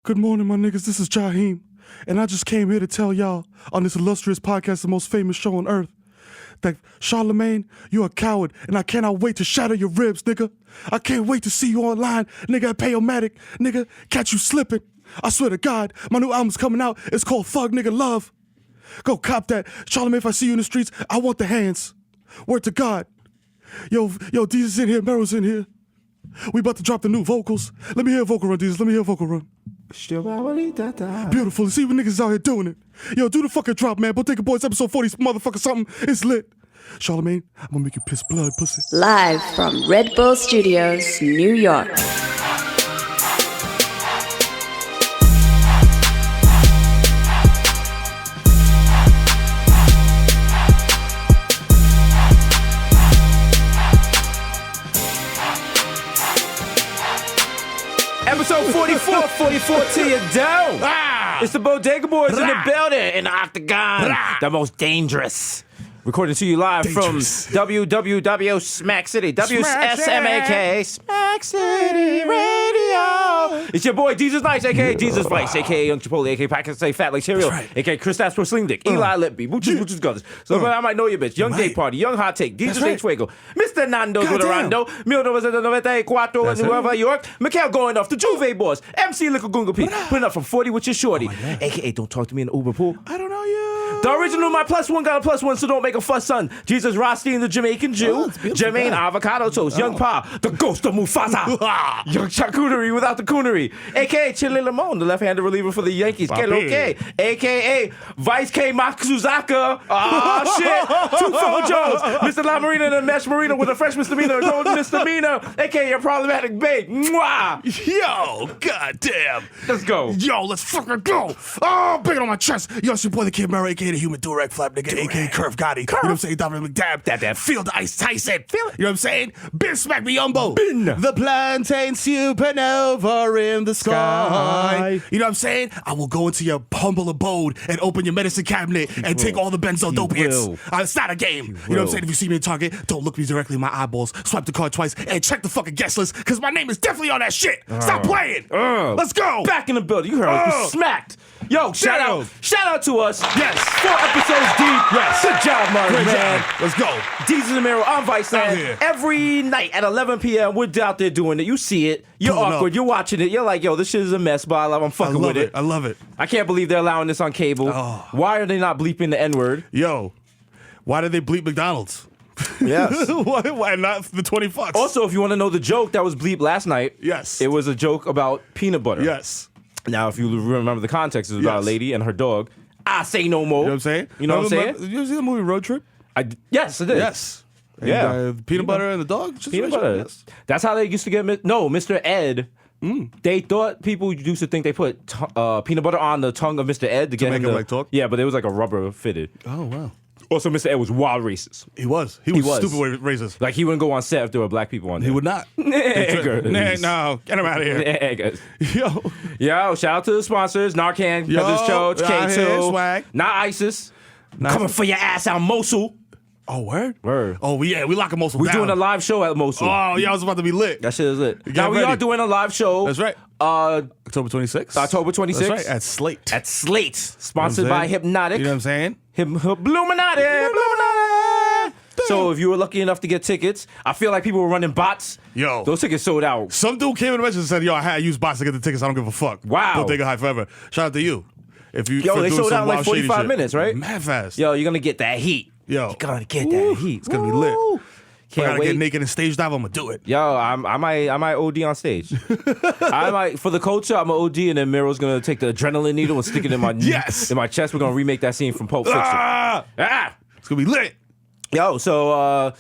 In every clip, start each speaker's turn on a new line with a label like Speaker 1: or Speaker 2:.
Speaker 1: Good morning, my niggas. This is Jahiem, and I just came here to tell y'all on this illustrious podcast, the most famous show on earth, that Charlemagne, you're a coward, and I cannot wait to shatter your ribs, nigga. I can't wait to see you online, nigga, at Payomatic, nigga, catch you slipping. I swear to God, my new album's coming out. It's called Thug Nigga Love. Go cop that. Charlemagne, if I see you in the streets, I want the hands. Word to God. Yo, Desus in here, Mero's in here. We about to drop the new vocals. Let me hear a vocal run, Desus. Let me hear a vocal run. Beautiful. See what niggas out here doing it. Yo, do the fucking drop, man. Bodega Boys, episode 40, motherfucker, something. It's lit. Charlemagne, I'm gonna make you piss blood, pussy.
Speaker 2: Live from Red Bull Studios, New York.
Speaker 3: Episode 44 to you down. It's the Bodega Boys in the building, in the octagon, the most dangerous. Recording to you live from WSMAK City, WSMAK, Smack City Radio. It's your boy, Desus Nice, a.k.a. Desus Vice, a.k.a. Young Chipotle, a.k.a. Pakistan Fat Like Cereal, a.k.a. Chris Pro Slim Dick, Eli Lippy, Muchas Guns. So I might know your bitch. Young Day Party, Young Hot Take, Desus A. Fuego, Mr. Nando's with a Rondo, 1994 in Nueva York, Mikhail going off, the Juve Boss, MC Lickle Gunga P, putting up from 40 with your shorty, a.k.a. Don't Talk to Me in the Uber Pool.
Speaker 1: I don't know you.
Speaker 3: The original My Plus One got a plus one, so don't make a fuss, son. Jesus Rothstein, the Jamaican Jew. Jermaine Avocado Toast. Young Pa, the ghost of Mufasa. Young Charcuterie without the coonery. A.K.A. Chile Limon, the left-handed reliever for the Yankees. K. A.K.A. Vice K. Matsuzaka. Shit. Two Phone Jones. Mr. La Marina and the Mesh Marina with a fresh misdemeanor. Golden misdemeanor. A.K.A. your problematic babe. Mwah.
Speaker 1: Yo, goddamn.
Speaker 3: Let's go.
Speaker 1: Yo, let's fucking go. Oh, big it on my chest. Yo, it's your boy, the Kid Mero, a.k.a. the human Durag Flap nigga, a.k.a. Curve Gotti. You know what I'm saying? Dominic McDab. That. Feel the Ice Tyson. Feel it. You know what I'm saying? Bin Smack Me Umbo.
Speaker 3: Bin.
Speaker 1: The plantain supernova in the sky. You know what I'm saying? I will go into your humble abode and open your medicine cabinet and take all the benzodopiates. It's not a game. You know what I'm saying? If you see me in Target, don't look me directly in my eyeballs. Swipe the card twice and check the fucking guest list, because my name is definitely on that shit. Stop playing. Let's go.
Speaker 3: Back in the building. You heard it. Smacked. Yo, shout out to us.
Speaker 1: Yes.
Speaker 3: 4 episodes deep.
Speaker 1: Yes.
Speaker 3: Good job, man.
Speaker 1: Let's go.
Speaker 3: Desus and Mero on Vice Land. Every night at 11 p.m. we're out there doing it. You see it. You're
Speaker 1: Pulling
Speaker 3: awkward.
Speaker 1: up.
Speaker 3: You're watching it. You're like, yo, this shit is a mess, but I'm fucking with it.
Speaker 1: I love it.
Speaker 3: I can't believe they're allowing this on cable. Why are they not bleeping the N-word?
Speaker 1: Yo, why did they bleep McDonald's?
Speaker 3: Yes.
Speaker 1: Why not the 20 fucks?
Speaker 3: Also, if you want to know the joke that was bleeped last night,
Speaker 1: Yes.
Speaker 3: it was a joke about peanut butter.
Speaker 1: Yes.
Speaker 3: Now, if you remember the context, it was about a lady and her dog. I say no more.
Speaker 1: You know what I'm saying?
Speaker 3: You know what I'm saying?
Speaker 1: Did you see the movie Road Trip?
Speaker 3: Yes, I did.
Speaker 1: Yes. And,
Speaker 3: Yeah.
Speaker 1: peanut butter and the dog?
Speaker 3: Peanut butter.
Speaker 1: Yes.
Speaker 3: That's how they used to get... Mr. Ed. They thought people used to think they put peanut butter on the tongue of Mr. Ed to get
Speaker 1: make
Speaker 3: him
Speaker 1: him, like, talk?
Speaker 3: Yeah, but it was like a rubber fitted.
Speaker 1: Oh, wow.
Speaker 3: Also, Mr. Ed was wild racist.
Speaker 1: He was. He was stupid racist.
Speaker 3: Like, he wouldn't go on set if there were black people on there.
Speaker 1: He would not. No, get him out of here.
Speaker 3: Yo, shout out to the sponsors. Narcan, Heather's Choach, K2.
Speaker 1: Swag.
Speaker 3: Not ISIS. Coming for your ass out Mosul.
Speaker 1: Oh, word?
Speaker 3: Word.
Speaker 1: Oh, we locking Mosul
Speaker 3: We're
Speaker 1: down.
Speaker 3: doing a live show at Mosul.
Speaker 1: Oh, yeah, I was about to be lit.
Speaker 3: That shit is lit.
Speaker 1: Get
Speaker 3: Now, we
Speaker 1: ready.
Speaker 3: are doing a live show.
Speaker 1: That's right. October 26th.
Speaker 3: October 26th.
Speaker 1: That's right, at Slate.
Speaker 3: At Slate. Sponsored by Hypnotic.
Speaker 1: You know what I'm saying?
Speaker 3: Bluminati. So if you were lucky enough to get tickets, I feel like people were running bots.
Speaker 1: Yo.
Speaker 3: Those tickets sold out.
Speaker 1: Some dude came in the message and said, yo, I had to use bots to get the tickets. I don't give a fuck.
Speaker 3: Wow.
Speaker 1: Bodega High forever. Shout out to you. If you
Speaker 3: Yo, they sold out in like 45 minutes, right?
Speaker 1: Mad fast.
Speaker 3: Yo, you're going to get that heat.
Speaker 1: Yo.
Speaker 3: You're going to get that heat.
Speaker 1: It's going to be lit. If I
Speaker 3: Can't
Speaker 1: gotta
Speaker 3: wait.
Speaker 1: get naked and stage dive, I'm gonna do it.
Speaker 3: Yo, I might OD on stage. I might, for the culture, I'm gonna OD, and then Mero's gonna take the adrenaline needle and stick it in my in my chest. We're gonna remake that scene from Pulp Fiction.
Speaker 1: It's gonna be lit.
Speaker 3: Yo, so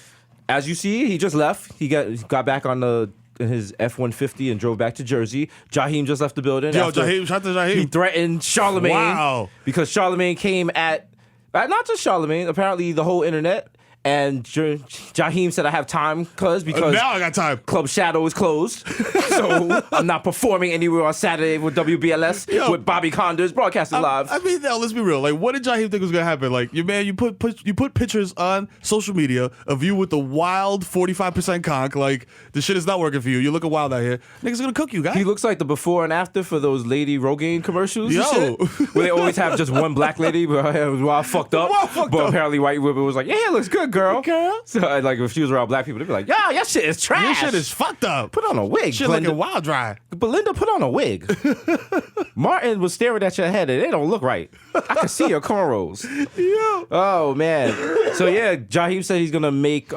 Speaker 3: as you see, he just left. He got back on his F-150 and drove back to Jersey. Jahiem just left the building.
Speaker 1: Yo, Jahiem, shout out to Jahiem.
Speaker 3: He threatened Charlemagne.
Speaker 1: Wow.
Speaker 3: Because Charlemagne came at not just Charlemagne, apparently the whole internet. And Jahiem said I have time because
Speaker 1: now I got time.
Speaker 3: Club Shadow is closed. So I'm not performing anywhere on Saturday with WBLS with Bobby Condors broadcasting live.
Speaker 1: I mean, now let's be real. Like, what did Jahiem think was gonna happen? Like, you put pictures on social media of you with the wild 45% conch. Like, the shit is not working for you. You're looking wild out here. Niggas gonna cook you, guys.
Speaker 3: He looks like the before and after for those Lady Rogaine commercials.
Speaker 1: Yo.
Speaker 3: And shit, where they always have just one black lady, but it was wild fucked up. But apparently white women was like, yeah, it looks good, girl. So like if she was around black people, they'd be like, yo, your shit is trash.
Speaker 1: Your shit is fucked up.
Speaker 3: Put on a wig,
Speaker 1: Shit
Speaker 3: Belinda.
Speaker 1: looking wild dry.
Speaker 3: Belinda, put on a wig. Martin was staring at your head and they don't look right. I can see your cornrows.
Speaker 1: Yeah.
Speaker 3: Oh man. So yeah, Jahiem said he's gonna make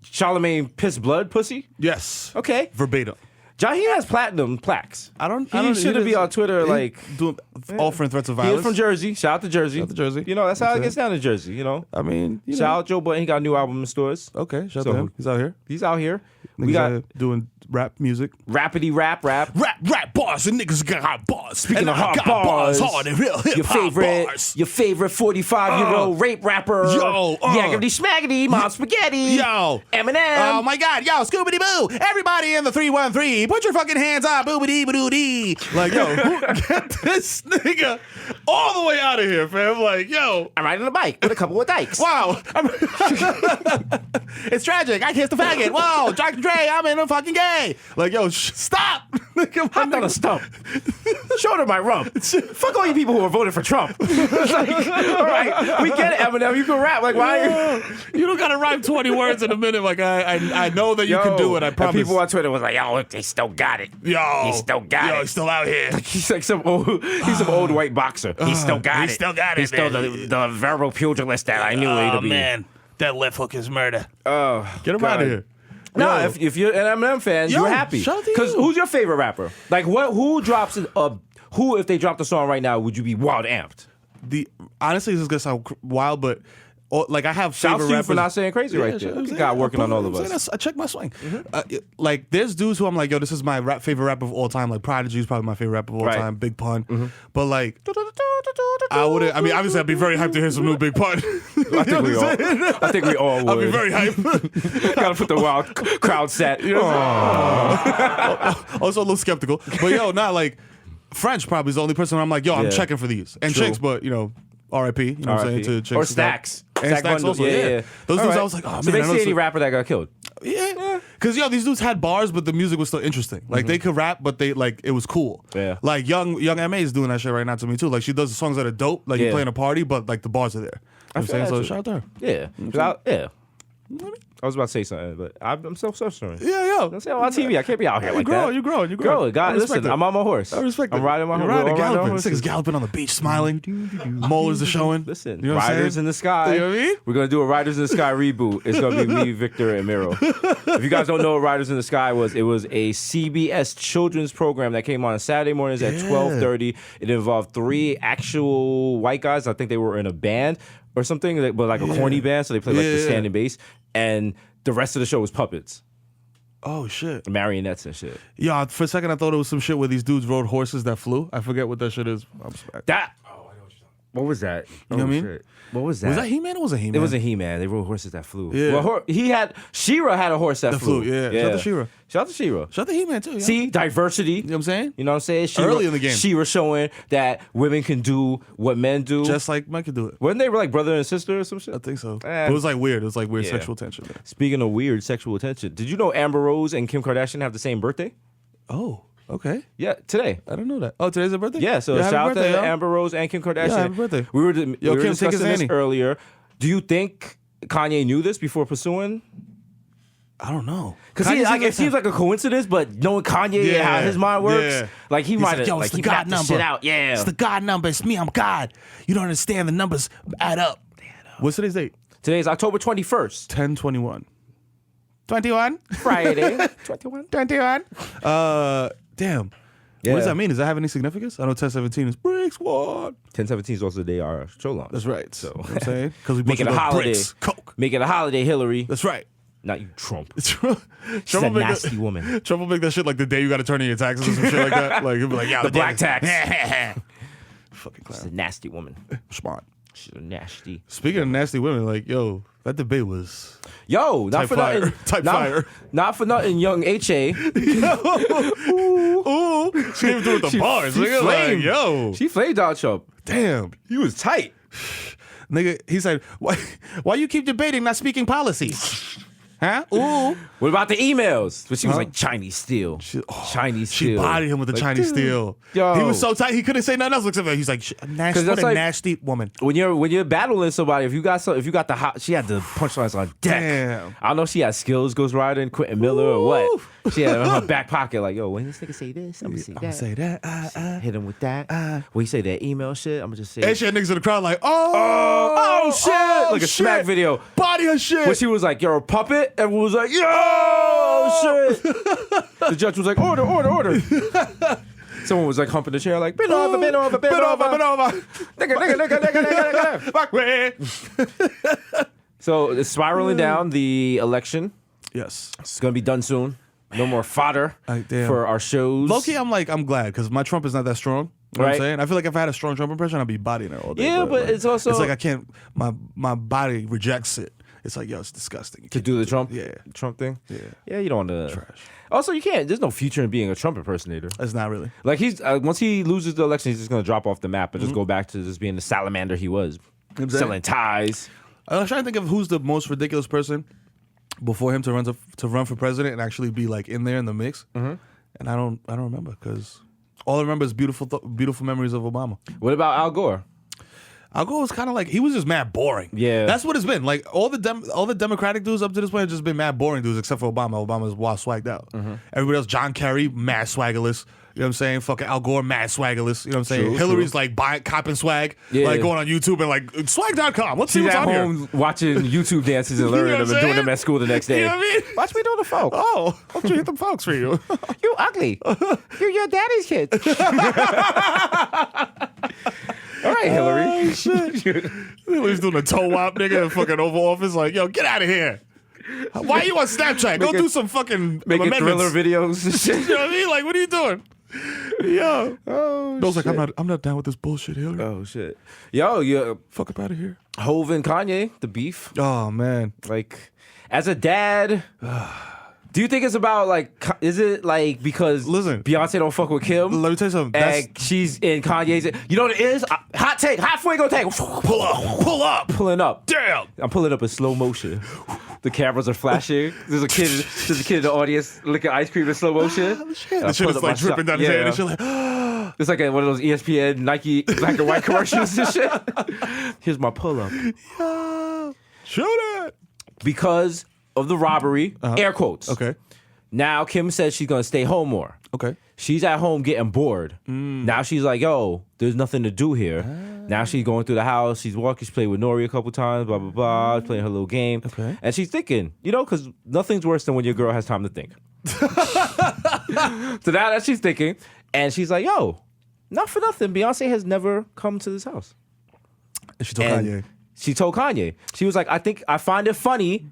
Speaker 3: Charlemagne piss blood pussy.
Speaker 1: Yes.
Speaker 3: Okay.
Speaker 1: Verbatim.
Speaker 3: Jahiem has platinum plaques.
Speaker 1: He
Speaker 3: shouldn't be on Twitter like
Speaker 1: doing offering threats of violence.
Speaker 3: He's from Jersey. Shout out to Jersey.
Speaker 1: Shout out to Jersey.
Speaker 3: You know, that's how it gets down to Jersey, you know.
Speaker 1: I mean,
Speaker 3: Shout out Joe Budden. He got a new album in stores.
Speaker 1: Okay, shout out to him. He's out here.
Speaker 3: He's out here.
Speaker 1: We got doing rap music.
Speaker 3: Rappity rap.
Speaker 1: Rap bars and niggas got hot bars.
Speaker 3: Speaking of hot bars,
Speaker 1: hard and real hip hop bars.
Speaker 3: Your favorite 45-year-old rape rapper.
Speaker 1: Yo,
Speaker 3: Yaggity Schmaggity, Mom Spaghetti.
Speaker 1: Yo.
Speaker 3: Eminem.
Speaker 1: Oh my God. Yo, Scoobity Boo. Everybody in the 313. Put your fucking hands up. Boobity boo dee. Like, yo, get this nigga all the way out of here, fam. Like, yo.
Speaker 3: I'm riding a bike with a couple of dykes.
Speaker 1: Wow. It's tragic. I kissed the faggot. Whoa, Dr. Dre, I'm in a fucking gay. Like, yo, stop.
Speaker 3: Hopped on a stump. Shoulder my rump. Fuck all you people who are voting for Trump. Like, all right, we get it, Eminem. You can rap. Like, why?
Speaker 1: You don't gotta rhyme 20 words in a minute. Like, I know that you can do it. I promise.
Speaker 3: And people on Twitter was like, yo, they still got it.
Speaker 1: Yo,
Speaker 3: he still got it.
Speaker 1: He's still out here.
Speaker 3: Like, he's like some old white boxer. He still got it.
Speaker 1: He still got it.
Speaker 3: He's still the verbal pugilist that I knew to be.
Speaker 1: Oh man, that left hook is murder.
Speaker 3: Oh,
Speaker 1: get him out of here.
Speaker 3: No, if you're an Eminem fan, you're happy. Because who's your favorite rapper? Like, who drops who, if they dropped a song right now, would you be wild amped?
Speaker 1: Honestly, this is gonna sound wild, but like I have
Speaker 3: Shout
Speaker 1: favorite
Speaker 3: to you
Speaker 1: rappers
Speaker 3: for not saying crazy right there. You got working on all of us.
Speaker 1: I check my swing. Like there's dudes who I'm like, yo, this is my favorite rapper of all time. Like Prodigy is probably my favorite rapper of all time. Big Pun. But like, I wouldn't. I mean, obviously, I'd be very hyped to hear some new Big Pun.
Speaker 3: I think we all would.
Speaker 1: I'd be very hyped.
Speaker 3: Gotta put the wild crowd set. You know
Speaker 1: also a little skeptical, but yo, not like French. Probably is the only person I'm like, yo, I'm checking for these and chicks, but you know. R.I.P. You know what I'm saying? To chicks.
Speaker 3: Or Stacks.
Speaker 1: And Stacks also, yeah. Those dudes, I was like, oh, man.
Speaker 3: So basically any rapper that got killed.
Speaker 1: Yeah. Because, yo, these dudes had bars, but the music was still interesting. Like, they could rap, but it was cool.
Speaker 3: Yeah.
Speaker 1: Like, young M.A. is doing that shit right now to me, too. Like, she does the songs that are dope. Like, you play in a party, but, like, the bars are there. You know what I'm saying? So, shout out to her.
Speaker 3: Yeah. I was about to say something, but I'm self-censoring.
Speaker 1: Yeah.
Speaker 3: I'm saying on TV. I can't be out here like that.
Speaker 1: You're growing.
Speaker 3: God, listen, I'm on my horse.
Speaker 1: I respect it.
Speaker 3: I'm riding my horse.
Speaker 1: Riding, galloping. This nigga's galloping on the beach, smiling. Molars are showing.
Speaker 3: Listen,
Speaker 1: you know
Speaker 3: Riders in the Sky.
Speaker 1: You know what I mean?
Speaker 3: We're going to do a Riders in the Sky reboot. It's going to be me, Victor, and Mero. If you guys don't know what Riders in the Sky was, it was a CBS children's program that came on Saturday mornings at 12:30. It involved 3 actual white guys. I think they were in a band or something, but like a corny band, so they played like the standing bass. And the rest of the show was puppets.
Speaker 1: Oh, shit.
Speaker 3: Marionettes and shit.
Speaker 1: Yeah, for a second I thought it was some shit where these dudes rode horses that flew. I forget what that shit is.
Speaker 3: What was that?
Speaker 1: You know what I mean?
Speaker 3: Shit. What was that?
Speaker 1: Was that He-Man or was it He-Man?
Speaker 3: It wasn't He-Man. They rode horses that flew.
Speaker 1: Yeah.
Speaker 3: Well, She-Ra had a horse that flew.
Speaker 1: Yeah. Shout out to She-Ra.
Speaker 3: Shout out to She-Ra.
Speaker 1: Shout out to He-Man, too. Yeah.
Speaker 3: See, diversity.
Speaker 1: You know what I'm saying?
Speaker 3: You know what I'm saying?
Speaker 1: Early in the game.
Speaker 3: She-Ra showing that women can do what men do.
Speaker 1: Just like Mike could do it.
Speaker 3: Weren't they like brother and sister or some shit?
Speaker 1: I think so. It was like weird. It was like weird sexual tension. Yeah.
Speaker 3: Speaking of weird sexual tension, did you know Amber Rose and Kim Kardashian have the same birthday?
Speaker 1: Oh, okay.
Speaker 3: Yeah, today.
Speaker 1: I didn't know that. Oh, today's her birthday?
Speaker 3: Yeah, so shout out to Amber Rose and Kim Kardashian.
Speaker 1: Yeah, happy birthday.
Speaker 3: We were
Speaker 1: Kim,
Speaker 3: discussing this earlier. Do you think Kanye knew this before pursuing?
Speaker 1: I don't know.
Speaker 3: Because it seems like a coincidence, but knowing Kanye and how his mind works, like he might have
Speaker 1: it's the God number.
Speaker 3: Shit out. Yeah.
Speaker 1: It's the God number. It's me. I'm God. You don't understand. The numbers add up. What's today's date?
Speaker 3: Today's October 21st.
Speaker 1: 10/21. 21?
Speaker 3: Friday.
Speaker 1: 21. Damn.
Speaker 3: Yeah.
Speaker 1: What does that mean? Does that have any significance? I know 10/17 is Brick Squad.
Speaker 3: 10/17 is also the day our show launched.
Speaker 1: That's right.
Speaker 3: So
Speaker 1: you know what I'm saying? Because we
Speaker 3: make it a holiday.
Speaker 1: Bricks, Coke.
Speaker 3: Make it a holiday, Hillary.
Speaker 1: That's right.
Speaker 3: Not you, Trump.
Speaker 1: She's
Speaker 3: a nasty woman.
Speaker 1: Trump will make that shit like the day you got to turn in your taxes or some shit like that. Like he'll be like, yeah,
Speaker 3: the black tax.
Speaker 1: Fucking clown.
Speaker 3: She's a nasty woman.
Speaker 1: Smart.
Speaker 3: She's nasty.
Speaker 1: Speaking of nasty women, like, yo, that debate was
Speaker 3: Yo, not for nothing.
Speaker 1: Fire.
Speaker 3: Not for nothing, young HA.
Speaker 1: Ooh, she even threw it the bars. Nigga, like, yo,
Speaker 3: She flamed Donald Trump.
Speaker 1: damn,
Speaker 3: He was tight.
Speaker 1: nigga. He said, why you keep debating, not speaking policy? Huh? Ooh.
Speaker 3: What about the emails? But she was like Chinese steel. Chinese
Speaker 1: She
Speaker 3: steel.
Speaker 1: bodied him with the Chinese steel.
Speaker 3: Yo.
Speaker 1: He was so tight he couldn't say nothing else except he's like, nasty, what
Speaker 3: that's
Speaker 1: a
Speaker 3: like-
Speaker 1: nasty woman.
Speaker 3: When you're battling somebody, if you got the hot, she had the punchlines on deck.
Speaker 1: Damn.
Speaker 3: I don't know if she had skills, Ghost Rider and Quentin Miller or what. She had it in her back pocket, like, yo, when this nigga say this, I'm gonna say
Speaker 1: I'm
Speaker 3: that.
Speaker 1: say that.
Speaker 3: Hit him with that. When he say that email shit, I'm gonna just say.
Speaker 1: And she had niggas in the crowd like,
Speaker 3: shit! Like a smack video.
Speaker 1: Body her shit.
Speaker 3: When she was like, you're a puppet, everyone was like, yo, shit. The judge was like, order. Someone was like humping the chair, like, bend over. Nigga.
Speaker 1: Back way.
Speaker 3: So it's spiraling down the election.
Speaker 1: Yes.
Speaker 3: It's gonna be done soon. No more fodder
Speaker 1: Damn.
Speaker 3: for our shows.
Speaker 1: Low-key, I'm glad because my Trump is not that strong. You know what I'm
Speaker 3: Right.
Speaker 1: saying? I feel like if I had a strong Trump impression, I'd be bodying her all day.
Speaker 3: Yeah, but
Speaker 1: like,
Speaker 3: it's also-
Speaker 1: it's like I can't. My body rejects it. It's like, yo, it's disgusting. You
Speaker 3: to
Speaker 1: can't
Speaker 3: do the Trump,
Speaker 1: Trump
Speaker 3: thing.
Speaker 1: Yeah,
Speaker 3: You don't want to.
Speaker 1: trash.
Speaker 3: Also, you can't. There's no future in being a Trump impersonator.
Speaker 1: It's not really.
Speaker 3: Like he's once he loses the election, he's just gonna drop off the map and just go back to just being the salamander he was, selling ties.
Speaker 1: I'm trying to think of who's the most ridiculous person before him to run for president and actually be like in there in the mix. And I don't remember because all I remember is beautiful memories of Obama.
Speaker 3: What about Al Gore?
Speaker 1: Al Gore was kind of like he was just mad boring.
Speaker 3: Yeah.
Speaker 1: That's what it's been. Like all the Democratic dudes up to this point have just been mad boring dudes except for Obama. Obama's wild swagged out. Everybody else, John Kerry, mad swaggerless. You know what I'm saying? Fucking Al Gore, mad swaggerless. You know what I'm saying?
Speaker 3: True,
Speaker 1: Hillary's
Speaker 3: true.
Speaker 1: like copping swag,
Speaker 3: Yeah.
Speaker 1: like going on YouTube and like swag.com. Let's see
Speaker 3: She's
Speaker 1: what's
Speaker 3: at
Speaker 1: on here.
Speaker 3: home watching YouTube dances and learning
Speaker 1: know what
Speaker 3: them
Speaker 1: I'm
Speaker 3: and doing
Speaker 1: saying?
Speaker 3: them at school the next day.
Speaker 1: You know what I mean?
Speaker 3: Watch me do the folk.
Speaker 1: Oh, I'll you hit them folks for you.
Speaker 3: You ugly. You're your daddy's kid. All right, Hillary.
Speaker 1: Oh, shit. Hillary's doing a toe wop, nigga, in fucking Oval Office. Like, yo, get out of here. Why are you on Snapchat? Go do some fucking
Speaker 3: Making
Speaker 1: amendments.
Speaker 3: thriller videos and shit.
Speaker 1: You know what I mean? Like, what are you doing? Yo.
Speaker 3: Oh,
Speaker 1: I was like, I'm not down with this bullshit, Hillary.
Speaker 3: Oh shit. Yo, you
Speaker 1: Fuck up out of here.
Speaker 3: Hove and Kanye, the beef.
Speaker 1: Oh man.
Speaker 3: Like, as a dad, do you think it's about like? Is it like because
Speaker 1: Listen.
Speaker 3: Beyonce don't fuck with Kim?
Speaker 1: Let me tell you something. That's,
Speaker 3: And she's in Kanye's. You know what it is? Hot take. Hot fuego take.
Speaker 1: pull up.
Speaker 3: Pulling up.
Speaker 1: Damn.
Speaker 3: I'm pulling up in slow motion. The cameras are flashing. There's a kid in the audience licking ice cream in slow motion. And I
Speaker 1: The shit
Speaker 3: pull
Speaker 1: is
Speaker 3: up my
Speaker 1: like dripping
Speaker 3: shot.
Speaker 1: down his head
Speaker 3: Yeah.
Speaker 1: and shit like,
Speaker 3: It's like one of those ESPN Nike black and white commercials and shit. Here's my pull up.
Speaker 1: shoot it.
Speaker 3: Because of the robbery, air quotes.
Speaker 1: Okay.
Speaker 3: Now Kim says she's gonna stay home more.
Speaker 1: Okay.
Speaker 3: She's at home getting bored. Now she's like, yo, there's nothing to do here. Now she's going through the house. She's walking. She's played with Nori a couple times, blah, blah, blah. Playing her little game.
Speaker 1: Okay.
Speaker 3: And she's thinking, because nothing's worse than when your girl has time to think. So now that she's thinking, and she's like, yo, not for nothing, Beyonce has never come to this house.
Speaker 1: And she told
Speaker 3: And
Speaker 1: Kanye.
Speaker 3: she told Kanye. She was like, I find it funny.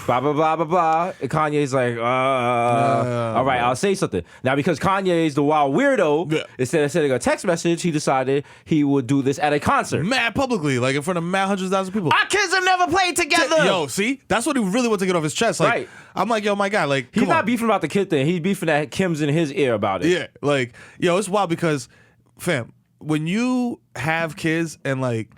Speaker 3: Blah, blah, blah, blah, blah. And Kanye's like, all right, I'll say something. Now, because Kanye's the wild weirdo, instead of sending a text message, he decided he would do this at a concert.
Speaker 1: Mad publicly, like in front of mad hundreds of thousands of people.
Speaker 3: Our kids have never played together.
Speaker 1: Yo, see? That's what he really wants to get off his chest. Like,
Speaker 3: Right.
Speaker 1: I'm like, yo, my guy, like,
Speaker 3: He's
Speaker 1: come
Speaker 3: not
Speaker 1: on.
Speaker 3: beefing about the kid thing. He's beefing that Kim's in his ear about it.
Speaker 1: Yeah, like, yo, it's wild because, fam, when you have kids and like,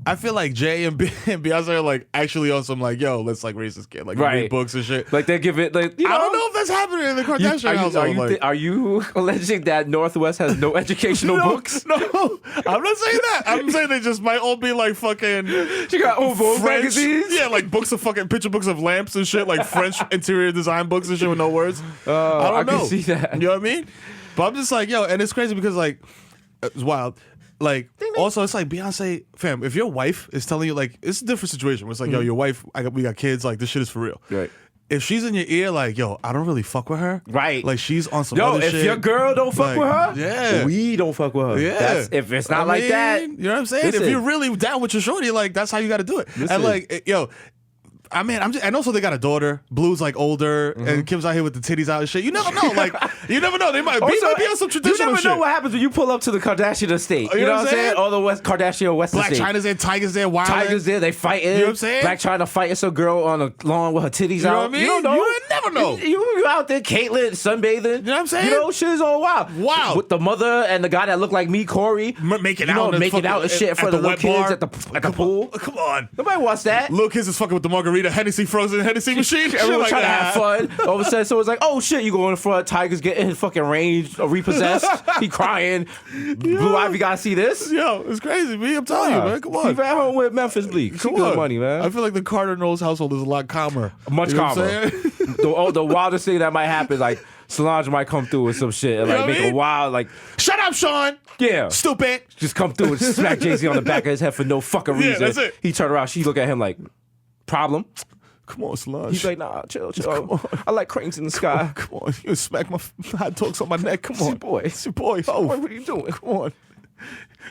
Speaker 1: I feel like Jay and Beyonce are like actually on some like, yo, let's like raise this kid, like
Speaker 3: Right.
Speaker 1: read books and shit.
Speaker 3: Like they give it, like,
Speaker 1: I don't know if that's happening in the Kardashian household.
Speaker 3: Are you alleging that Northwest has no educational books?
Speaker 1: No, I'm not saying that. I'm saying they just might all be like fucking.
Speaker 3: She got Vogue
Speaker 1: French,
Speaker 3: magazines?
Speaker 1: yeah, like books of fucking picture books of lamps and shit, like French interior design books and shit with no words. I don't
Speaker 3: I
Speaker 1: know.
Speaker 3: can see that.
Speaker 1: You know what I mean? But I'm just like, yo, and it's crazy because like, it's wild. Like, also, it's like Beyonce, fam, if your wife is telling you, like, it's a different situation where it's like, yo, your wife, we got kids, like, this shit is for real.
Speaker 3: Right.
Speaker 1: If she's in your ear, like, yo, I don't really fuck with her.
Speaker 3: Right.
Speaker 1: Like, she's on some
Speaker 3: Yo,
Speaker 1: other
Speaker 3: if
Speaker 1: shit.
Speaker 3: your girl don't fuck
Speaker 1: Like,
Speaker 3: with her,
Speaker 1: yeah.
Speaker 3: we don't fuck with her.
Speaker 1: Yeah.
Speaker 3: If it's not like that,
Speaker 1: you know what I'm saying?
Speaker 3: listen.
Speaker 1: If you're really down with your shorty, like, that's how you got to do it.
Speaker 3: Listen.
Speaker 1: And, like, yo, I mean, and also they got a daughter. Blue's like older, and Kim's out here with the titties out and shit. You never know. Like, you never know. They might be on some traditional shit.
Speaker 3: You never know what happens when you pull up to the Kardashian estate. You know what I'm saying? All the Kardashian West
Speaker 1: Black
Speaker 3: estate.
Speaker 1: China's there, Tigers there, Wild.
Speaker 3: Tigers there, they fighting.
Speaker 1: You know what I'm saying?
Speaker 3: Black China fighting some girl on a lawn with her titties out.
Speaker 1: Know what I mean?
Speaker 3: You don't know.
Speaker 1: You never know.
Speaker 3: You out there, Caitlyn, sunbathing.
Speaker 1: You know what I'm saying?
Speaker 3: You know, shit is all wild.
Speaker 1: Wow.
Speaker 3: With the mother and the guy that looked like me, Corey.
Speaker 1: Making out
Speaker 3: and shit in front of the little kids at the pool.
Speaker 1: Come on.
Speaker 3: Nobody wants that.
Speaker 1: Little kids is fucking with the margarita, Hennessy frozen Hennessy machine.
Speaker 3: Everyone's
Speaker 1: like
Speaker 3: trying
Speaker 1: that.
Speaker 3: to have fun. All of a sudden, someone's like, "Oh shit, you go in front? Tiger's getting his fucking range repossessed. He crying. Blue Ivy gotta see this.
Speaker 1: Yo, it's crazy, man. I'm telling you, man. Come on.
Speaker 3: Keep at home with Memphis Bleak. She good money, man.
Speaker 1: I feel like the Carter Knowles household is a lot calmer.
Speaker 3: Much calmer. The wildest thing that might happen, like Solange might come through with some shit and like make a wild like.
Speaker 1: Shut up, Sean.
Speaker 3: Yeah.
Speaker 1: Stupid.
Speaker 3: Just come through and smack Jay-Z on the back of his head for no fucking reason.
Speaker 1: Yeah, that's it.
Speaker 3: He turned around. She look at him like, problem?
Speaker 1: Come on, Solange.
Speaker 3: He's like, nah, chill. I like cranes in the sky.
Speaker 1: Come on. You smack my hot dogs on my neck. Come on.
Speaker 3: It's your boy.
Speaker 1: Oh,
Speaker 3: what are you doing?
Speaker 1: Come on.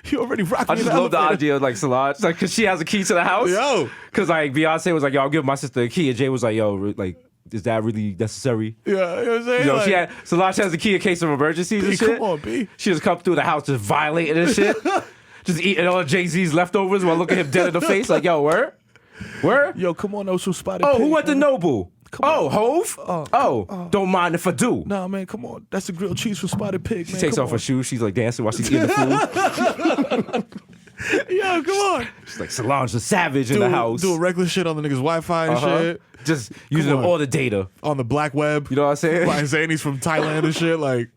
Speaker 1: You already rocked me.
Speaker 3: I just love the idea of like Solange, like, cause she has a key to the house.
Speaker 1: Yo.
Speaker 3: Cause like Beyonce was like, yo, I'll give my sister a key. And Jay was like, yo, like, is that really necessary?
Speaker 1: Yeah, you know what I'm saying?
Speaker 3: You know,
Speaker 1: like,
Speaker 3: Solange has the key in case of emergencies and shit.
Speaker 1: Come on, B.
Speaker 3: She just come through the house just violating and shit. Just eating all Jay-Z's leftovers while looking him dead in the face. Like, yo, where?
Speaker 1: Yo, come on, those who spotted.
Speaker 3: Oh,
Speaker 1: pig,
Speaker 3: who went to
Speaker 1: man.
Speaker 3: Noble? Hove? Don't mind if I do.
Speaker 1: Nah, man, come on. That's the grilled cheese from Spotted Pig,
Speaker 3: She
Speaker 1: man.
Speaker 3: takes
Speaker 1: Come
Speaker 3: off
Speaker 1: on.
Speaker 3: her shoes. She's like dancing while she's eating the food.
Speaker 1: Yo, come on.
Speaker 3: She's like Solange the Savage in the house.
Speaker 1: Doing reckless shit on the niggas' Wi-Fi and shit.
Speaker 3: Just using
Speaker 1: on.
Speaker 3: all the data.
Speaker 1: On the black web.
Speaker 3: You know what I'm saying?
Speaker 1: Buying zanies from Thailand and shit. Like,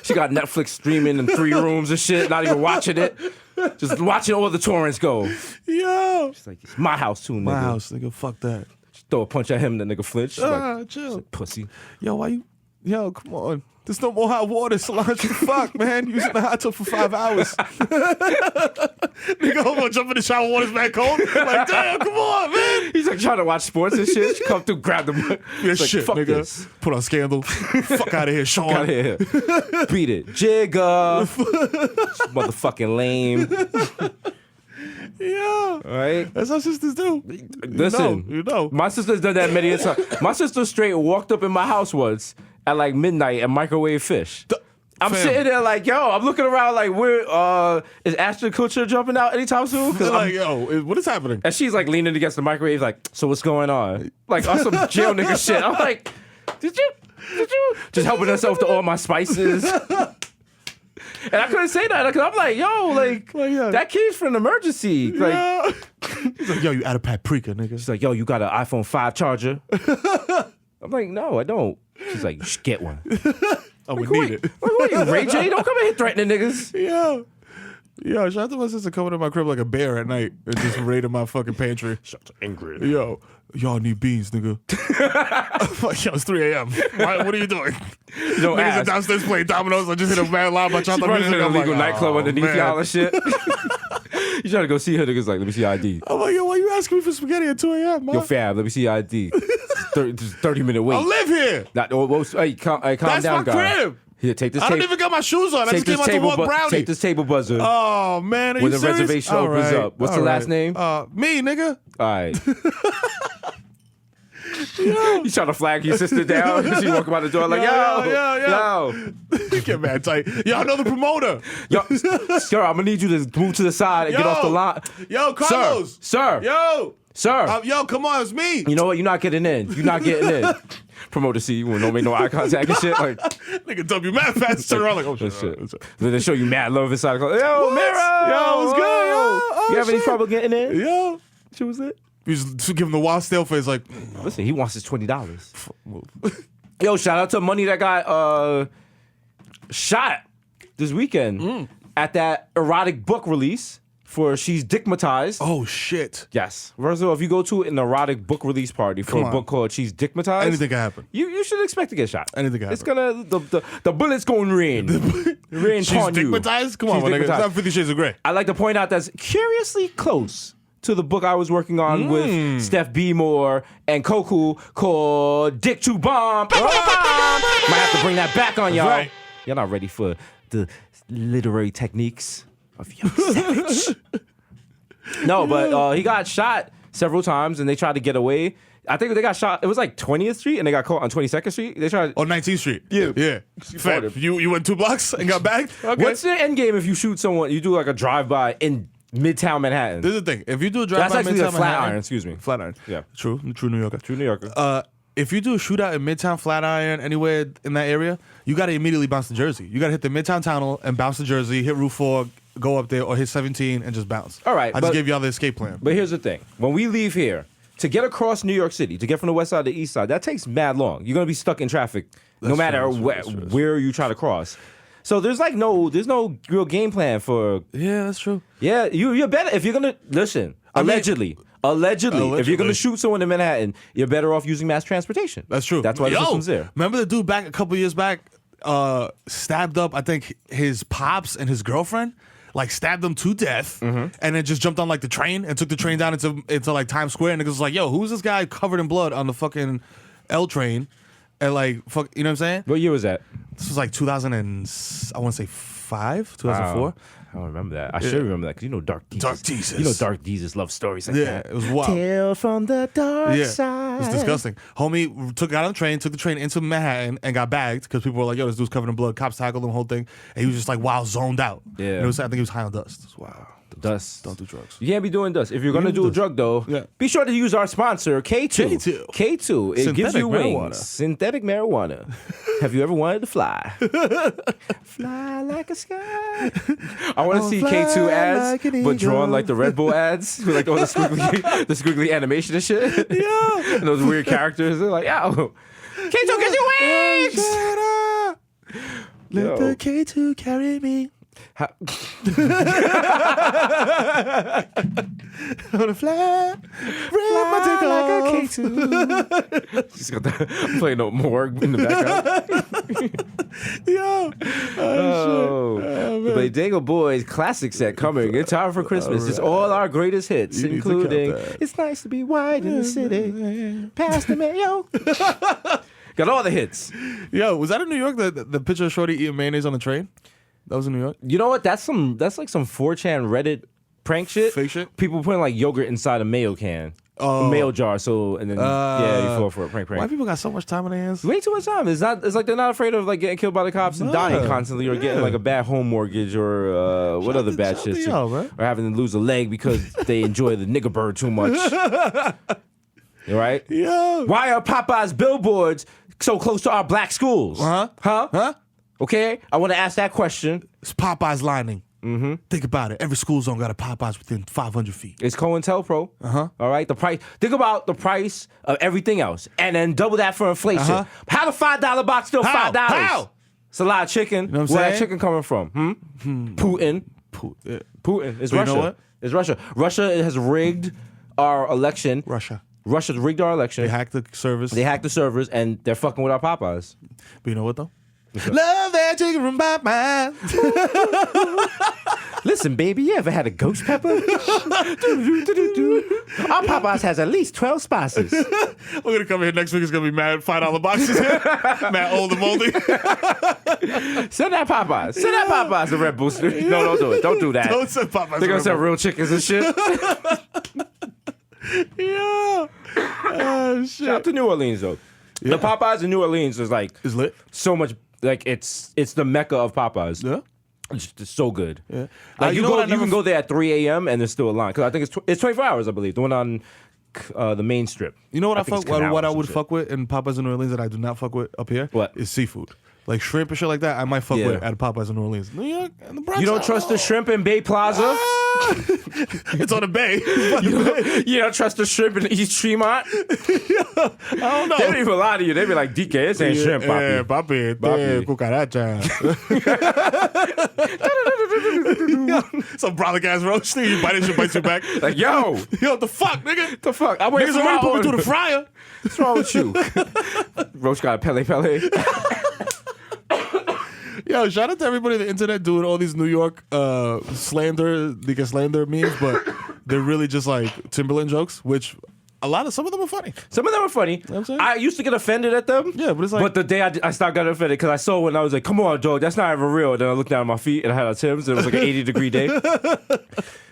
Speaker 3: She got Netflix streaming in 3 rooms and shit, not even watching it. Just watching all the torrents go.
Speaker 1: yo.
Speaker 3: She's like, it's my house too, nigga.
Speaker 1: My house, nigga. Fuck that.
Speaker 3: She throw a punch at him, the nigga flinch. She's like,
Speaker 1: Chill.
Speaker 3: pussy.
Speaker 1: Yo, why you? Yo, come on. There's no more hot water, Solange. Fuck, man. Using the hot tub for 5 hours. Nigga, hold on, jump in the shower, water's back cold. Like, damn, come on, man.
Speaker 3: He's like trying to watch sports and shit. She come through, grab the mic.
Speaker 1: Yeah,
Speaker 3: Like,
Speaker 1: shit,
Speaker 3: fuck
Speaker 1: nigga.
Speaker 3: this.
Speaker 1: Put on Scandal. Fuck out of here, Sean.
Speaker 3: Out here. Beat it. Jigga. Motherfucking lame.
Speaker 1: Yeah.
Speaker 3: Right?
Speaker 1: That's how sisters do.
Speaker 3: Listen.
Speaker 1: You know.
Speaker 3: My sister's done that many times. My sister straight walked up in my house once at like midnight and microwave fish. I'm
Speaker 1: Fam.
Speaker 3: sitting there like, yo, I'm looking around like, where is Ashton Kutcher jumping out anytime soon?
Speaker 1: They're like, yo, what is happening?
Speaker 3: And she's like leaning against the microwave, like, so what's going on? Like, on some jail nigga shit. I'm like, did you? Just helping herself to all my spices. And I couldn't say that because I'm like, yo, like
Speaker 1: yeah.
Speaker 3: that key's for an emergency. Like,
Speaker 1: Yeah. He's like, yo, you out of paprika, nigga.
Speaker 3: she's like, yo, you got an iPhone 5 charger? I'm like, no, I don't. She's like, you should get one.
Speaker 1: I would
Speaker 3: Wait,
Speaker 1: need it.
Speaker 3: who are you, Ray J? Don't come in here threatening niggas.
Speaker 1: Yeah. Yo, shout out to my sister coming to my crib like a bear at night and just raiding my fucking pantry.
Speaker 3: Shout out to Ingrid.
Speaker 1: Yo, y'all need beans, nigga. I'm like, yo, it's 3 a.m. What are you doing?
Speaker 3: No
Speaker 1: Niggas are
Speaker 3: ass.
Speaker 1: downstairs playing dominoes. I just hit a mad loud by
Speaker 3: She's
Speaker 1: chocolate
Speaker 3: running
Speaker 1: music.
Speaker 3: in an
Speaker 1: I'm
Speaker 3: illegal
Speaker 1: like,
Speaker 3: nightclub
Speaker 1: oh,
Speaker 3: underneath
Speaker 1: man.
Speaker 3: y'all and shit. You trying to go see her, niggas like, let me see your ID.
Speaker 1: I'm like, yo, why you asking me for spaghetti at 2 a.m., man?
Speaker 3: Yo, fab, let me see your ID. 30-minute wait.
Speaker 1: I live here.
Speaker 3: Hey, calm
Speaker 1: That's
Speaker 3: down,
Speaker 1: my
Speaker 3: guy.
Speaker 1: crib.
Speaker 3: Here, take this
Speaker 1: I don't
Speaker 3: table.
Speaker 1: even got my shoes on. I
Speaker 3: Take
Speaker 1: just came
Speaker 3: this
Speaker 1: out to
Speaker 3: table,
Speaker 1: walk brownie.
Speaker 3: take this table buzzer.
Speaker 1: Oh, man, are
Speaker 3: When
Speaker 1: you
Speaker 3: the
Speaker 1: serious?
Speaker 3: reservation
Speaker 1: All
Speaker 3: opens
Speaker 1: right,
Speaker 3: up. What's
Speaker 1: all
Speaker 3: the last
Speaker 1: right.
Speaker 3: name?
Speaker 1: Me, nigga.
Speaker 3: All right. You trying to flag your sister down? She walking by the door like, yo.
Speaker 1: You get mad tight. Yo, I know the promoter.
Speaker 3: Yo, sir, I'm gonna need you to move to the side and get off the line.
Speaker 1: Yo, Carlos.
Speaker 3: Sir.
Speaker 1: Yo. Yo, come on, it's me.
Speaker 3: You know what? You're not getting in. You're not getting in. Promoter see you and don't make no eye contact and shit. Like,
Speaker 1: Nigga, W mad fast. Turn around like, oh shit.
Speaker 3: Then they show you mad love inside. Yo,
Speaker 1: What?
Speaker 3: Mero.
Speaker 1: Yo, what's good? Yo, oh,
Speaker 3: you have any
Speaker 1: shit.
Speaker 3: trouble getting in?
Speaker 1: Yo.
Speaker 3: She was it.
Speaker 1: You just give him the wild stale face like,
Speaker 3: Listen, he wants his $20. Yo, shout out to Money that got shot this weekend at that erotic book release for She's Dickmatized.
Speaker 1: oh shit.
Speaker 3: Yes. First of all, if you go to an erotic book release party for
Speaker 1: Come
Speaker 3: a
Speaker 1: on.
Speaker 3: book called She's Dickmatized,
Speaker 1: Anything can happen.
Speaker 3: you should expect to get shot.
Speaker 1: Anything can
Speaker 3: It's
Speaker 1: happen.
Speaker 3: gonna the bullets gonna rain. Rain
Speaker 1: She's
Speaker 3: upon you.
Speaker 1: stigmatized? Come on,
Speaker 3: She's
Speaker 1: my nigga. It's
Speaker 3: Dickmatized.
Speaker 1: not 50 Shades of Grey.
Speaker 3: I like to point out that's curiously close to the book I was working on with Steph B. Moore and Koku called Dick to Bomb. Might have to bring that back on y'all.
Speaker 1: Right.
Speaker 3: Y'all not ready for the literary techniques of Young Savage. No, but he got shot several times, and they tried to get away. I think they got shot. It was like 20th Street, and they got caught on 22nd Street. They tried
Speaker 1: On 19th Street.
Speaker 3: Yeah.
Speaker 1: Fair. You went 2 blocks and got bagged? Okay.
Speaker 3: What's the end game if you shoot someone? You do like a drive-by in Midtown Manhattan.
Speaker 1: This is the thing. If you do a drive-by
Speaker 3: That's actually
Speaker 1: Midtown
Speaker 3: a Flatiron,
Speaker 1: Manhattan,
Speaker 3: excuse me.
Speaker 1: Flatiron.
Speaker 3: Yeah.
Speaker 1: True New Yorker.
Speaker 3: True New Yorker.
Speaker 1: If you do a shootout in Midtown, Flatiron, anywhere in that area, you got to immediately bounce to Jersey. You got to hit the Midtown Tunnel and bounce to Jersey, hit Route 4, go up there, or hit 17 and just bounce.
Speaker 3: All right,
Speaker 1: I just gave y'all the escape plan.
Speaker 3: But here's the thing. When we leave here, to get across New York City, to get from the west side to the east side, that takes mad long. You're going to be stuck in traffic no matter where you try to cross. So there's no real game plan for...
Speaker 1: Yeah, that's true.
Speaker 3: Yeah, you're better if you're going to... Listen, allegedly, if you're going to shoot someone in Manhattan, you're better off using mass transportation.
Speaker 1: That's true.
Speaker 3: That's why the system's there.
Speaker 1: Remember the dude back a couple years back stabbed up, I think, his pops and his girlfriend? Like stabbed them to death, and then just jumped on like the train and took the train down into like Times Square, and it was like, yo, who's this guy covered in blood on the fucking L train? And like, fuck, you know what I'm saying?
Speaker 3: What year was that?
Speaker 1: This was like 2000 and I want to say 2004.
Speaker 3: Wow. I don't remember that. I should remember that because you know Dark Desus.
Speaker 1: Dark Desus.
Speaker 3: You know Dark Desus love stories like
Speaker 1: Yeah,
Speaker 3: that.
Speaker 1: it was wild.
Speaker 3: Tale from the dark
Speaker 1: Yeah,
Speaker 3: side.
Speaker 1: it was disgusting. Homie got on the train, took the train into Manhattan, and got bagged because people were like, yo, this dude's covered in blood. Cops tackled him, the whole thing. And he was just like, wow, zoned out.
Speaker 3: Yeah.
Speaker 1: And I think he was high on dust. Wow.
Speaker 3: Dust.
Speaker 1: Don't do drugs.
Speaker 3: You can't be doing dust. If you're going to
Speaker 1: do
Speaker 3: do a
Speaker 1: dust.
Speaker 3: drug, though, be sure to use our sponsor, K2. K2. It gives you wings.
Speaker 1: Marijuana.
Speaker 3: Synthetic marijuana. Have you ever wanted to fly? Fly like a sky. I want to see K2 ads,
Speaker 1: like
Speaker 3: but drawn like the Red Bull ads with like all the squiggly animation and shit.
Speaker 1: Yeah.
Speaker 3: And those weird characters. They're like, yo, K2 gives you wings.
Speaker 1: Let the K2 carry me. I wanna fly my dick
Speaker 3: like a
Speaker 1: off.
Speaker 3: K2. She's got I'm playing no morgue in the background.
Speaker 1: Yo.
Speaker 3: The Bodega Boys classic set coming in time for Christmas. It's all our greatest hits,
Speaker 1: You need to
Speaker 3: including
Speaker 1: count that.
Speaker 3: It's Nice to Be White in the City, Past the Mayo. Got all the hits.
Speaker 1: Yo, was that in New York? The picture of Shorty eating mayonnaise on the train? That was in New York?
Speaker 3: You know what? That's like some 4chan Reddit prank shit.
Speaker 1: Fake shit?
Speaker 3: People putting like yogurt inside a mayo can.
Speaker 1: Oh.
Speaker 3: A mayo jar, so and then you fall for a prank.
Speaker 1: Why people got so much time on their hands?
Speaker 3: Way too much time. It's like they're not afraid of like getting killed by the cops and dying constantly, or getting like a bad home mortgage, or what other bad shit,
Speaker 1: or
Speaker 3: having to lose a leg because they enjoy the nigger bird too much. Right?
Speaker 1: Yeah.
Speaker 3: Why are Popeyes billboards so close to our black schools? Huh? Okay, I want to ask that question.
Speaker 1: It's Popeye's lining. Mm-hmm. Think about it. Every school zone got a Popeyes within 500 feet.
Speaker 3: It's COINTELPRO. All right, the price. Think about the price of everything else, and then double that for inflation. How the $5 box still $5?
Speaker 1: How?
Speaker 3: It's a lot of chicken.
Speaker 1: You know what I'm
Speaker 3: Where that
Speaker 1: saying?
Speaker 3: chicken coming from? Putin. Putin. It's
Speaker 1: But you
Speaker 3: Russia.
Speaker 1: know what?
Speaker 3: It's Russia. Russia has rigged our election. Russia's rigged our election.
Speaker 1: They hacked the servers.
Speaker 3: They hacked the servers, and they're fucking with our Popeyes.
Speaker 1: But you know what, though? Love that chicken from Popeyes.
Speaker 3: Listen, baby, you ever had a ghost pepper? Our Popeyes has at least 12 spices.
Speaker 1: We're going to come here next week. It's going to be mad $5 boxes. Mad old and moldy.
Speaker 3: Send that Popeyes to Red Bull Studio. No, don't do it. Don't do that.
Speaker 1: Don't send Popeyes.
Speaker 3: They're going to sell real chickens and shit.
Speaker 1: Yeah. Oh, shit.
Speaker 3: Shout out to New Orleans, though.
Speaker 1: Yeah.
Speaker 3: The Popeyes in New Orleans is like...
Speaker 1: It's lit.
Speaker 3: So much... Like, it's the mecca of Popeyes.
Speaker 1: Yeah.
Speaker 3: It's so good.
Speaker 1: Yeah.
Speaker 3: Like,
Speaker 1: you
Speaker 3: can go there at 3 a.m. and there's still a line. Because I think it's 24 hours, I believe. The one on the main strip.
Speaker 1: You know what
Speaker 3: what
Speaker 1: I would fuck with in Popeyes in New Orleans that I do not fuck with up here?
Speaker 3: What?
Speaker 1: Is seafood. Like shrimp and shit like that, I might fuck with at Popeyes in New Orleans. New York and the Bronx.
Speaker 3: You don't trust the shrimp in Bay Plaza?
Speaker 1: It's on the bay.
Speaker 3: You don't trust the shrimp in East Tremont?
Speaker 1: I don't know.
Speaker 3: They don't even lie to you. They be like, DK, this ain't shrimp, papi.
Speaker 1: Papi. Cucaracha. Some brolic ass roast thing. You bite you back.
Speaker 3: Like, yo,
Speaker 1: what the fuck, nigga?
Speaker 3: The fuck? I wait
Speaker 1: Niggas
Speaker 3: for my
Speaker 1: already put me
Speaker 3: own.
Speaker 1: through the fryer.
Speaker 3: What's wrong with you? Roach got a pele.
Speaker 1: Yo, shout out to everybody on the internet doing all these New York slander memes, but they're really just like Timberland jokes, which some of them are funny.
Speaker 3: Some of them are funny.
Speaker 1: know what I'm saying?
Speaker 3: I used to get offended at them.
Speaker 1: Yeah, but it's like-
Speaker 3: But the day I stopped getting offended because I saw when I was like, "Come on, dog, that's not even real." Then I looked down at my feet and I had a Tim's. And it was like an 80-degree day.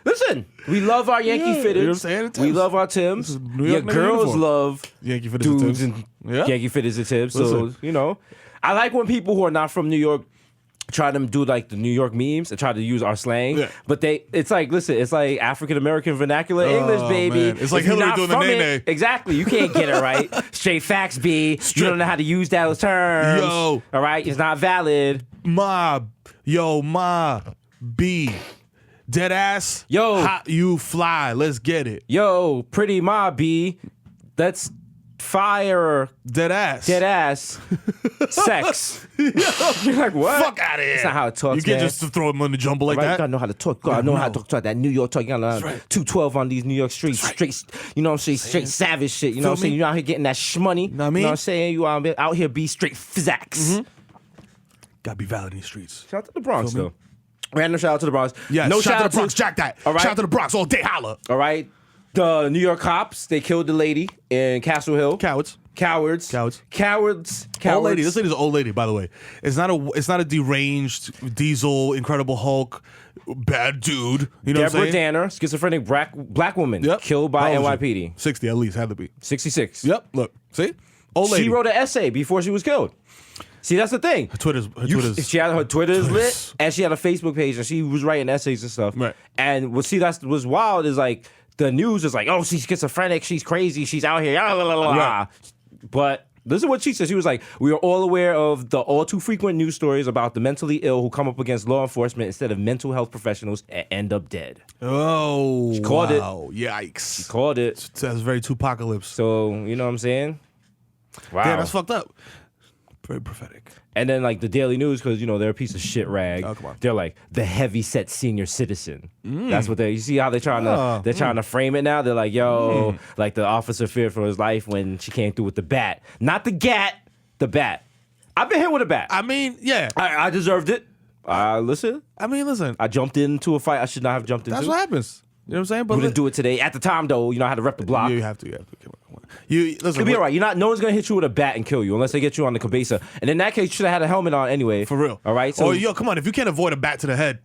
Speaker 3: Listen, we love our Yankee fitteds.
Speaker 1: You know what I'm saying?
Speaker 3: We love our Timbs.
Speaker 1: New
Speaker 3: Your
Speaker 1: York nigga
Speaker 3: girls
Speaker 1: uniform.
Speaker 3: love
Speaker 1: Yankee fitteds and
Speaker 3: dudes
Speaker 1: Timbs.
Speaker 3: and
Speaker 1: Yeah.
Speaker 3: Yankee fitteds and Timbs. So,
Speaker 1: Listen.
Speaker 3: you know, I like when people who are not from New York try to do like the New York memes and try to use our slang.
Speaker 1: Yeah.
Speaker 3: But it's like African American vernacular English, baby.
Speaker 1: man. It's like
Speaker 3: If you're
Speaker 1: Hillary
Speaker 3: not
Speaker 1: doing the
Speaker 3: from it-
Speaker 1: nay-nay.
Speaker 3: Exactly. You can't get it right. Straight facts, B. You don't know how to use those terms.
Speaker 1: Yo.
Speaker 3: All right? It's not valid.
Speaker 1: Ma B. Dead ass.
Speaker 3: Yo.
Speaker 1: Hot you fly. Let's get it.
Speaker 3: Yo, pretty ma, B. That's fire.
Speaker 1: Dead ass.
Speaker 3: Dead ass. Sex. You're like, what?
Speaker 1: Fuck out of here.
Speaker 3: That's not how it talks,
Speaker 1: You can't
Speaker 3: man.
Speaker 1: just throw them in the jumble like
Speaker 3: Right? You
Speaker 1: that.
Speaker 3: gotta know how to talk. You gotta know how to talk that New York talk. You gotta know
Speaker 1: right.
Speaker 3: 212 on these New York streets. Straight, you know what I'm saying? Straight savage shit. You know what I'm
Speaker 1: Feel
Speaker 3: saying?
Speaker 1: me?
Speaker 3: You out here getting that shmoney.
Speaker 1: Know what I mean?
Speaker 3: You know what I'm saying? You out here be straight physics.
Speaker 1: Gotta be valid in these streets.
Speaker 3: Shout out to the Bronx,
Speaker 1: Feel me?
Speaker 3: though. Random shout out to the Bronx.
Speaker 1: Yeah,
Speaker 3: no
Speaker 1: shout out to the Bronx. Jack that.
Speaker 3: All right.
Speaker 1: Shout out to the Bronx all day. Holla.
Speaker 3: All right. The New York cops, they killed the lady in Castle Hill.
Speaker 1: Cowards.
Speaker 3: Cowards.
Speaker 1: Old lady. This lady's an old lady, by the way. It's not a deranged Diesel, Incredible Hulk, bad dude. You know what I'm
Speaker 3: Deborah
Speaker 1: saying?
Speaker 3: Danner, schizophrenic black woman,
Speaker 1: Yep.
Speaker 3: killed by
Speaker 1: How old is
Speaker 3: NYPD.
Speaker 1: she? 60 at least, had to be.
Speaker 3: 66.
Speaker 1: Yep. Look. See? Old lady.
Speaker 3: She wrote an essay before she was killed. See, that's the thing.
Speaker 1: Her Twitter's
Speaker 3: She had her Twitter's lit, and she had a Facebook page, and she was writing essays and stuff.
Speaker 1: Right.
Speaker 3: And that's what's wild is like the news is like, oh, she's schizophrenic, she's crazy, she's out here, blah, blah, blah.
Speaker 1: Right.
Speaker 3: But this is what she said. She was like, we are all aware of the all too frequent news stories about the mentally ill who come up against law enforcement instead of mental health professionals and end up dead.
Speaker 1: Oh,
Speaker 3: She called it.
Speaker 1: wow. Yikes.
Speaker 3: Called it.
Speaker 1: That's very Tupacalypse.
Speaker 3: So, you know what I'm saying? Wow.
Speaker 1: Damn, that's fucked up. Very prophetic.
Speaker 3: And then like the Daily News, because you know they're a piece of shit rag.
Speaker 1: Oh, come on.
Speaker 3: They're like the heavy set senior citizen. That's what you see how they're trying to frame it now. They're like, yo, like the officer feared for his life when she came through with the bat, not the gat, the bat. I've been hit with a bat.
Speaker 1: I mean, yeah.
Speaker 3: I deserved it. Listen,
Speaker 1: Listen.
Speaker 3: I jumped into a fight I should not have jumped into.
Speaker 1: That's what happens. You know what I'm saying?
Speaker 3: We didn't do it today. At the time though, you know I had to rep the block.
Speaker 1: You have to. Come on. You listen.
Speaker 3: It'll be all right. No one's gonna hit you with a bat and kill you unless they get you on the cabeza. And in that case, you should have had a helmet on anyway.
Speaker 1: For real.
Speaker 3: All right. So
Speaker 1: yo, come on. If you can't avoid a bat to the head,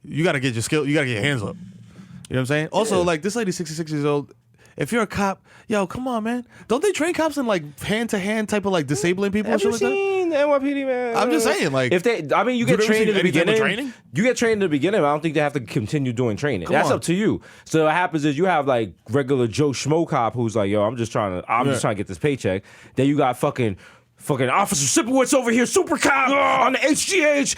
Speaker 1: you gotta get your skill. You gotta get your hands up. You know what I'm saying? Also, like this lady's 66 years old. If you're a cop, yo, come on, man. Don't they train cops in like hand to hand type of like disabling people
Speaker 3: have
Speaker 1: and
Speaker 3: you
Speaker 1: shit like that?
Speaker 3: seen the NYPD, man?
Speaker 1: I'm just saying, like,
Speaker 3: if they, I mean, you get
Speaker 1: they ever
Speaker 3: trained in
Speaker 1: see
Speaker 3: the
Speaker 1: any type of
Speaker 3: beginning.
Speaker 1: training?
Speaker 3: You get trained in the beginning. But I don't think they have to continue doing training.
Speaker 1: Come
Speaker 3: That's
Speaker 1: on.
Speaker 3: up to you. So what happens is you have like regular Joe Schmo cop who's like, yo, I'm just trying to get this paycheck. Then you got fucking Officer Sipowicz over here, super cop on the HGH,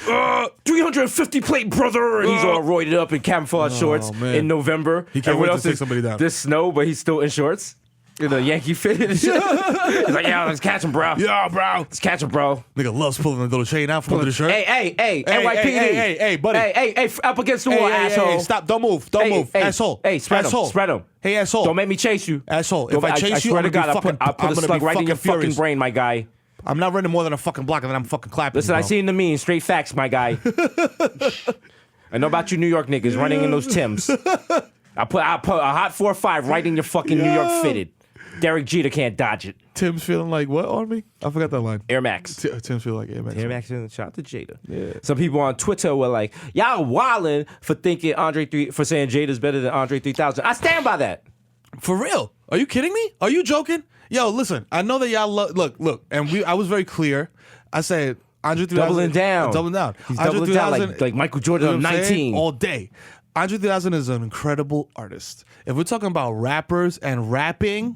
Speaker 3: 350 plate brother, and he's all roided up in camouflage shorts
Speaker 1: man.
Speaker 3: in November.
Speaker 1: He can't
Speaker 3: Everyone
Speaker 1: wait to
Speaker 3: else
Speaker 1: take
Speaker 3: is-
Speaker 1: somebody down.
Speaker 3: This snow, but he's still in shorts. In a Yankee fitted and shit. He's like, yeah, let's catch him, bro.
Speaker 1: Yeah, bro.
Speaker 3: Let's catch him, bro.
Speaker 1: Nigga loves pulling the little chain out from under the shirt.
Speaker 3: Hey, NYPD.
Speaker 1: Hey, buddy.
Speaker 3: Hey, up against the wall, asshole.
Speaker 1: Hey, stop. Don't move. Don't move. Asshole.
Speaker 3: Hey, spread
Speaker 1: asshole.
Speaker 3: him. Spread him.
Speaker 1: Hey, asshole.
Speaker 3: Don't make me chase you.
Speaker 1: Asshole.
Speaker 3: Don't
Speaker 1: If I chase you,
Speaker 3: swear
Speaker 1: I'm
Speaker 3: to
Speaker 1: gonna
Speaker 3: God,
Speaker 1: be fucking-
Speaker 3: I'll put
Speaker 1: I'm
Speaker 3: a
Speaker 1: gonna
Speaker 3: slug
Speaker 1: be
Speaker 3: right in your
Speaker 1: fucking
Speaker 3: fucking
Speaker 1: furious.
Speaker 3: brain, my guy.
Speaker 1: I'm not running more than a fucking block and then I'm fucking clapping.
Speaker 3: Listen,
Speaker 1: bro.
Speaker 3: I seen the meme. Straight facts, my guy. I know about you New York niggas running in those Timbs. I put a hot 4-5 right in your fucking New York fitted. Derek Jeter can't dodge it.
Speaker 1: Tim's feeling like what on me? I forgot that line.
Speaker 3: Air Max.
Speaker 1: Tim's feeling like Air Max.
Speaker 3: Air Max. Shout out to Jada. Yeah. Some people on Twitter were like, y'all wildin' for thinking for saying Jada's better than Andre 3000. I stand by that.
Speaker 1: For real? Are you kidding me? Are you joking? Yo, listen. I know that y'all look, and I was very clear. I said Andre 3000
Speaker 3: Doubling down.
Speaker 1: Doubling down.
Speaker 3: He's
Speaker 1: Andre
Speaker 3: doubling down
Speaker 1: 3000
Speaker 3: like Michael Jordan
Speaker 1: you know
Speaker 3: on
Speaker 1: what I'm
Speaker 3: 19.
Speaker 1: saying? All day. Andre 3000 is an incredible artist. If we're talking about rappers and rapping,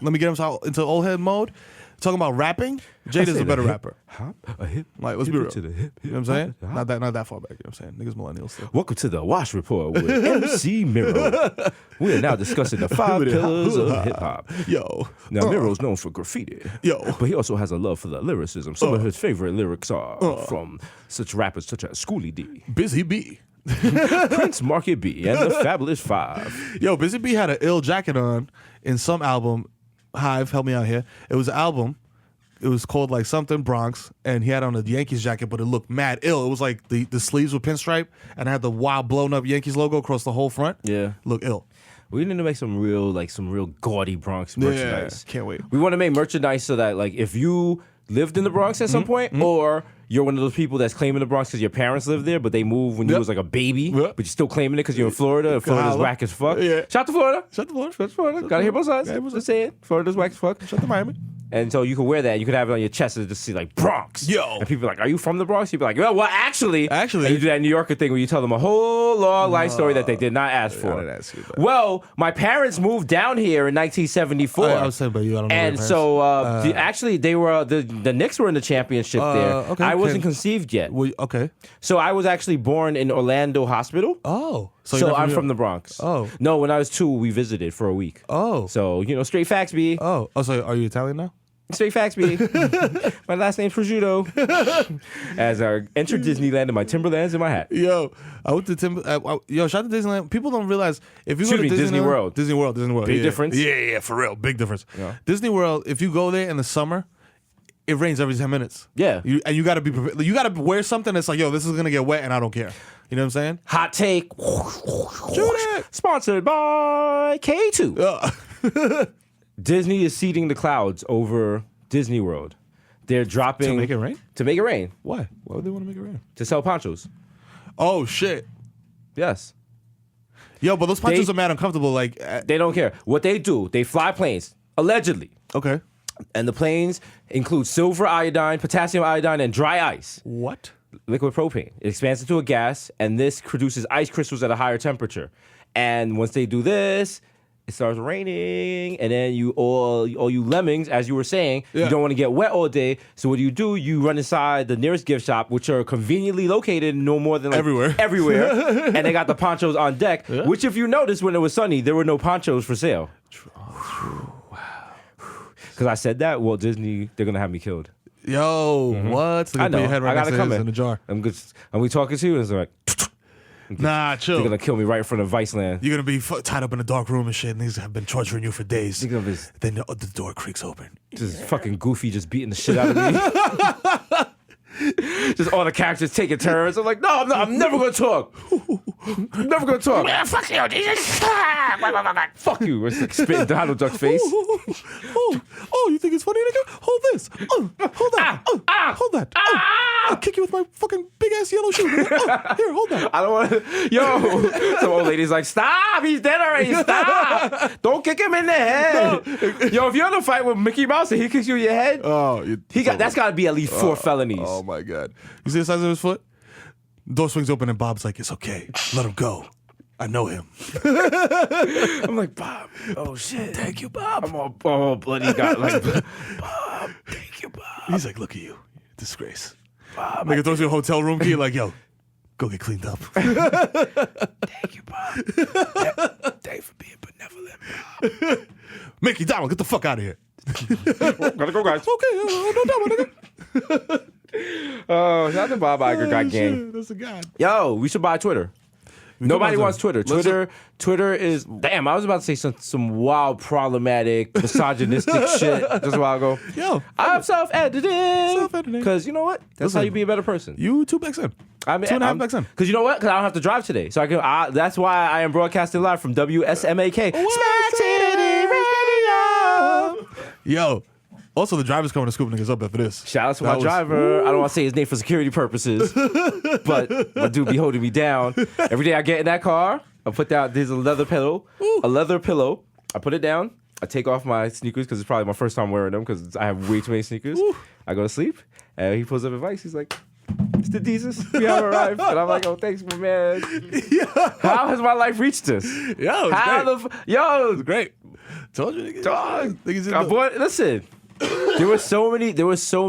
Speaker 1: let me get him into old head mode. Talking about rapping, Jada's a better rapper.
Speaker 3: Hop, a hip.
Speaker 1: Like, let's be real.
Speaker 3: To the hip,
Speaker 1: You know what I'm saying? Not that far back. You know what I'm saying? Niggas millennials still.
Speaker 3: Welcome to the Wash Report with MC Mero. We are now discussing the 5 pillars of hip hop.
Speaker 1: Yo.
Speaker 3: Now, Mero's known for graffiti.
Speaker 1: Yo.
Speaker 3: But he also has a love for the lyricism. Some of his favorite lyrics are from such rappers such as Schoolie D,
Speaker 1: Busy B.
Speaker 3: Prince Market B, and the Fabulous 5.
Speaker 1: Yo, Busy B had an ill jacket on in some album. Hive, help me out here. It was an album. It was called like something Bronx, and he had on a Yankees jacket, but it looked mad ill. It was like the sleeves were pinstripe, and it had the wild blown up Yankees logo across the whole front.
Speaker 3: Yeah.
Speaker 1: Look ill.
Speaker 3: We need to make some real gaudy Bronx merchandise.
Speaker 1: Can't wait.
Speaker 3: We want to make merchandise so that like if you lived in the Bronx at some point, or you're one of those people that's claiming the Bronx because your parents lived there, but they moved when you was like a baby, but you're still claiming it because you're in Florida, and Florida's whack as fuck.
Speaker 1: Yeah.
Speaker 3: Shout out to Florida.
Speaker 1: Shut the Florida.
Speaker 3: Shout out to Florida. Gotta hear both sides. Just say it. Florida's whack as fuck.
Speaker 1: Shut the Miami.
Speaker 3: And so you can wear that. You can have it on your chest and just see like Bronx.
Speaker 1: Yo.
Speaker 3: And people are like, "Are you from the Bronx?" You'd be like, well, actually. And you do that New Yorker thing where you tell them a whole long life story that they did not ask for.
Speaker 1: I didn't ask you that.
Speaker 3: Well, my parents moved down here in 1974.
Speaker 1: I was saying about you. I don't know.
Speaker 3: And so actually, they were the Knicks were in the championship there.
Speaker 1: Okay,
Speaker 3: I wasn't conceived yet.
Speaker 1: Well, okay.
Speaker 3: So I was actually born in Orlando Hospital.
Speaker 1: Oh.
Speaker 3: So I'm from the Bronx.
Speaker 1: Oh.
Speaker 3: No, when I was 2, we visited for a week.
Speaker 1: Oh.
Speaker 3: So, straight facts, B.
Speaker 1: Oh. So are you Italian now?
Speaker 3: Straight facts, B. My last name's Prosciutto. As I enter Disneyland in my Timberlands and my hat.
Speaker 1: Yo, I went to shout out to Disneyland. People don't realize if you go to
Speaker 3: Disney World.
Speaker 1: Disney World.
Speaker 3: Big difference.
Speaker 1: Yeah, for real, big difference.
Speaker 3: Yeah.
Speaker 1: Disney World. If you go there in the summer, it rains every 10 minutes.
Speaker 3: Yeah.
Speaker 1: You got to be prepared. You got to wear something that's like, yo, this is gonna get wet, and I don't care. You know what I'm saying?
Speaker 3: Hot take.
Speaker 1: Shoot it.
Speaker 3: Sponsored by K2. Disney is seeding the clouds over Disney World. They're dropping
Speaker 1: To make it rain?
Speaker 3: To make it rain.
Speaker 1: Why? Why would they want to make it rain?
Speaker 3: To sell ponchos.
Speaker 1: Oh shit.
Speaker 3: Yes.
Speaker 1: Yo, but those ponchos are mad uncomfortable. Like,
Speaker 3: they don't care. What they do, they fly planes, allegedly.
Speaker 1: Okay.
Speaker 3: And the planes include silver iodine, potassium iodine, and dry ice.
Speaker 1: What?
Speaker 3: Liquid propane. It expands into a gas, and this produces ice crystals at a higher temperature. And once they do this, it starts raining, and then all you lemmings, as you were saying, you don't want to get wet all day. So what do? You run inside the nearest gift shop, which are conveniently located no more than
Speaker 1: everywhere.
Speaker 3: And they got the ponchos on deck, which if you notice when it was sunny, there were no ponchos for sale. Wow. Because I said that, Walt Disney, they're going to have me killed.
Speaker 1: Yo, what?
Speaker 3: I know.
Speaker 1: Your head right
Speaker 3: I got to come
Speaker 1: in a jar.
Speaker 3: I'm good. And we talking to you, and it's like...
Speaker 1: Nah, chill.
Speaker 3: They're gonna kill me right in front of Viceland.
Speaker 1: You're gonna be tied up in a dark room and shit, and these have been torturing you for days. Then the door creaks open.
Speaker 3: Just fucking Goofy just beating the shit out of me. Just all the characters taking turns. I'm like, no, I'm never gonna talk. I'm never gonna talk.
Speaker 4: Well, fuck you, Jesus.
Speaker 3: Fuck you. It's like spitting Donald Duck's face.
Speaker 1: Oh, you think it's funny, nigga? Hold this. Hold that. Hold that. I'll kick you with my fucking big ass yellow shoe. Here, hold that.
Speaker 3: I don't want to. Yo, some old lady's like, stop. He's dead already. Stop. Don't kick him in the head. No. Yo, if you're in a fight with Mickey Mouse and he kicks you in your head, that's got to be at least 4 felonies.
Speaker 1: Oh my God. You see the size of his foot? Door swings open and Bob's like, it's okay. Let him go. I know him.
Speaker 3: I'm like, Bob. Oh shit. Thank you, Bob. I'm all bloody. Like, Bob. Thank you, Bob.
Speaker 1: He's like, look at you. Disgrace. Bob. Nigga throws you a hotel room key like, yo, go get cleaned up.
Speaker 3: Thank you, Bob. Thank you for being benevolent, Bob.
Speaker 1: Mickey, Donald, get the fuck out of here.
Speaker 3: Gotta go, guys.
Speaker 1: Okay, no doubt, nigga.
Speaker 3: Oh, shout out to Bob Iger, got gang.
Speaker 1: Shit, that's a god.
Speaker 3: Yo, we should buy Twitter. Nobody wants Twitter. Twitter is damn. I was about to say some wild, problematic, misogynistic shit just a while ago.
Speaker 1: Yo,
Speaker 3: I'm self-editing. Because you know what? That's how you be a better person.
Speaker 1: You 2 backs in.
Speaker 3: I mean,
Speaker 1: 2.5 backs in.
Speaker 3: Because you know what? Because I don't have to drive today, so I can. That's why I am broadcasting live from WSMAK. Smack City Radio.
Speaker 1: Yo. Also, the driver's coming to scoop niggas up after this.
Speaker 3: Shout out to my driver. I don't want to say his name for security purposes, but my dude be holding me down. Every day I get in that car, I put down, there's a leather pillow. I put it down. I take off my sneakers because it's probably my first time wearing them because I have way too many sneakers. I go to sleep, and he pulls up advice. He's like, Mr. Desus, we have arrived. And I'm like, oh, thanks, my man. How has my life reached this?
Speaker 1: Yo, it's great. Told you, nigga.
Speaker 3: Dog. Listen. There were so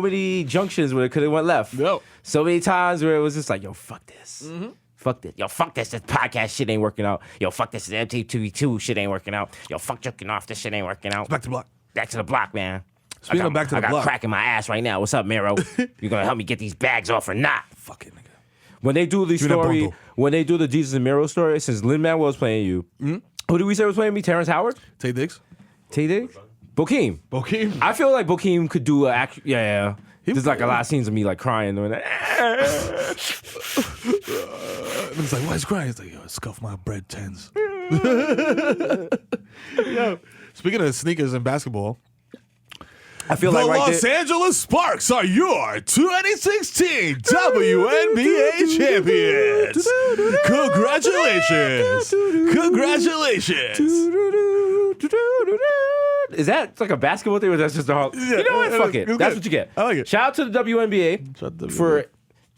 Speaker 3: many junctions where it could have went left.
Speaker 1: Yep.
Speaker 3: So many times where it was just like, yo, fuck this. Mm-hmm. Fuck this. Yo, fuck this. This podcast shit ain't working out. Yo, fuck this. This MTV2 shit ain't working out. Yo, fuck jerking off. This shit ain't working out.
Speaker 1: Back to the block.
Speaker 3: Back to the block, man.
Speaker 1: Speaking of back to the block.
Speaker 3: I got crack in my ass right now. What's up, Mero? You gonna help me get these bags off or not?
Speaker 1: Fuck it, nigga.
Speaker 3: When they do the story, when they do the Jesus and Mero story, since Lin-Manuel's playing you, who did we say was playing me? Terrence Howard?
Speaker 1: Tay Diggs?
Speaker 3: Bokeem. I feel like Bokeem could do a yeah. There's like a lot of scenes of me like crying doing that.
Speaker 1: And he's like, why is he crying? He's like, yo, I scuffed my bread tens. Yo, speaking of sneakers and basketball,
Speaker 3: I feel
Speaker 1: the
Speaker 3: like right
Speaker 1: Los
Speaker 3: there,
Speaker 1: Angeles Sparks are your 2016 WNBA champions. Congratulations. Congratulations.
Speaker 3: Is that it's like a basketball thing or that's just a whole? You know what? Fuck it.
Speaker 1: It's
Speaker 3: That's
Speaker 1: good.
Speaker 3: what you get.
Speaker 1: I like it.
Speaker 3: Shout out to the WNBA
Speaker 1: Shout out to the
Speaker 3: for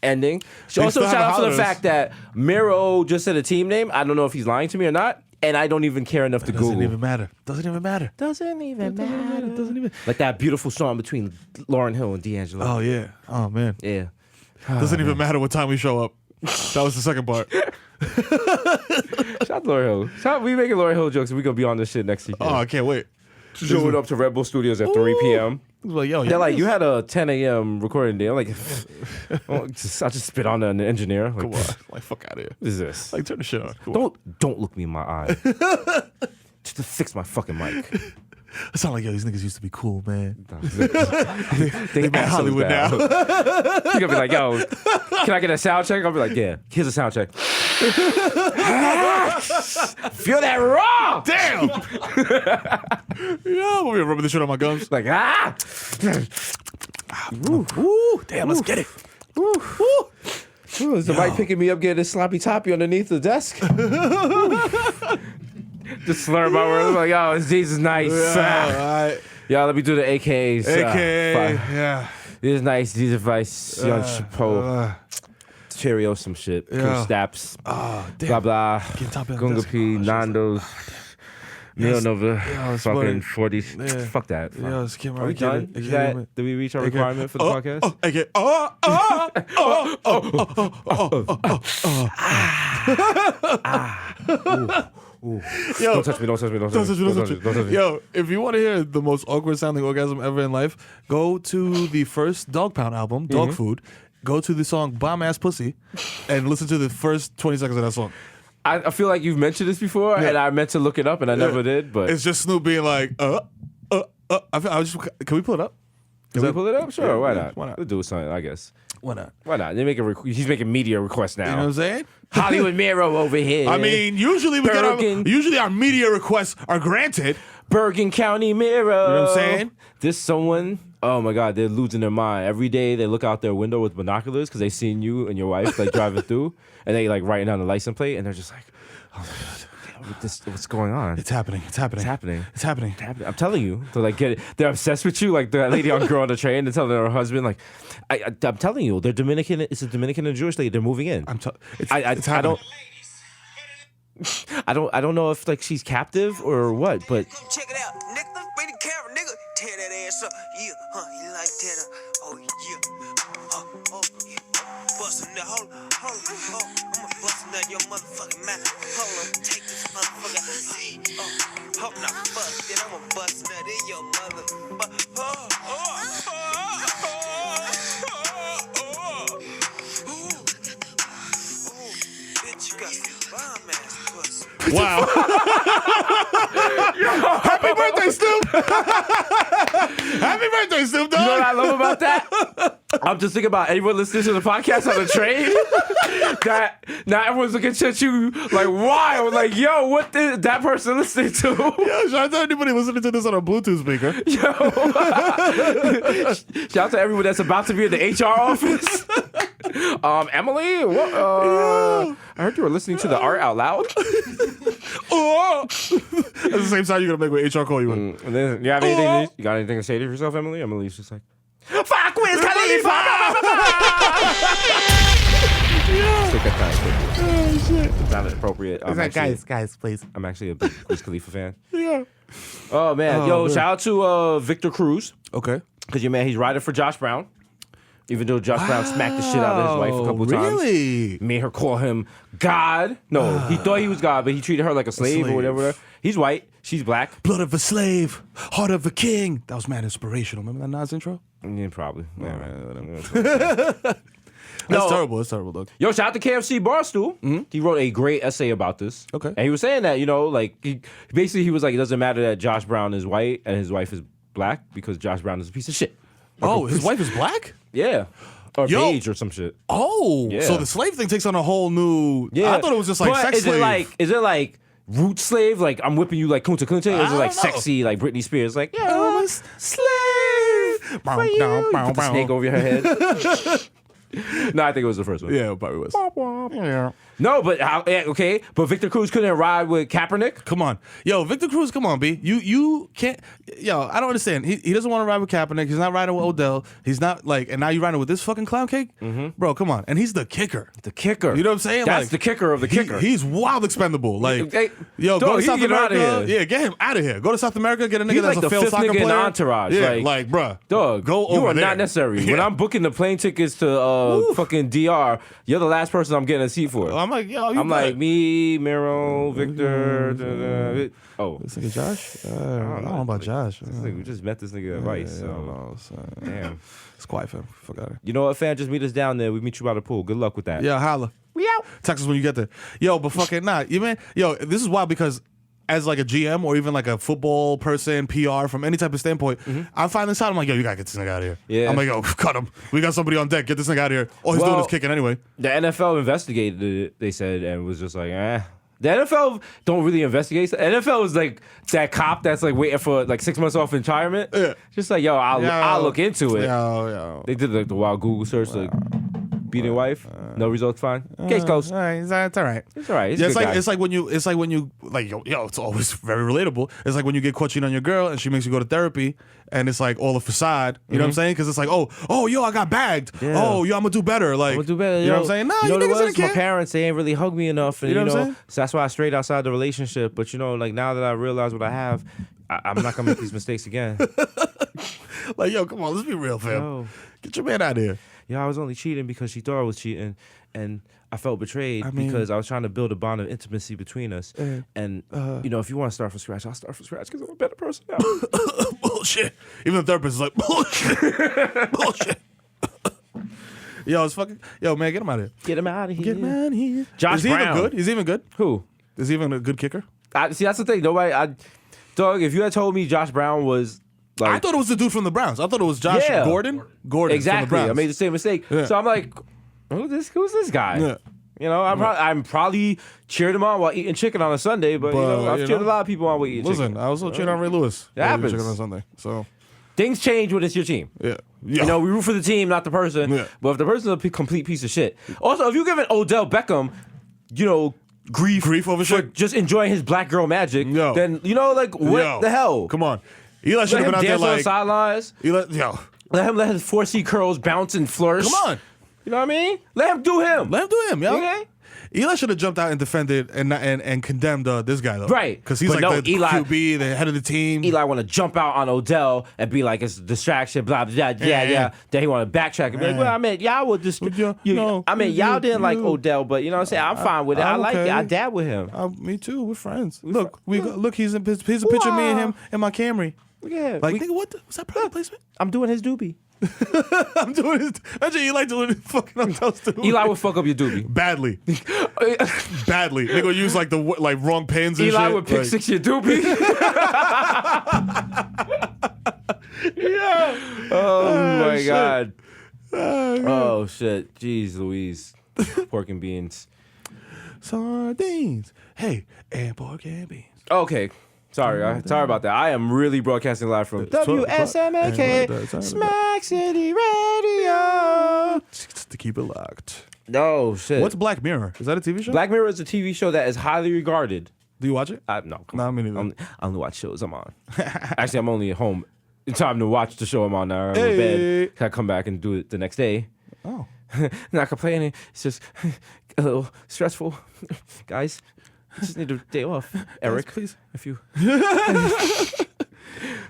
Speaker 3: ending. Also,
Speaker 1: still
Speaker 3: shout
Speaker 1: have
Speaker 3: out to the
Speaker 1: holidays.
Speaker 3: fact that Mero just said a team name. I don't know if he's lying to me or not, and I don't even care enough to Google.
Speaker 1: Doesn't even matter. Doesn't even matter.
Speaker 3: Doesn't even matter.
Speaker 1: Doesn't even.
Speaker 3: Like that beautiful song between Lauryn Hill and D'Angelo.
Speaker 1: Oh yeah. Oh man.
Speaker 3: Yeah.
Speaker 1: Doesn't even matter what time we show up. That was the second part.
Speaker 3: Shout out to Lauryn Hill. We making Lauryn Hill jokes and we're going to be on this shit next week.
Speaker 1: Oh, I can't wait.
Speaker 3: Showing up to Red Bull Studios at 3 p.m.
Speaker 1: Like, yo,
Speaker 3: They're like, you had a 10 a.m. recording day. I'm like, I'll just spit on an engineer. Like,
Speaker 1: come on. Like, fuck out of here.
Speaker 3: What is this?
Speaker 1: Like, turn the shit on. Come on.
Speaker 3: Don't look me in my eye. Just to fix my fucking mic.
Speaker 1: It sound like, yo, these niggas used to be cool, man.
Speaker 3: They
Speaker 1: mad Hollywood now.
Speaker 3: You're gonna be like, yo, can I get a sound check? I'll be like, yeah, here's a sound check. Feel that raw.
Speaker 1: Damn. Yeah, I'm gonna be rubbing this shit on my gums.
Speaker 3: Like,
Speaker 1: Ooh, damn, let's get it.
Speaker 3: Is the mic picking me up, getting this sloppy toppy underneath the desk? Just slur my words. I'm like, yo, it's Jesus nice. Y'all, let me do the AKAs.
Speaker 1: AKA, yeah.
Speaker 3: This is nice. These advice. Young Chapo. Cheerios, some shit.
Speaker 1: Yeah.
Speaker 3: Snaps.
Speaker 1: Oh, damn.
Speaker 3: Blah, blah.
Speaker 1: Get top of the
Speaker 3: Gunga
Speaker 1: desk.
Speaker 3: P, Nando's. Meal Nova.
Speaker 1: it's
Speaker 3: Fucking
Speaker 1: funny.
Speaker 3: 40.
Speaker 1: Yeah.
Speaker 3: Fuck that. Fuck.
Speaker 1: Yeah, it's Kim
Speaker 3: Are we done? Is that, did we reach our requirement for the podcast?
Speaker 1: Yo,
Speaker 3: Don't touch me, don't touch me, don't touch me. Don't touch me.
Speaker 1: Yo, if you want to hear the most awkward sounding orgasm ever in life, go to the first Dog Pound album, Dog Food. Go to the song Bomb Ass Pussy and listen to the first 20 seconds of that song.
Speaker 3: I feel like you've mentioned this before, and I meant to look it up, and I never did, but...
Speaker 1: It's just Snoop being like, can we pull it up?
Speaker 3: Can we pull it up? Sure,
Speaker 1: Yeah,
Speaker 3: why
Speaker 1: yeah,
Speaker 3: not?
Speaker 1: why not?
Speaker 3: We'll do something, I guess.
Speaker 1: Why not?
Speaker 3: Why not? They make he's making media requests now.
Speaker 1: You know what I'm saying?
Speaker 3: Hollywood Mero over here.
Speaker 1: I mean, usually our media requests are granted.
Speaker 3: Bergen County Mero.
Speaker 1: You know what I'm saying?
Speaker 3: This someone, oh my God, they're losing their mind. Every day they look out their window with binoculars because they seen you and your wife like driving through, and they like writing down the license plate, and they're just like, oh my God, what's going on?
Speaker 1: It's happening. It's happening.
Speaker 3: It's happening.
Speaker 1: It's happening.
Speaker 3: I'm telling you, they're like they're obsessed with you. Like the lady on Girl on the Train, they're telling her husband, like, I'm telling you, they're Dominican. It's a Dominican and Jewish lady. They're moving in.
Speaker 1: It's happening.
Speaker 3: I don't know if like she's captive or what, but
Speaker 4: Check it out, nigga. Bring the camera, nigga. Tear that ass up. Yeah, you like that? Oh, yeah. Yeah. Bustin' that I'ma bustin' that your motherfucking mouth. Hold on, take this motherfucker. Hope not bust it. I'ma bustin' that in your Bitch, you got some bomb ass pussy.
Speaker 1: Wow. Happy birthday, Snoop. Happy birthday, Snoop Dogg.
Speaker 3: you know what I love about that? I'm just thinking about anyone listening to the podcast on the train. That now everyone's looking at you like wild, like, yo, what is that person listening to?
Speaker 1: Yo, shout out to anybody listening to this on a Bluetooth speaker.
Speaker 3: Yo. Shout out to everyone that's about to be in the HR office. Emily, what? I heard you were listening to the art out loud.
Speaker 1: That's the same sound you're gonna make when HR call you in.
Speaker 3: And then, you got anything to say to yourself, Emily? Emily's just like, fuck Wiz Khalifa! I think that's kind of
Speaker 1: Oh, shit.
Speaker 3: not inappropriate.
Speaker 1: Guys, please.
Speaker 3: I'm actually a big Wiz Khalifa fan.
Speaker 1: Yeah.
Speaker 3: Oh, man. Yo, shout out to Victor Cruz.
Speaker 1: Okay.
Speaker 3: Because your man, he's riding for Josh Brown. Even though Josh Brown smacked the shit out of his wife a couple times.
Speaker 1: Really?
Speaker 3: Made her call him God. No, he thought he was God, but he treated her like a slave or whatever. He's white. She's black.
Speaker 1: Blood of a slave, heart of a king. That was mad inspirational. Remember that Nas intro?
Speaker 3: Yeah, probably.
Speaker 1: That's terrible. That's terrible, dog.
Speaker 3: Yo, shout out to KFC Barstool. He wrote a great essay about this.
Speaker 1: Okay.
Speaker 3: And he was saying that, like, he was like, it doesn't matter that Josh Brown is white and his wife is black because Josh Brown is a piece of shit.
Speaker 1: Oh, his wife is black?
Speaker 3: Yeah. Or
Speaker 1: Yo.
Speaker 3: beige or some shit.
Speaker 1: Oh,
Speaker 3: Yeah.
Speaker 1: so the slave thing takes on a whole new.
Speaker 3: Yeah.
Speaker 1: I thought it was just like
Speaker 3: but
Speaker 1: sex
Speaker 3: is
Speaker 1: slave.
Speaker 3: Is it like root slave? Like I'm whipping you like Kunta Kunta? Or is it like sexy like Britney Spears? Like I'm a slave for you. You put the snake over your head. No, I think it was the first one.
Speaker 1: Yeah, it probably was. Yeah.
Speaker 3: No, but okay. But Victor Cruz couldn't ride with Kaepernick.
Speaker 1: Come on. Yo, Victor Cruz, come on, B. You can't. Yo, I don't understand. He doesn't want to ride with Kaepernick. He's not riding with Odell. He's not like, and now you're riding with this fucking clown cake? Bro, come on. And he's the kicker.
Speaker 3: The kicker.
Speaker 1: You know what I'm saying?
Speaker 3: That's
Speaker 1: like,
Speaker 3: the kicker of the kicker.
Speaker 1: He's wild expendable. Like, yo,
Speaker 3: Dog,
Speaker 1: go to South
Speaker 3: get
Speaker 1: America.
Speaker 3: out of here.
Speaker 1: Yeah, get him out of here. Go to South America, get a nigga
Speaker 3: He's
Speaker 1: that's
Speaker 3: like
Speaker 1: a
Speaker 3: the
Speaker 1: failed
Speaker 3: fifth
Speaker 1: soccer
Speaker 3: nigga in
Speaker 1: player.
Speaker 3: Entourage.
Speaker 1: Yeah,
Speaker 3: like
Speaker 1: bruh.
Speaker 3: Dog,
Speaker 1: go
Speaker 3: you
Speaker 1: over
Speaker 3: are
Speaker 1: there.
Speaker 3: not necessary.
Speaker 1: Yeah.
Speaker 3: When I'm booking the plane tickets to fucking DR, you're the last person I'm getting a seat for.
Speaker 1: I'm like, yo, you
Speaker 3: I'm like, me, Mero, Victor. Oh.
Speaker 1: This nigga Josh? I don't know about Josh.
Speaker 3: We just met this nigga at Rice. Damn.
Speaker 1: It's quiet, fam. Fuck out of here.
Speaker 3: You know what, fam? Just meet us down there. We meet you by the pool. Good luck with that.
Speaker 1: Yeah, holla.
Speaker 3: We out.
Speaker 1: Text us when you get there. Yo, but fucking not. You man, yo, this is wild because as like a GM or even like a football person, PR, from any type of standpoint, I'm finding this out. I'm like, yo, you gotta get this nigga out of here.
Speaker 3: Yeah.
Speaker 1: I'm like, yo, cut him. We got somebody on deck. Get this nigga out of here. All he's doing is kicking anyway.
Speaker 3: The NFL investigated it, they said, and was just like, The NFL don't really investigate. The NFL is like that cop that's like waiting for like 6 months off retirement.
Speaker 1: Yeah.
Speaker 3: Just like, I'll look into it.
Speaker 1: Yo.
Speaker 3: They did like the wild Google search, like beating wife, no results, fine. Case closed.
Speaker 1: All right, it's all right.
Speaker 3: It's all right. He's
Speaker 1: Yeah,
Speaker 3: a good guy.
Speaker 1: it's like when you like yo, it's always very relatable. It's like when you get caught cheating on your girl and she makes you go to therapy and it's like all a facade. You know what I'm saying? Because it's like, oh, yo, I got bagged.
Speaker 3: Yeah.
Speaker 1: Oh, yo, I'm gonna do better. Like,
Speaker 3: I'm gonna do better.
Speaker 1: You know what I'm saying? Nah, you
Speaker 3: know
Speaker 1: niggas
Speaker 3: what it
Speaker 1: didn't
Speaker 3: was? My
Speaker 1: care.
Speaker 3: parents, they ain't really hugged me enough, and
Speaker 1: You know what I'm saying?
Speaker 3: so that's why I strayed outside the relationship. But like now that I realize what I have, I'm not gonna make these mistakes again.
Speaker 1: Like, yo, come on, let's be real, fam.
Speaker 3: Yo.
Speaker 1: Get your man out of here.
Speaker 3: Yeah, I was only cheating because she thought I was cheating, and I felt betrayed because I was trying to build a bond of intimacy between us. And if you want to start from scratch, I'll start from scratch because I'm a better person now.
Speaker 1: Bullshit. Even the therapist is like, bullshit. Bullshit. Yo, it's fucking. Yo, man, get him out of here.
Speaker 3: Get him out of here.
Speaker 1: Get him out of here.
Speaker 3: Josh
Speaker 1: Is he
Speaker 3: Brown.
Speaker 1: even good? He's even good.
Speaker 3: Who?
Speaker 1: Is he even a good kicker?
Speaker 3: See, that's the thing. Dog, if you had told me Josh Brown was like,
Speaker 1: I thought it was the dude from the Browns. I thought it was Josh
Speaker 3: Yeah.
Speaker 1: Gordon. Gordon
Speaker 3: exactly,
Speaker 1: from the Browns.
Speaker 3: I made the same mistake.
Speaker 1: Yeah.
Speaker 3: So I'm like, who's this guy?
Speaker 1: Yeah.
Speaker 3: You know, I'm probably cheered him on while eating chicken on a Sunday, but I've cheered a lot of people on while eating chicken.
Speaker 1: Listen, I was also cheering on Ray Lewis.
Speaker 3: It happens.
Speaker 1: Chicken on Sunday. So
Speaker 3: Things change when it's your team.
Speaker 1: yeah.
Speaker 3: We root for the team, not the person.
Speaker 1: Yeah.
Speaker 3: But if the person's a complete piece of shit. Also, if you give Odell Beckham, grief
Speaker 1: over
Speaker 3: for
Speaker 1: shit.
Speaker 3: just enjoying his black girl magic,
Speaker 1: Yo.
Speaker 3: then what the hell?
Speaker 1: Come on. Eli should
Speaker 3: Let
Speaker 1: have
Speaker 3: him
Speaker 1: been out there
Speaker 3: dance on the
Speaker 1: like
Speaker 3: sidelines. Let his 4C curls bounce and flourish.
Speaker 1: Come on.
Speaker 3: You know what I mean? Let him do him.
Speaker 1: Let him do him, yo.
Speaker 3: Okay?
Speaker 1: Eli should have jumped out and defended and condemned this guy though,
Speaker 3: Right.
Speaker 1: Because he's
Speaker 3: But
Speaker 1: like
Speaker 3: no,
Speaker 1: the
Speaker 3: Eli-
Speaker 1: QB, the head of the team.
Speaker 3: Eli want to jump out on Odell and be like, it's a distraction, blah, blah, blah, yeah. Then he want to backtrack and be like, well, I mean, y'all would just, y'all didn't like Odell, but you know what I'm saying? I'm fine with it. I like it. I dab with him.
Speaker 1: Me too. We're friends. Look, he's a picture of me and him in my Camry.
Speaker 3: Look at him.
Speaker 1: Like, nigga, what? Was that product placement?
Speaker 3: I'm doing his doobie.
Speaker 1: I'm doing his. Imagine Eli doing it fucking on toast.
Speaker 3: Eli would fuck up your doobie.
Speaker 1: Badly. Badly. They gonna use like the wrong pins and shit.
Speaker 3: Eli would pick
Speaker 1: like,
Speaker 3: 6 your doobie.
Speaker 1: Yeah.
Speaker 3: Oh my
Speaker 1: shit.
Speaker 3: God. Oh shit. Jeez Louise. Pork and beans.
Speaker 1: Sardines. Hey, and pork and beans.
Speaker 3: Okay. Sorry about that. I am really broadcasting live from WSMAK Smack City Radio.
Speaker 1: To keep it locked.
Speaker 3: No shit.
Speaker 1: What's Black Mirror? Is that a TV show?
Speaker 3: Black Mirror is a TV show that is highly regarded.
Speaker 1: Do you watch it?
Speaker 3: No,
Speaker 1: Nah, me neither.
Speaker 3: I only watch shows I'm on. Actually, I'm only at home in time to watch the show I'm on now. I'm
Speaker 1: Hey.
Speaker 3: in bed. I come back and do it the next day.
Speaker 1: Oh.
Speaker 3: Not complaining. It's just a little stressful. Guys, I just need a day off. Eric,
Speaker 1: please.
Speaker 3: if you...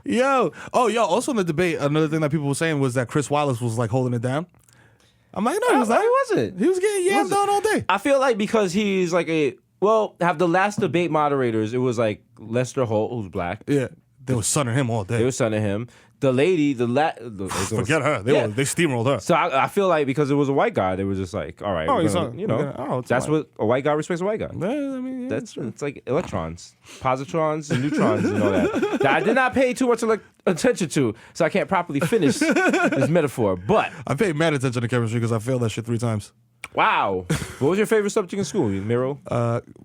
Speaker 1: Yo. Also in the debate, another thing that people were saying was that Chris Wallace was like holding it down. I'm like, no, he was not.
Speaker 3: He wasn't.
Speaker 1: He was getting yammed on all day.
Speaker 3: I feel like because he's like have the last debate moderators, it was like Lester Holt, who's black.
Speaker 1: Yeah. They were sunning him all day.
Speaker 3: They were sending him. The lady,
Speaker 1: Forget her. They steamrolled her.
Speaker 3: So I feel like because it was a white guy, they were just like, all right,
Speaker 1: It's
Speaker 3: that's
Speaker 1: fine.
Speaker 3: what a white guy respects a white guy.
Speaker 1: Yeah, I mean, yeah,
Speaker 3: It's like electrons, positrons, and neutrons, and all that. That I did not pay too much attention to, so I can't properly finish this metaphor. But
Speaker 1: I paid mad attention to chemistry because I failed that shit 3 times.
Speaker 3: Wow. What was your favorite subject in school, Mero?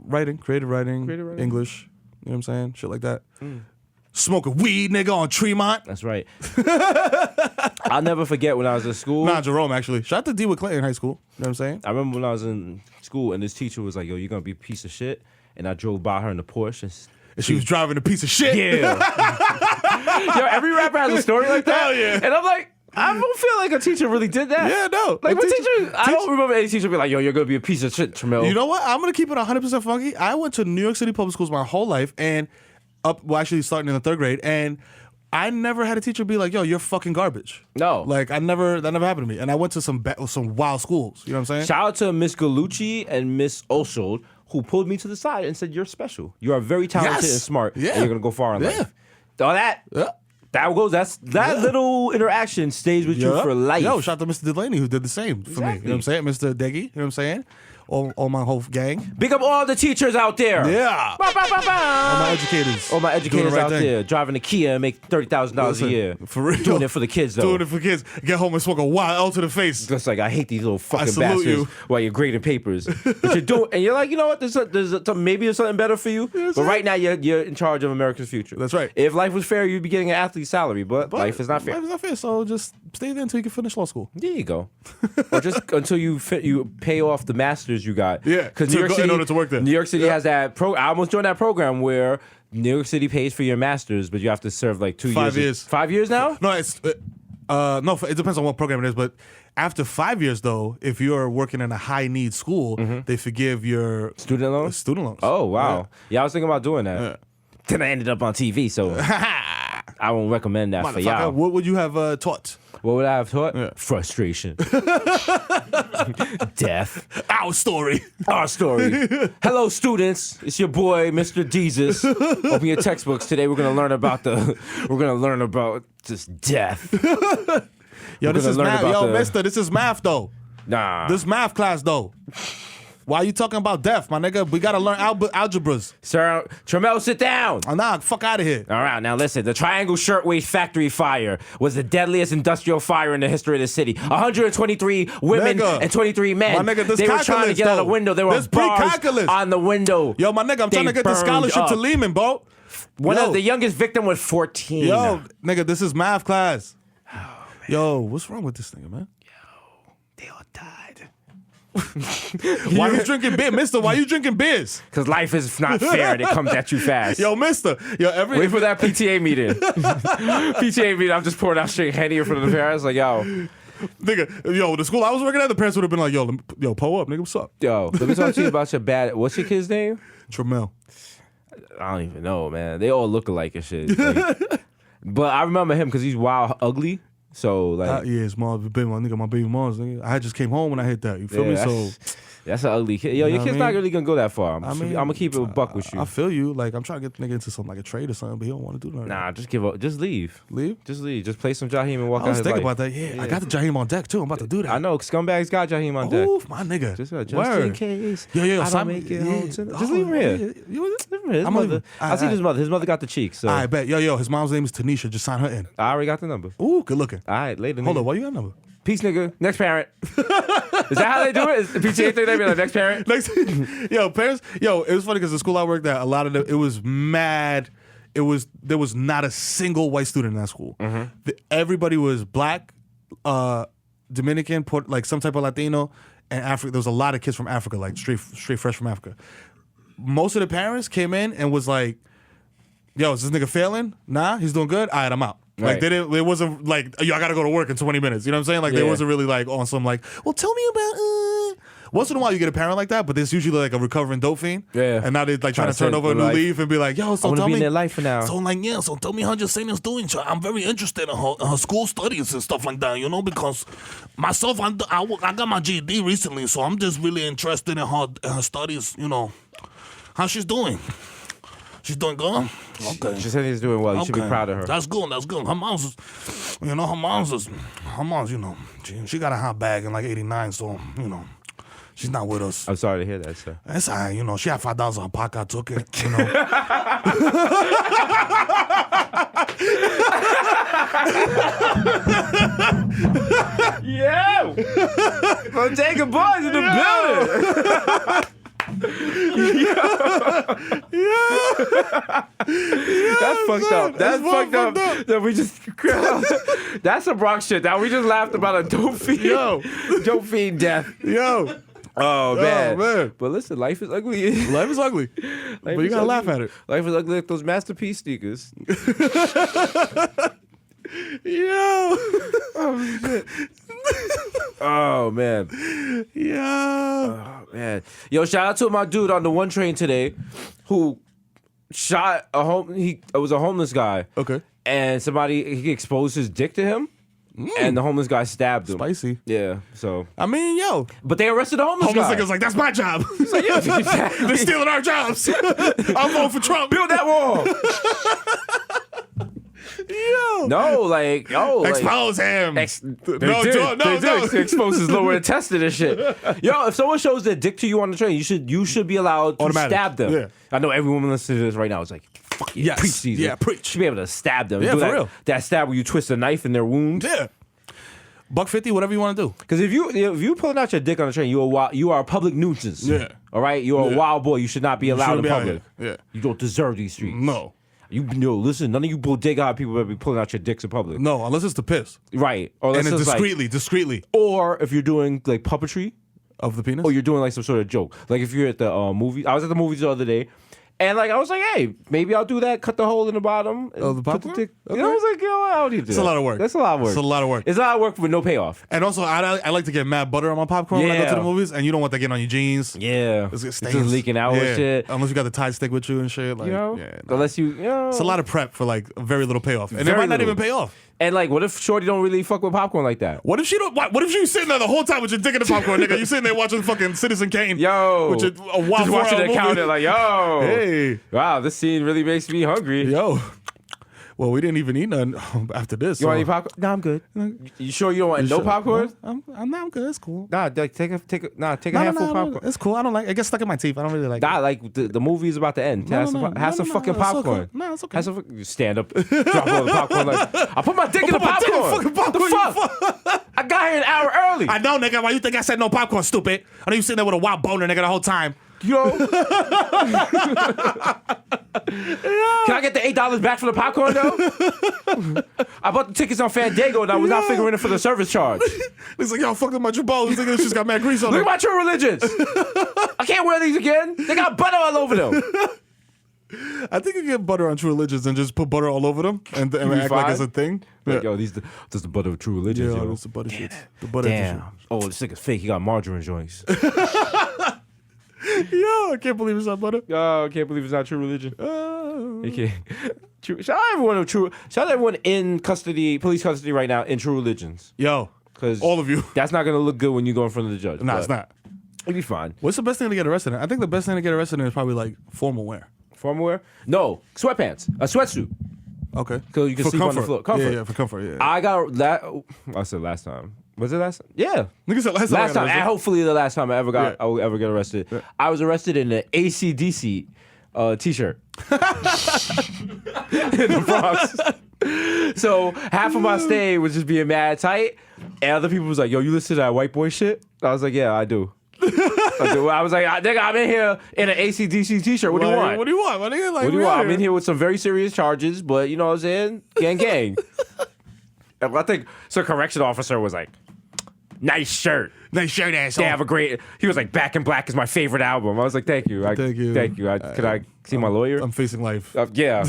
Speaker 1: Writing, creative writing, English. You know what I'm saying? Shit like that. Smoking weed, nigga, on Tremont.
Speaker 3: That's right. I'll never forget when I was in school.
Speaker 1: Nah, Jerome, actually. Shout out to D with Clinton in high school. You know what I'm saying?
Speaker 3: I remember when I was in school and this teacher was like, yo, you're going to be a piece of shit. And I drove by her in the Porsche.
Speaker 1: And she was driving a piece of shit.
Speaker 3: Yeah. Yo, every rapper has a story like that.
Speaker 1: Hell yeah.
Speaker 3: And I'm like, I don't feel like a teacher really did that.
Speaker 1: Yeah, no.
Speaker 3: Like, what teacher? I don't remember any teacher be like, yo, you're going to be a piece of shit, Tramel.
Speaker 1: You know what? I'm going to keep it 100% funky. I went to New York City public schools my whole life and actually starting in the 3rd grade. And I never had a teacher be like, yo, you're fucking garbage.
Speaker 3: No.
Speaker 1: Like, that never happened to me. And I went to some wild schools. You know what I'm saying?
Speaker 3: Shout out to Miss Galucci and Miss Oshold, who pulled me to the side and said, you're special. You are very talented and smart.
Speaker 1: Yeah.
Speaker 3: And you're going to go far in life. All that.
Speaker 1: Yeah.
Speaker 3: That little interaction stays with you for life.
Speaker 1: Yo, shout out to Mr. Delaney who did the same for me. You know what I'm saying? Mr. Deggy, you know what I'm saying? All my whole gang.
Speaker 3: Big up all the teachers out there.
Speaker 1: Yeah.
Speaker 3: Ba, ba, ba, ba.
Speaker 1: All my educators.
Speaker 3: All my educators out
Speaker 1: thing.
Speaker 3: there driving a Kia and make $30,000 a year.
Speaker 1: For real.
Speaker 3: Doing it for the kids, though.
Speaker 1: Doing it for kids. Get home and smoke a wild L to the face.
Speaker 3: Just like, I hate these little fucking
Speaker 1: salute
Speaker 3: bastards
Speaker 1: you.
Speaker 3: while you're grading papers. But you're doing, and you're like, you know what? Maybe there's something better for you. But right now, you're in charge of America's future.
Speaker 1: That's right.
Speaker 3: If life was fair, you'd be getting an athlete's salary. But life is not fair.
Speaker 1: Life is not fair, so just stay there until you can finish law school.
Speaker 3: There you go. Or just until you pay off the masters you got.
Speaker 1: Yeah,
Speaker 3: because New York City,
Speaker 1: in order to work there.
Speaker 3: New York City has that I almost joined that program where New York City pays for your masters, but you have to serve like 2 years.
Speaker 1: 5 years.
Speaker 3: 5 years now?
Speaker 1: No, it's it depends on what program it is, but after 5 years though, if you're working in a high need school, they forgive your
Speaker 3: student loans.
Speaker 1: Student loans.
Speaker 3: Oh wow. Yeah, I was thinking about doing that.
Speaker 1: Yeah.
Speaker 3: Then I ended up on TV, so I won't recommend that for y'all.
Speaker 1: What would you have taught?
Speaker 3: What would I have taught?
Speaker 1: Yeah.
Speaker 3: Frustration. Death.
Speaker 1: Our story.
Speaker 3: Our story. Hello, students. It's your boy, Mr. Desus. Open your textbooks. Today we're gonna learn about just death.
Speaker 1: Yo, this is math. Yo, mister, this is math though.
Speaker 3: Nah.
Speaker 1: This math class though. Why are you talking about death, my nigga? We gotta learn algebras.
Speaker 3: Sir, Tramel, sit down.
Speaker 1: Oh, nah, fuck out of here.
Speaker 3: All right, now listen. The Triangle Shirtwaist Factory fire was the deadliest industrial fire in the history of the city. 123 women and 23 men.
Speaker 1: My nigga, this
Speaker 3: they were trying to get out a window. There were bars on the window.
Speaker 1: Yo, my nigga, I'm trying to get the scholarship to Lehman, bro.
Speaker 3: One of the youngest victim was 14.
Speaker 1: Yo, nigga, this is math class. Oh, yo, what's wrong with this nigga, man?
Speaker 3: Yo, they all died.
Speaker 1: Why you drinking beer, mister? Why you drinking beers?
Speaker 3: Because life is not fair and it comes at you fast.
Speaker 1: Yo, mister. Yo,
Speaker 3: wait for that PTA meeting. PTA meeting, I'm just pouring out straight Henny in front of the parents. Like, yo.
Speaker 1: Nigga, yo, the school I was working at, the parents would have been like, yo, pull up, nigga, what's up?
Speaker 3: Yo, let me talk to you about your what's your kid's name?
Speaker 1: Tramel.
Speaker 3: I don't even know, man. They all look alike and shit. Like, but I remember him because he's wild ugly. So like,
Speaker 1: yeah, it's my baby mom's nigga. I just came home when I hit that. You feel me? So
Speaker 3: that's an ugly kid. Yo, your kid's not really gonna go that far. I'm gonna keep it a buck with you.
Speaker 1: I feel you. Like I'm trying to get the nigga into something like a trade or something, but he don't want to do nothing.
Speaker 3: Nah, just give up. Just leave.
Speaker 1: Leave?
Speaker 3: Just leave. Just play some Jahiem and walk out.
Speaker 1: I was
Speaker 3: his
Speaker 1: thinking
Speaker 3: life.
Speaker 1: about that. Yeah, I got the Jahiem on deck too. I'm about to do that.
Speaker 3: I know. Scumbags got Jahiem on deck.
Speaker 1: Oof, my nigga.
Speaker 3: Just in case.
Speaker 1: Yo,
Speaker 3: I don't make it home tonight. Just leave him here. Leave him here. His mother. I see his mother. His mother got the cheeks. So.
Speaker 1: I bet. Yo, his mom's name is Tanisha. Just sign her in.
Speaker 3: I already got the number.
Speaker 1: Ooh, good looking.
Speaker 3: All right, later.
Speaker 1: Hold on. Why you got a number?
Speaker 3: Peace, nigga. Next parent. Is that how they do it? Is the PTA thing? They be like, next parent?
Speaker 1: Parents. Yo, it was funny because the school I worked at, a lot of it was mad. There was not a single white student in that school. Mm-hmm. Everybody was black, Dominican, like some type of Latino, and Africa. There was a lot of kids from Africa, like straight fresh from Africa. Most of the parents came in and was like, yo, is this nigga failing? Nah, he's doing good. All right, I'm out. Like they didn't. It wasn't like, yo, I gotta go to work in 20 minutes. You know what I'm saying? Like they wasn't really like on some like, well, tell me about. Once in a while you get a parent like that, but there's usually like a recovering dope fiend. Yeah. And now they're like trying to turn over a new leaf and be like, yo, so tell me.
Speaker 3: be in their life for now.
Speaker 1: So I'm like, yeah, so tell me how Jasenia's doing. I'm very interested in her school studies and stuff like that, you know, because myself, I got my GED recently, so I'm just really interested in her studies, you know, how she's doing. She's doing good? Okay.
Speaker 3: She said he's doing well. You should be proud of her.
Speaker 1: That's good. Her mom's, you know, she got a hot bag in like 89, so, you know, She's not with us.
Speaker 3: I'm sorry to hear that, sir.
Speaker 1: That's all right, you know. She had $5 on her pocket. I took it, you know.
Speaker 3: Yeah, Bodega Boys in the building. That's fucked up. That's fucked up. That we just. That's some Bronx shit. That we just laughed about a dope fiend. Dope fiend death.
Speaker 1: Yo.
Speaker 3: Oh man.
Speaker 1: Man.
Speaker 3: But listen, life is ugly.
Speaker 1: Life is ugly. But you gotta laugh at it.
Speaker 3: Life is ugly like those masterpiece sneakers.
Speaker 1: Yo.
Speaker 3: Oh shit. Oh man.
Speaker 1: Yo.
Speaker 3: Oh man. Yo, shout out to my dude on the one train today who shot it was a homeless guy.
Speaker 1: Okay.
Speaker 3: And he exposed his dick to him. And the homeless guy stabbed him.
Speaker 1: Spicy.
Speaker 3: Yeah, so.
Speaker 1: I mean, yo.
Speaker 3: But they arrested the homeless guy.
Speaker 1: Nigga's like, that's my job.
Speaker 3: Like, yeah, exactly.
Speaker 1: They're stealing our jobs. I'm voting for Trump.
Speaker 3: Build that wall.
Speaker 1: Yo.
Speaker 3: No, like, yo.
Speaker 1: Expose him.
Speaker 3: They did expose his lower intestine and shit. Yo, if someone shows their dick to you on the train, you should be allowed to stab them.
Speaker 1: Yeah.
Speaker 3: I know every woman listening to this right now is like, fuck yeah,
Speaker 1: Yes.
Speaker 3: preach season.
Speaker 1: Yeah, preach.
Speaker 3: Should be able to stab them.
Speaker 1: Yeah,
Speaker 3: Do
Speaker 1: for real.
Speaker 3: That stab where you twist a knife in their wound.
Speaker 1: Yeah. $150, whatever you want to do.
Speaker 3: Because if you pulling out your dick on the train, you are a public nuisance.
Speaker 1: Yeah.
Speaker 3: All right? You are a wild boy. You should not be allowed in
Speaker 1: shouldn't be out
Speaker 3: public.
Speaker 1: here. Yeah.
Speaker 3: You don't deserve these streets.
Speaker 1: No.
Speaker 3: Listen, none of you bodega people better be pulling out your dicks in public.
Speaker 1: No, unless it's to piss.
Speaker 3: Right. Or
Speaker 1: And
Speaker 3: unless
Speaker 1: it's
Speaker 3: it's
Speaker 1: discreetly.
Speaker 3: or if you're doing like puppetry,
Speaker 1: Of the penis?
Speaker 3: or you're doing like some sort of joke. Like if you're at the movie. I was at the movies the other day. And like I was like, hey, maybe I'll do that. Cut the hole in the bottom.
Speaker 1: Of the
Speaker 3: put
Speaker 1: popcorn?
Speaker 3: dick.
Speaker 1: Okay.
Speaker 3: You know, I was like, yo, I don't need to do
Speaker 1: It's
Speaker 3: that.
Speaker 1: a lot of work.
Speaker 3: That's a lot of work.
Speaker 1: It's a lot of work.
Speaker 3: It's a lot of work with no payoff.
Speaker 1: And also, I like to get mad butter on my popcorn when I go to
Speaker 3: Yeah.
Speaker 1: the movies, and you don't want that getting on your jeans.
Speaker 3: Yeah.
Speaker 1: It's
Speaker 3: It's
Speaker 1: stains.
Speaker 3: just leaking out
Speaker 1: Yeah.
Speaker 3: and shit.
Speaker 1: Unless you got the Tide stick with you and shit. Like,
Speaker 3: You know?
Speaker 1: yeah, nah.
Speaker 3: Unless you know.
Speaker 1: It's a lot of prep for like very little payoff. And it
Speaker 3: Very
Speaker 1: might not
Speaker 3: little.
Speaker 1: even pay off.
Speaker 3: And like, what if Shorty don't really fuck with popcorn like that?
Speaker 1: What if she don't? What if you sitting there the whole time with your dick in the popcorn, nigga? You sitting there watching fucking Citizen Kane.
Speaker 3: Yo.
Speaker 1: With a wild
Speaker 3: Just watching the counter like, yo.
Speaker 1: Hey.
Speaker 3: Wow, this scene really makes me hungry.
Speaker 1: Yo. Well, we didn't even eat none after this.
Speaker 3: You want any popcorn? No, I'm good. You sure you don't want no
Speaker 1: Sure.
Speaker 3: popcorn?
Speaker 1: I'm good. It's cool.
Speaker 3: Nah, like take a handful of popcorn.
Speaker 1: It's cool. I don't like. It gets stuck in my teeth. I don't really like.
Speaker 3: Nah, like the movie is about to end.
Speaker 1: No,
Speaker 3: Have
Speaker 1: no,
Speaker 3: some,
Speaker 1: no.
Speaker 3: have
Speaker 1: No,
Speaker 3: some
Speaker 1: no,
Speaker 3: fucking
Speaker 1: no, it's okay.
Speaker 3: popcorn.
Speaker 1: No, it's okay.
Speaker 3: Have some, you stand up, drop all the popcorn. Like, I put my dick in the
Speaker 1: put my dick in
Speaker 3: popcorn.
Speaker 1: fucking popcorn,
Speaker 3: The fuck? I got here an hour early.
Speaker 1: I know, nigga. Why you think I said no popcorn, stupid? I know you sitting there with a wild boner, nigga, the whole time.
Speaker 3: Yo. Can I get the $8 back for the popcorn though? I bought the tickets on Fandango and I was not figuring it for the service charge.
Speaker 1: He's like, yo, fuck up my Jabos. This nigga just got mad grease on
Speaker 3: Look
Speaker 1: him.
Speaker 3: at my True Religions. I can't wear these again. They got butter all over them.
Speaker 1: I think you get butter on True Religions and just put butter all over them and act like it's a thing.
Speaker 3: Like,
Speaker 1: Yeah.
Speaker 3: yo, this is the butter of True Religions,
Speaker 1: Yeah,
Speaker 3: yo.
Speaker 1: it's the butter shit. The butter
Speaker 3: Damn. Oh, this nigga's fake. He got margarine joints.
Speaker 1: Yo, I can't believe it's not butter.
Speaker 3: Oh, I can't believe it's not True Religion. Okay. Shout out everyone in custody, police custody right now in True Religions.
Speaker 1: Yo,
Speaker 3: Because
Speaker 1: all of you.
Speaker 3: That's not gonna look good when you go in front of the judge.
Speaker 1: Nah, it's not.
Speaker 3: It'll be fine.
Speaker 1: What's the best thing to get arrested in? I think the best thing to get arrested in is probably like formal wear.
Speaker 3: Formal wear? No, sweatpants, a sweatsuit.
Speaker 1: Okay.
Speaker 3: So you can
Speaker 1: For
Speaker 3: sleep
Speaker 1: comfort.
Speaker 3: on the floor. Comfort.
Speaker 1: Yeah, for comfort. Yeah.
Speaker 3: I got that. I said last time. Was it last time? Yeah.
Speaker 1: Nigga said last time. I
Speaker 3: Last
Speaker 1: got
Speaker 3: time, and
Speaker 1: arrested.
Speaker 3: hopefully the last time I ever got,
Speaker 1: Yeah.
Speaker 3: I will ever get arrested.
Speaker 1: Yeah.
Speaker 3: I was arrested in an AC/DC t-shirt in the Bronx. So half of my stay was just being mad tight, and other people was like, "Yo, you listen to that white boy shit?" I was like, "Yeah, I do." I was like, "Nigga, I'm in here in an AC/DC t-shirt. What do you
Speaker 1: Like,
Speaker 3: want?
Speaker 1: What do you want? My nigga? Like,
Speaker 3: What do you
Speaker 1: we
Speaker 3: want?
Speaker 1: out
Speaker 3: I'm in here with some very serious charges, but you know what I'm saying? Gang, gang." And I think some correction officer was like, "Nice shirt.
Speaker 1: Nice shirt, asshole.
Speaker 3: They have a great." He was like, "Back in Black is my favorite album." I was like, "Thank you,
Speaker 1: Thank you.
Speaker 3: thank you." Could I see my lawyer?
Speaker 1: I'm facing life.
Speaker 3: Yeah.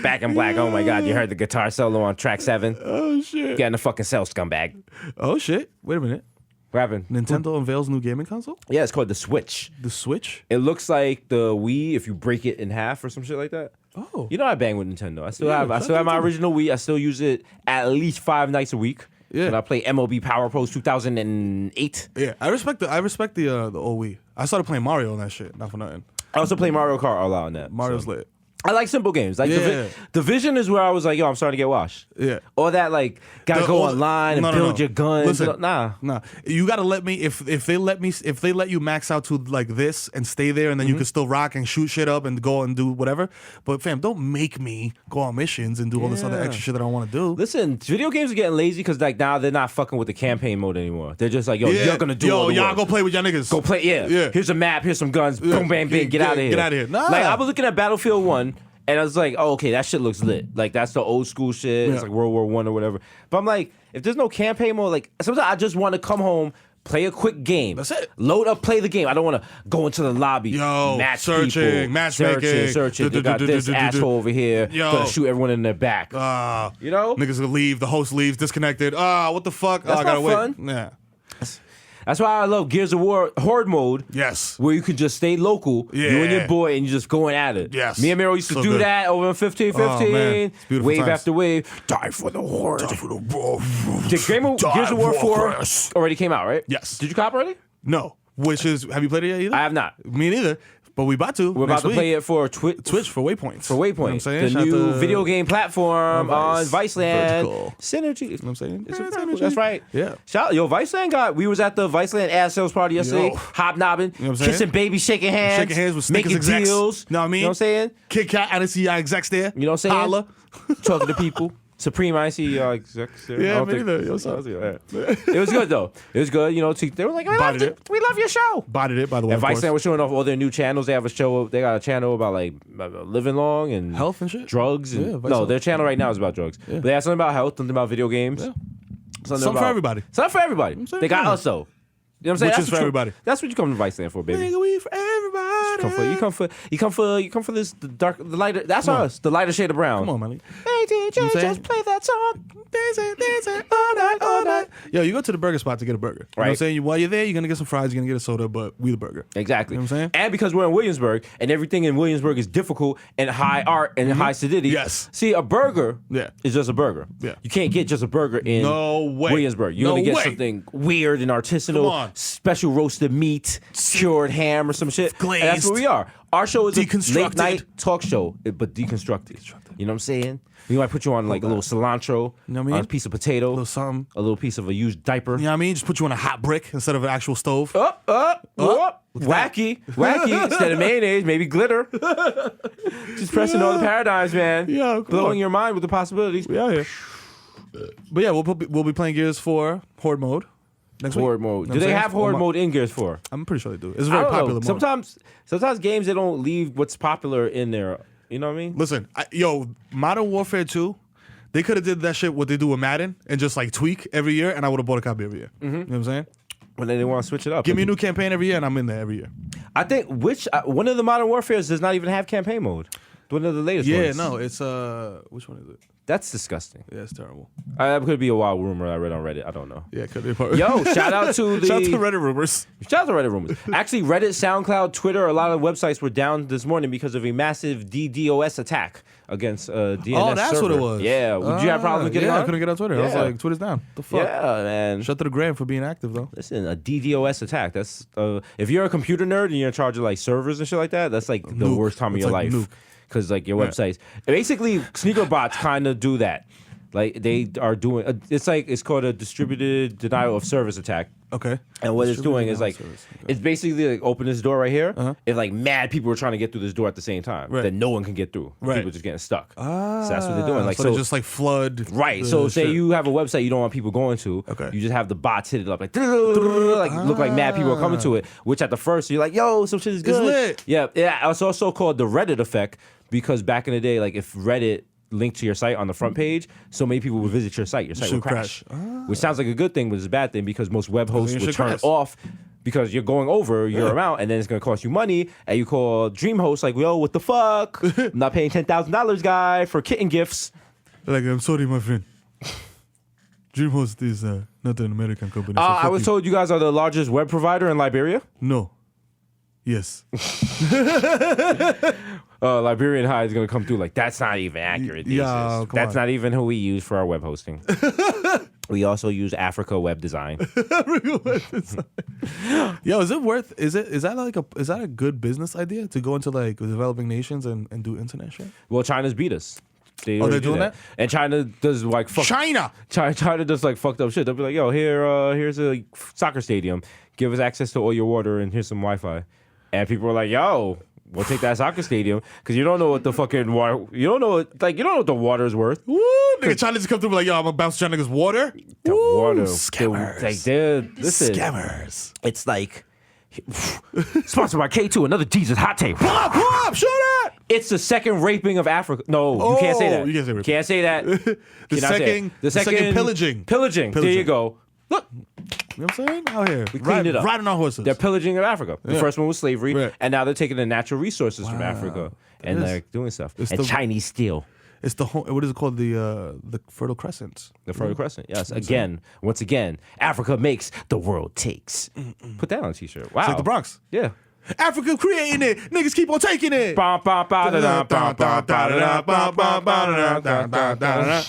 Speaker 3: Back in Black. Oh my God! You heard the guitar solo on track 7?
Speaker 1: Oh shit.
Speaker 3: Get in the fucking cell, scumbag.
Speaker 1: Oh shit. Wait a minute.
Speaker 3: What happened?
Speaker 1: Nintendo unveils new gaming console?
Speaker 3: Yeah, it's called the Switch.
Speaker 1: The Switch?
Speaker 3: It looks like the Wii if you break it in half or some shit like that.
Speaker 1: Oh.
Speaker 3: You know I bang with Nintendo. I still
Speaker 1: Yeah,
Speaker 3: have
Speaker 1: shout out
Speaker 3: my
Speaker 1: to Nintendo.
Speaker 3: original Wii. I still use it at least 5 nights a week.
Speaker 1: Yeah.
Speaker 3: And I play MLB Power Pros 2008.
Speaker 1: Yeah, I respect the old Wii. I started playing Mario on that shit, not for nothing.
Speaker 3: I also play Mario Kart a lot on that.
Speaker 1: Mario's
Speaker 3: so
Speaker 1: lit.
Speaker 3: I like simple games. Like Division is where I was like, yo, I'm starting to get washed.
Speaker 1: Yeah.
Speaker 3: Or that like gotta go online and build your guns.
Speaker 1: Listen,
Speaker 3: nah.
Speaker 1: You gotta let me if they let you max out to like this and stay there and then you can still rock and shoot shit up and go and do whatever. But fam, don't make me go on missions and do all this other extra shit that I want to do.
Speaker 3: Listen, video games are getting lazy because like now they're not fucking with the campaign mode anymore. They're just like, yo, you're gonna do all the
Speaker 1: y'all
Speaker 3: work.
Speaker 1: go play with y'all niggas.
Speaker 3: Go play, yeah. Here's a map, here's some guns, boom, bang, bang, get out of here.
Speaker 1: Get out of here. Nah.
Speaker 3: Like I was looking at Battlefield 1. And I was like, oh, okay, that shit looks lit. Like, that's the old school shit. It's like World War I or whatever. But I'm like, if there's no campaign mode, like, sometimes I just want to come home, play a quick game.
Speaker 1: That's it.
Speaker 3: Load up, play the game. I don't want to go into the lobby, match
Speaker 1: searching, matchmaking.
Speaker 3: Searching. They got this asshole over here. Gonna shoot everyone in their back. You know?
Speaker 1: Niggas will leave. The host leaves, disconnected. What the fuck?
Speaker 3: That's
Speaker 1: I gotta
Speaker 3: not fun.
Speaker 1: wait. Yeah.
Speaker 3: That's why I love Gears of War Horde mode.
Speaker 1: Yes.
Speaker 3: Where you could just stay local, you and your boy, and you just going at it.
Speaker 1: Yes.
Speaker 3: Me and Mero used to do that over in 15-15.
Speaker 1: Oh, man.
Speaker 3: Wave
Speaker 1: times.
Speaker 3: after wave. Die for the Horde. Die for the Gears of War 4 already came out, right?
Speaker 1: Yes.
Speaker 3: Did you cop already?
Speaker 1: No. Which is, have you played it yet either?
Speaker 3: I have not.
Speaker 1: Me neither. But we about to.
Speaker 3: We're about to play it for
Speaker 1: Twitch for Waypoints.
Speaker 3: For Waypoint.
Speaker 1: You know what I'm saying?
Speaker 3: The new video game platform on
Speaker 1: Vice.
Speaker 3: Viceland.
Speaker 1: Vertical.
Speaker 3: Synergy.
Speaker 1: You know what I'm saying?
Speaker 3: It's
Speaker 1: Yeah,
Speaker 3: vertical.
Speaker 1: synergy.
Speaker 3: That's right.
Speaker 1: Yeah.
Speaker 3: Shout, Viceland we was at the Viceland ad sales party yesterday, hobnobbing,
Speaker 1: You know what I'm saying?
Speaker 3: kissing baby, shaking hands.
Speaker 1: Shaking hands with
Speaker 3: making
Speaker 1: Snickers execs.
Speaker 3: deals.
Speaker 1: Know what I mean?
Speaker 3: You know what I'm saying?
Speaker 1: Kit Kat, I didn't see y'all execs there.
Speaker 3: You know what I'm saying?
Speaker 1: Holla.
Speaker 3: Talking to people. Supreme, I see y'all execs there.
Speaker 1: Yeah,
Speaker 3: I don't
Speaker 1: me
Speaker 3: think-
Speaker 1: neither. Yo, so-
Speaker 3: It was good though. It was good. You know, they were like, we love your show.
Speaker 1: Bodied it, by the way.
Speaker 3: And
Speaker 1: of course.
Speaker 3: Viceland was showing off all their new channels. They have a show. They got a channel about like living long and
Speaker 1: Health and shit?
Speaker 3: drugs. And,
Speaker 1: Yeah, Vice
Speaker 3: no,
Speaker 1: Health.
Speaker 3: their channel right now is about drugs. But they have something about health, something about video games.
Speaker 1: Yeah.
Speaker 3: Something
Speaker 1: for everybody.
Speaker 3: Something for everybody.
Speaker 1: saying,
Speaker 3: They got
Speaker 1: yeah.
Speaker 3: us though. You know what I'm saying?
Speaker 1: Which
Speaker 3: That's
Speaker 1: is
Speaker 3: what
Speaker 1: for everybody.
Speaker 3: That's what you come to Viceland for, baby.
Speaker 1: Nigga, we for everybody.
Speaker 3: You come for this the lighter. That's us. The lighter shade of brown.
Speaker 1: Come on, man.
Speaker 3: Hey DJ,
Speaker 1: saying?
Speaker 3: just play that song.
Speaker 1: Dancing all night. Yo, you go to the burger spot to get a burger. You know what I'm
Speaker 3: Right.
Speaker 1: saying? While you're there, you're gonna get some fries, you're gonna get a soda, but we the burger.
Speaker 3: Exactly.
Speaker 1: You know what I'm saying?
Speaker 3: And because we're in Williamsburg, and everything in Williamsburg is difficult and high art and high acidity.
Speaker 1: Yes.
Speaker 3: See, a burger
Speaker 1: Yeah.
Speaker 3: is just a burger.
Speaker 1: Yeah.
Speaker 3: You can't get just a burger in
Speaker 1: No way.
Speaker 3: Williamsburg. You're
Speaker 1: No
Speaker 3: going to get
Speaker 1: way.
Speaker 3: something weird and
Speaker 1: Come
Speaker 3: artisanal,
Speaker 1: on.
Speaker 3: special roasted meat, cured ham or some shit.
Speaker 1: Glazed.
Speaker 3: And that's what we are. Our show is a
Speaker 1: Deconstructed.
Speaker 3: late night talk show, but deconstructed. You know what I'm saying? We might put you on like a little cilantro,
Speaker 1: You know what I mean?
Speaker 3: on a piece of potato,
Speaker 1: A little something.
Speaker 3: a little piece of a used diaper.
Speaker 1: You know what I mean? Just put you on a hot brick instead of an actual stove.
Speaker 3: Up. Wacky. Instead of mayonnaise, maybe glitter. Just pressing all the paradigms, man.
Speaker 1: Yeah, come
Speaker 3: blowing
Speaker 1: on.
Speaker 3: your mind with the possibilities.
Speaker 1: We out here. But yeah, we'll be playing Gears 4 Horde mode next week.
Speaker 3: Horde mode.
Speaker 1: You know
Speaker 3: Do
Speaker 1: what I'm
Speaker 3: they
Speaker 1: saying?
Speaker 3: have Horde mode in Gears 4?
Speaker 1: I'm pretty sure they do. It's a
Speaker 3: I
Speaker 1: very
Speaker 3: don't know.
Speaker 1: popular mode.
Speaker 3: Sometimes games they don't leave what's popular in there. You know what I mean?
Speaker 1: Listen, Modern Warfare 2, they could have did that shit what they do with Madden and just like tweak every year, and I would have bought a copy every year. You know what I'm saying?
Speaker 3: When they want to switch it up.
Speaker 1: Give me a new campaign every year, and I'm in there every year.
Speaker 3: I think one of the Modern Warfares does not even have campaign mode. One of the latest ones.
Speaker 1: Yeah, no, it's which one is it?
Speaker 3: That's disgusting.
Speaker 1: Yeah, it's terrible.
Speaker 3: That could be a wild rumor I read on Reddit. I don't know.
Speaker 1: Yeah, it could be.
Speaker 3: Yo, shout out to the
Speaker 1: Shout out to Reddit rumors.
Speaker 3: Shout out to Reddit rumors. Actually, Reddit, SoundCloud, Twitter, a lot of websites were down this morning because of a massive DDoS attack against DNS
Speaker 1: Oh, that's
Speaker 3: server.
Speaker 1: what it was.
Speaker 3: Yeah. Did you have problems getting on?
Speaker 1: I couldn't get on Twitter. I was
Speaker 3: Yeah.
Speaker 1: like, Twitter's down. The fuck?
Speaker 3: Yeah, man.
Speaker 1: Shout out to the gram for being active, though.
Speaker 3: Listen, a DDoS attack. That's if you're a computer nerd and you're in charge of like servers and shit like that, that's like the
Speaker 1: Nuke.
Speaker 3: worst time of
Speaker 1: It's
Speaker 3: your
Speaker 1: like
Speaker 3: life.
Speaker 1: nuke.
Speaker 3: Because like your websites, basically, sneaker bots kind of do that. Like they are doing. It's called a distributed denial of service attack.
Speaker 1: Okay.
Speaker 3: And what it's doing is like,
Speaker 1: Distributed denial of service.
Speaker 3: it's basically like open this door right here. If like mad people are trying to get through this door at the same time,
Speaker 1: Right.
Speaker 3: then no one can get through.
Speaker 1: Right.
Speaker 3: People just getting stuck. So that's what they're doing. Like
Speaker 1: so they just like flood.
Speaker 3: Right.
Speaker 1: the
Speaker 3: So say
Speaker 1: shit.
Speaker 3: you have a website you don't want people going to.
Speaker 1: Okay.
Speaker 3: You just have the bots hit it up like look like mad people are coming to it. Which at the first you're like, yo, some shit is good.
Speaker 1: lit.
Speaker 3: Yeah. It's also called the Reddit effect because back in the day, like if Reddit linked to your site on the front page, so many people would visit your site
Speaker 1: Should
Speaker 3: would crash.
Speaker 1: crash.
Speaker 3: Which sounds like a good thing, but it's a bad thing because most web hosts
Speaker 1: it
Speaker 3: would
Speaker 1: should
Speaker 3: turn
Speaker 1: crash.
Speaker 3: it off. Because you're going over your amount, and then it's gonna cost you money, and you call DreamHost like, "Yo, what the fuck? I'm not paying $10,000, guy, for kitten gifts."
Speaker 1: Like, I'm sorry, my friend. DreamHost is not an American company. so
Speaker 3: I
Speaker 1: fuck
Speaker 3: was
Speaker 1: you.
Speaker 3: told you guys are the largest web provider in Liberia.
Speaker 1: No. Yes.
Speaker 3: Liberian High is gonna come through like that's not even accurate.
Speaker 1: Yeah,
Speaker 3: Desus.
Speaker 1: come
Speaker 3: That's
Speaker 1: on.
Speaker 3: not even who we use for our web hosting. We also use Africa web design.
Speaker 1: Yo, is that a good business idea to go into like developing nations and do internet shit?
Speaker 3: Well, China's beat us. They're
Speaker 1: doing that?
Speaker 3: And China does like
Speaker 1: China
Speaker 3: does like fucked up shit. They'll be like, yo, here's a soccer stadium. Give us access to all your water and here's some Wi-Fi. And people are like, yo, we'll take that soccer stadium because you don't know what the fucking water. You don't know what the water is worth.
Speaker 1: Woo, nigga, China just come through and be like, yo, I'm gonna bounce China niggas water.
Speaker 3: The
Speaker 1: Woo,
Speaker 3: water,
Speaker 1: scammers.
Speaker 3: listen,
Speaker 1: Scammers.
Speaker 3: It's like sponsored by K2, another Jesus hot take.
Speaker 1: Pull up, shut up.
Speaker 3: It's the second raping of Africa. No, you can't say that.
Speaker 1: You can't say raping.
Speaker 3: Can't say that.
Speaker 1: The second pillaging.
Speaker 3: Pillaging. There you go. Look,
Speaker 1: You know what I'm saying? Out here.
Speaker 3: we cleaned it up.
Speaker 1: Riding our horses.
Speaker 3: They're pillaging of Africa. The
Speaker 1: Yeah.
Speaker 3: first one was slavery,
Speaker 1: Right.
Speaker 3: and now they're taking the natural resources from Africa and they're doing stuff. And
Speaker 1: the-
Speaker 3: Chinese steel.
Speaker 1: It's the whole, what is it called? The Fertile Crescent.
Speaker 3: The Fertile Crescent, yes. Once again, Africa makes, the world takes. Put that on a t-shirt. Wow.
Speaker 1: It's like the Bronx.
Speaker 3: Yeah.
Speaker 1: Africa creating it. Niggas keep on taking it.
Speaker 3: Ba, ba, ba, da, da, ba, ba, ba, da, da, ba, ba, ba, da, da, da, da.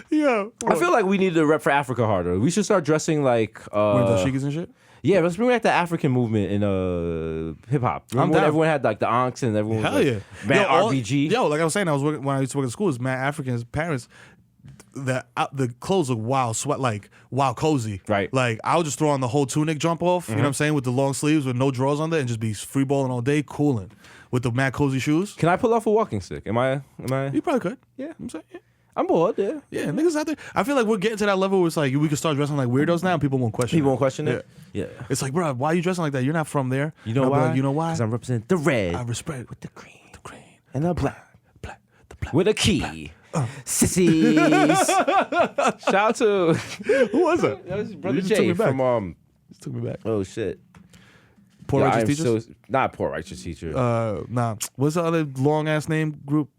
Speaker 1: Yo.
Speaker 3: I feel like we need to rep for Africa harder. We should start dressing like
Speaker 1: With the Shigas and shit?
Speaker 3: yeah, let's bring back the African movement in hip hop. Remember when
Speaker 1: down.
Speaker 3: everyone had like the Onks and everyone was
Speaker 1: Hell
Speaker 3: like,
Speaker 1: yeah.
Speaker 3: Mad
Speaker 1: Yo,
Speaker 3: RBG.
Speaker 1: Yo, like I was saying, when I used to work in school, mad Africans, parents, the clothes look wild, wild cozy.
Speaker 3: Right.
Speaker 1: Like I would just throw on the whole tunic jump off, you know what I'm saying, with the long sleeves with no drawers on there and just be free balling all day, cooling with the mad cozy shoes.
Speaker 3: Can I pull off a walking stick? Am I?
Speaker 1: You probably could.
Speaker 3: Yeah.
Speaker 1: I'm saying, yeah.
Speaker 3: I'm bored. Yeah.
Speaker 1: Yeah, niggas out there. I feel like we're getting to that level where it's like we can start dressing like weirdos now and people won't question
Speaker 3: People
Speaker 1: it.
Speaker 3: won't question it. Yeah.
Speaker 1: It's like, bro, why are you dressing like that? You're not from there.
Speaker 3: You know
Speaker 1: And I'll be
Speaker 3: why?
Speaker 1: like, you know why?
Speaker 3: Because I'm representing the red
Speaker 1: I respect
Speaker 3: with the green
Speaker 1: green.
Speaker 3: and the black
Speaker 1: Black. The black.
Speaker 3: with a key. Sissies. Shout out to
Speaker 1: Who was it?
Speaker 3: that was Brother
Speaker 1: You just took
Speaker 3: Jay
Speaker 1: me back.
Speaker 3: from
Speaker 1: Just took me back.
Speaker 3: oh shit.
Speaker 1: Poor
Speaker 3: Yeah,
Speaker 1: righteous
Speaker 3: I'm
Speaker 1: teachers?
Speaker 3: not poor righteous teacher.
Speaker 1: Nah. What's the other long ass name group?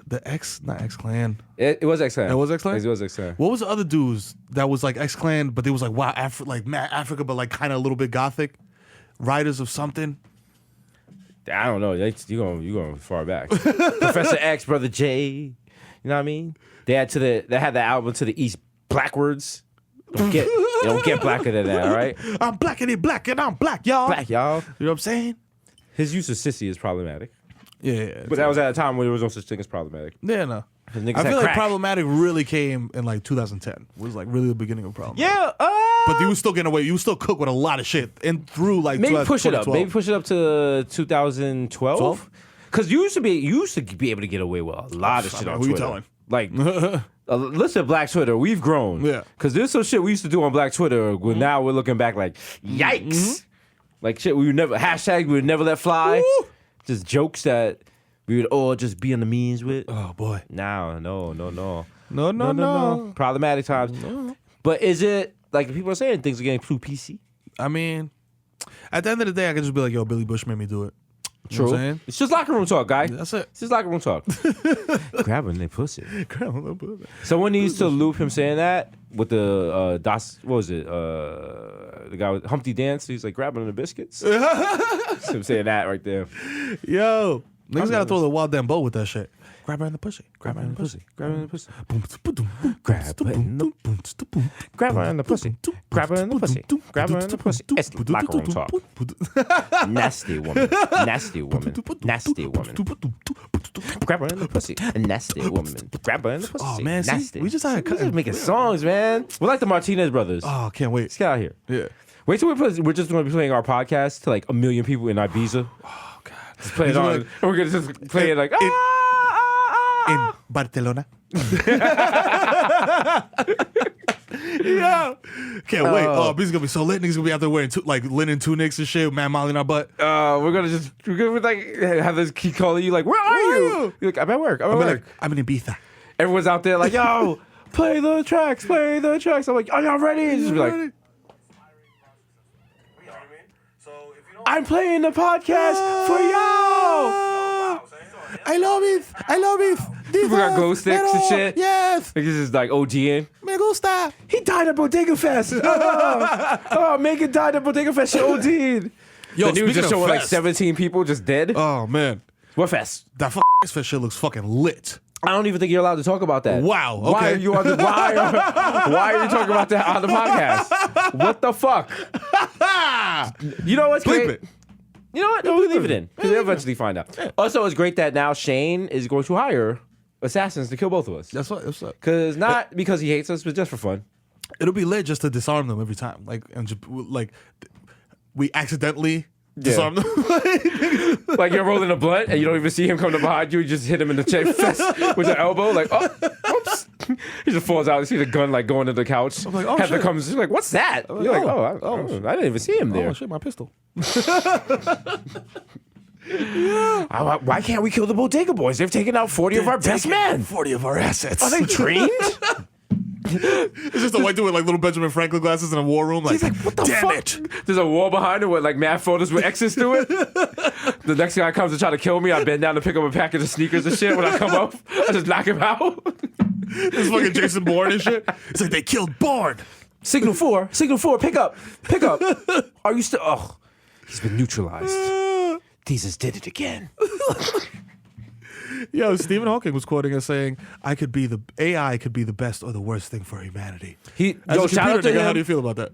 Speaker 1: The not X Clan.
Speaker 3: It was X-Clan.
Speaker 1: It was X-Clan?
Speaker 3: It was X-Clan.
Speaker 1: What was the other dudes that was like X Clan, but they was like wow, like mad Africa, but like kind of a little bit gothic. Riders of something.
Speaker 3: I don't know. You going far back. Professor X, Brother J. You know what I mean? They had the album To the East Blackwards. Don't get blacker than that, all right?
Speaker 1: I'm black and black and I'm black, y'all.
Speaker 3: Black, y'all.
Speaker 1: You know what I'm saying?
Speaker 3: His use of sissy is problematic.
Speaker 1: Yeah.
Speaker 3: But that was at a time when there was no such thing as problematic.
Speaker 1: Yeah, no.
Speaker 3: 'Cause niggas
Speaker 1: I
Speaker 3: had
Speaker 1: feel like
Speaker 3: crack.
Speaker 1: problematic really came in like 2010. It was like really the beginning of problem.
Speaker 3: Yeah,
Speaker 1: But you was still getting away. You was still cook with a lot of shit and through like
Speaker 3: maybe push it up.
Speaker 1: 2012.
Speaker 3: Maybe push it up to 2012.
Speaker 1: 12?
Speaker 3: Because you used to be able to get away with a lot of shit on
Speaker 1: who you
Speaker 3: Twitter.
Speaker 1: telling?
Speaker 3: Like, listen, Black Twitter, we've grown.
Speaker 1: Yeah.
Speaker 3: Because there's some shit we used to do on Black Twitter. When now we're looking back like, yikes. Like shit we would never let fly.
Speaker 1: Woo.
Speaker 3: Just jokes that we would all just be on the memes with.
Speaker 1: Oh boy.
Speaker 3: No.
Speaker 1: No.
Speaker 3: Problematic times. But is it like people are saying things are getting too PC?
Speaker 1: I mean, at the end of the day, I can just be like, yo, Billy Bush made me do it. You know
Speaker 3: True.
Speaker 1: what I'm saying?
Speaker 3: It's just locker room talk, guy.
Speaker 1: That's it.
Speaker 3: It's just locker room talk. Grabbing their pussy. Someone needs to loop him saying that with the what was it? The guy with Humpty Dance. He's like grabbing the biscuits. So him saying that right there.
Speaker 1: Yo, niggas gotta throw the wild damn bow with that shit. Grab her in the pussy.
Speaker 3: Grab her in the pussy. Grab her in the pussy.
Speaker 1: Grab her in the
Speaker 3: Grab her in the pussy. Grab her in the pussy. Grab her in the pussy. It's locker room talk. Nasty woman. Nasty woman. Nasty woman. Grab her in the pussy. Nasty woman. Grab her in the pussy.
Speaker 1: Oh man, see,
Speaker 3: nasty.
Speaker 1: we just had
Speaker 3: We're just making songs, man. We're like the Martinez brothers.
Speaker 1: Oh, can't wait.
Speaker 3: Let's get out here.
Speaker 1: Yeah.
Speaker 3: Wait till we're just going to be playing our podcast to like 1 million people in Ibiza.
Speaker 1: Oh god.
Speaker 3: Just play it on. And we're going to just play it like
Speaker 1: In Barcelona. Yeah. Can't wait. Oh, this is gonna be so lit. Niggas gonna be out there wearing like linen tunics and shit, man, Molly in our butt.
Speaker 3: we're gonna like have this keep calling you like, where are you? You're like, I'm at work. I'm at work.
Speaker 1: I'm in Ibiza.
Speaker 3: Everyone's out there like, yo, play the tracks. I'm like, are y'all ready? And just be like, I'm playing the podcast for y'all.
Speaker 1: I love it.
Speaker 3: People got glow sticks and shit.
Speaker 1: Yes.
Speaker 3: Like this is like OGing.
Speaker 1: Me gusta.
Speaker 3: He died at Bodega Fest. Megan died at Bodega Fest. She OD'd.
Speaker 1: Yo,
Speaker 3: the news
Speaker 1: speaking
Speaker 3: just
Speaker 1: of
Speaker 3: showing like
Speaker 1: fest.
Speaker 3: 17 people just dead.
Speaker 1: Oh man.
Speaker 3: What fest?
Speaker 1: That fest shit looks fucking lit.
Speaker 3: I don't even think you're allowed to talk about that.
Speaker 1: Wow. Okay.
Speaker 3: Why are you on the, why are you talking about that on the podcast? What the fuck? You know what's
Speaker 1: Bleep
Speaker 3: great?
Speaker 1: it.
Speaker 3: You know what? No, we leave it in. Because they'll eventually find out. Also, it's great that now Shane is going to hire assassins to kill both of us.
Speaker 1: That's what's up.
Speaker 3: Because not because he hates us, but just for fun.
Speaker 1: It'll be lit just to disarm them every time. We accidentally disarm them.
Speaker 3: Like you're rolling a blunt and you don't even see him come to behind you. You just hit him in the chest with your elbow. Like, oh, oops. He just falls out. You see the gun like going to the couch.
Speaker 1: I'm like, oh,
Speaker 3: Heather
Speaker 1: shit.
Speaker 3: comes. She's like, what's that? You're like, I didn't even see him there.
Speaker 1: Oh shit, my pistol.
Speaker 3: Why can't we kill the Bodega Boys? They've taken out 40 of our best men.
Speaker 1: 40 of our assets.
Speaker 3: Are they trained?
Speaker 1: It's just a white dude with like little Benjamin Franklin glasses in a war room.
Speaker 3: He's like, what the
Speaker 1: damn
Speaker 3: fuck?
Speaker 1: it.
Speaker 3: There's a wall behind it with like mad photos with X's to it. The next guy comes to try to kill me. I bend down to pick up a package of sneakers and shit. When I come up, I just knock him out.
Speaker 1: It's fucking Jason Bourne and shit. It's like they killed Bourne.
Speaker 3: Signal 4, pick up. Are you still? Oh, he's been neutralized. Desus did it again.
Speaker 1: Yo, Stephen Hawking was quoting us saying, AI could be the best or the worst thing for humanity. As a
Speaker 3: Shout out
Speaker 1: computer
Speaker 3: to
Speaker 1: nigga,
Speaker 3: him.
Speaker 1: how do you feel about that?